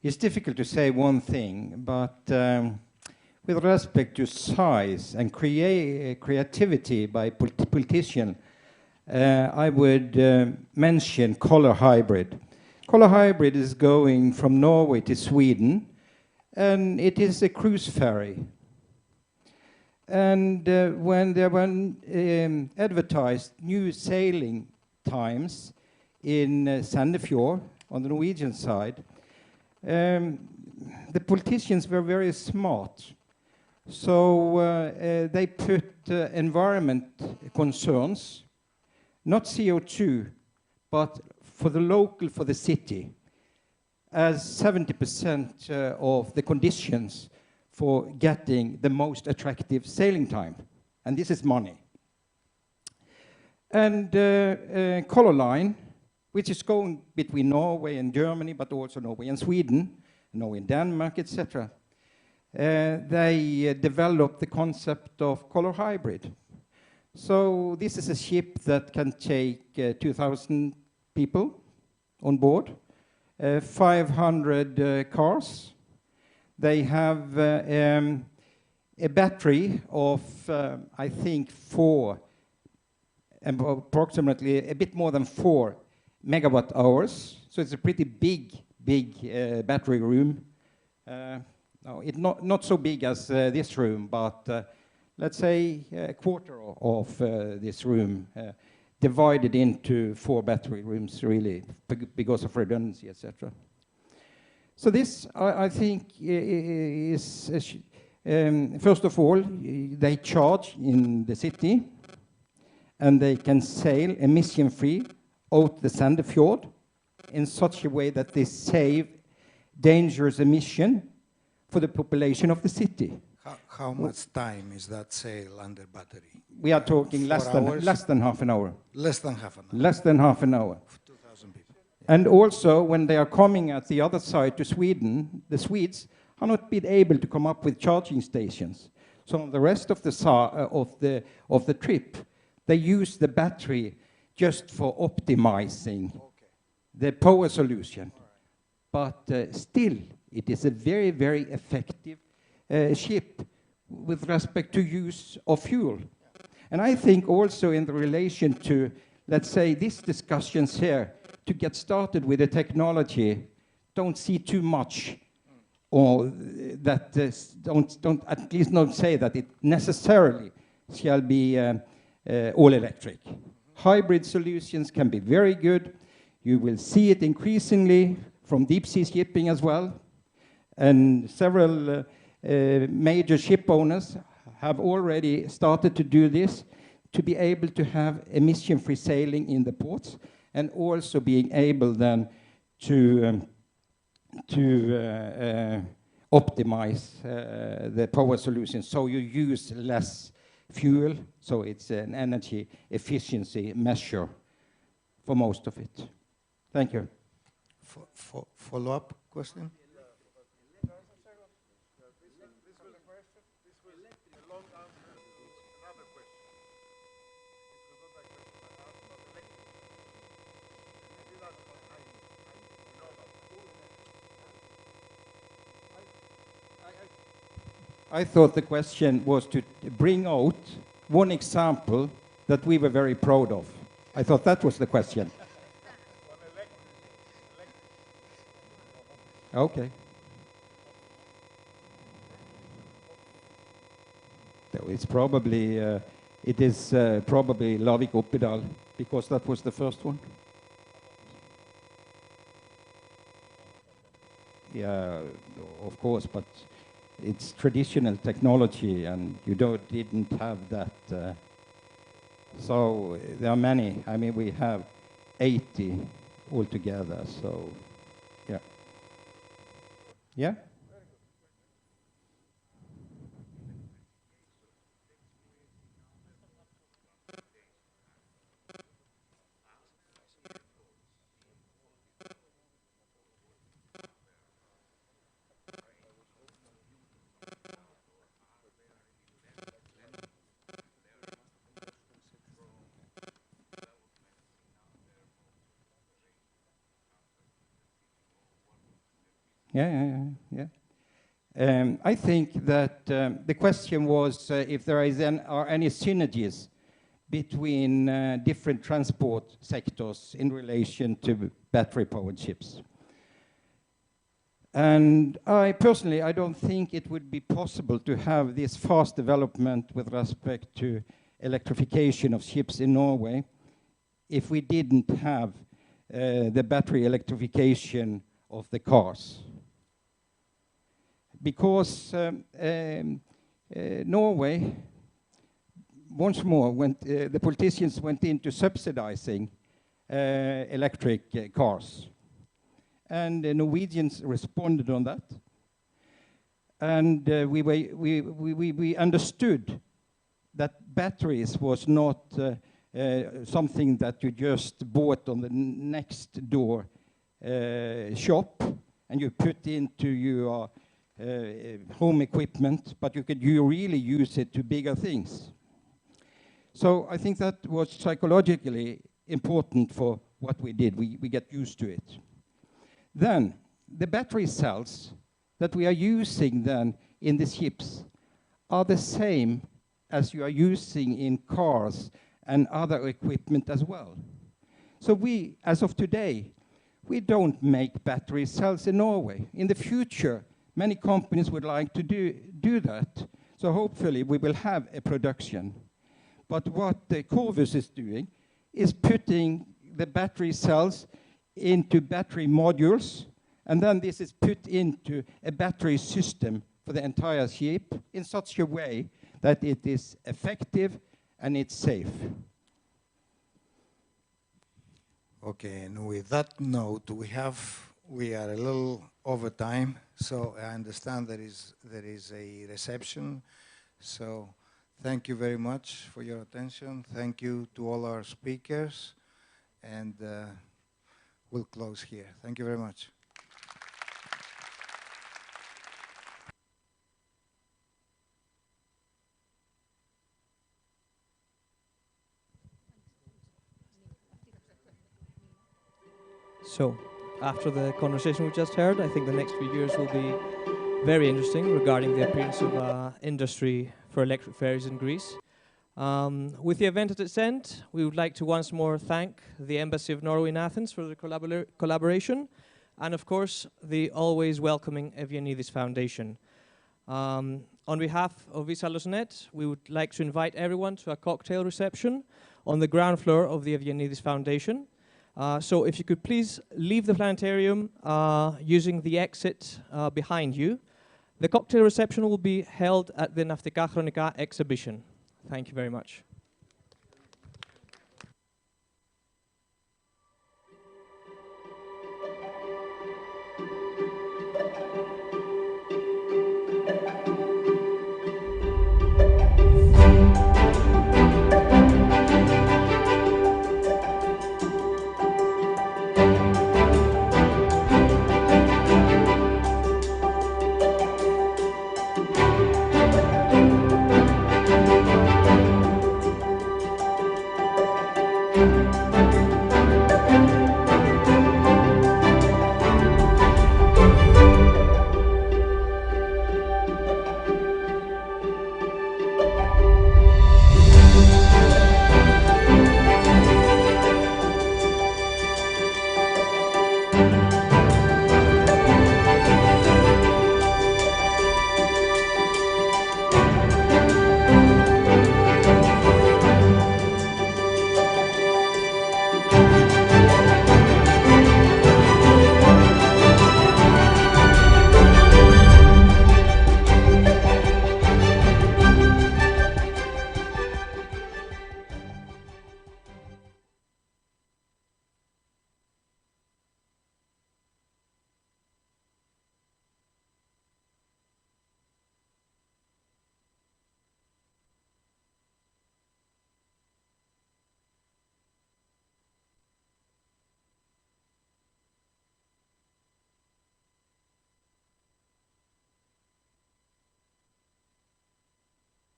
It's difficult to say one thing, but with respect to size and creativity by politicians, I would mention color hybrid. Color hybrid is going from Norway to Sweden, and it is a cruise ferry. And when there were advertised new sailing times in Sandefjord on the Norwegian side, the politicians were very smart. So they put environment concerns, not CO2, but for the local, for the city, as 70% of the conditions for getting the most attractive sailing time. And this is money. And Color Line, which is going between Norway and Germany, but also Norway and Sweden, Norway and Denmark, etc. They developed the concept of color hybrid. So this is a ship that can take 2,000 people on board, 500 cars. They have a battery of, I think, approximately a bit more than 4 megawatt hours. So it's a pretty big battery room. No, it's not so big as this room, but let's say a quarter of this room divided into 4 battery rooms, really, because of redundancy, etc. So this, I think, is, first of all, they charge in the city, and they can sail emission-free out the Sandefjord in such a way that they save dangerous emission for the population of the city. How much time is that sail under battery? We are talking less than half an hour. Less than half an hour. Less than half an hour. 2,000 people. And also, when they are coming at the other side to Sweden, the Swedes are not been able to come up with charging stations. So on the rest of the trip, they use the battery just for optimizing the power solution. But still, it is a very, very effective ship with respect to use of fuel. And I think also in the relation to, let's say, these discussions here, to get started with the technology, don't see too much, or that don't at least not say that it necessarily shall be all electric. Hybrid solutions can be very good. You will see it increasingly from deep sea shipping as well. And several major ship owners have already started to do this, to be able to have emission-free sailing in the ports, and also being able then to optimize the power solution, so you use less fuel, so it's an energy efficiency measure for most of it. Thank you. Follow-up question? I thought the question was to bring out one example that we were very proud of. I thought that was the question. Okay. So it's probably, it is probably Lavik Oppedal, because that was the first one. Yeah, of course, but it's traditional technology, and you didn't have that. So there are many. I mean, we have 80 altogether. So, yeah. Yeah. Yeah. I think that the question was if there are any synergies between different transport sectors in relation to battery-powered ships. And I don't think it would be possible to have this fast development with respect to electrification of ships in Norway if we didn't have the battery electrification of the cars. Because Norway, once more, the politicians went into subsidizing electric cars. And the Norwegians responded on that. And we understood that batteries was not something that you just bought on the next door shop and you put into your home equipment, but you really use it to bigger things. So I think that was psychologically important for what we did. We get used to it. Then the battery cells that we are using then in the ships are the same as you are using in cars and other equipment as well. So we, as of today, we don't make battery cells in Norway. In the future, many companies would like to do that. So hopefully we will have a production. But what the Corvus is doing is putting the battery cells into battery modules And then this is put into a battery system for the entire ship in such a way that it is effective and it's safe. Okay, and with that note, we are a little over time, so I understand there is a reception. So thank you very much for your attention. Thank you to all our speakers, and we'll close here. Thank you very much. So, after the conversation we just heard, I think the next few years will be very interesting regarding the appearance of industry for electric ferries in Greece. With the event at its end, we would like to once more thank the Embassy of Norway in Athens for the collaboration, and of course, the always welcoming Evianidis Foundation. On behalf of Visalos.net, we would like to invite everyone to a cocktail reception on the ground floor of the Evianidis Foundation. So if you could please leave the planetarium using the exit behind you. The cocktail reception will be held at the Naftika Chronika exhibition. Thank you very much.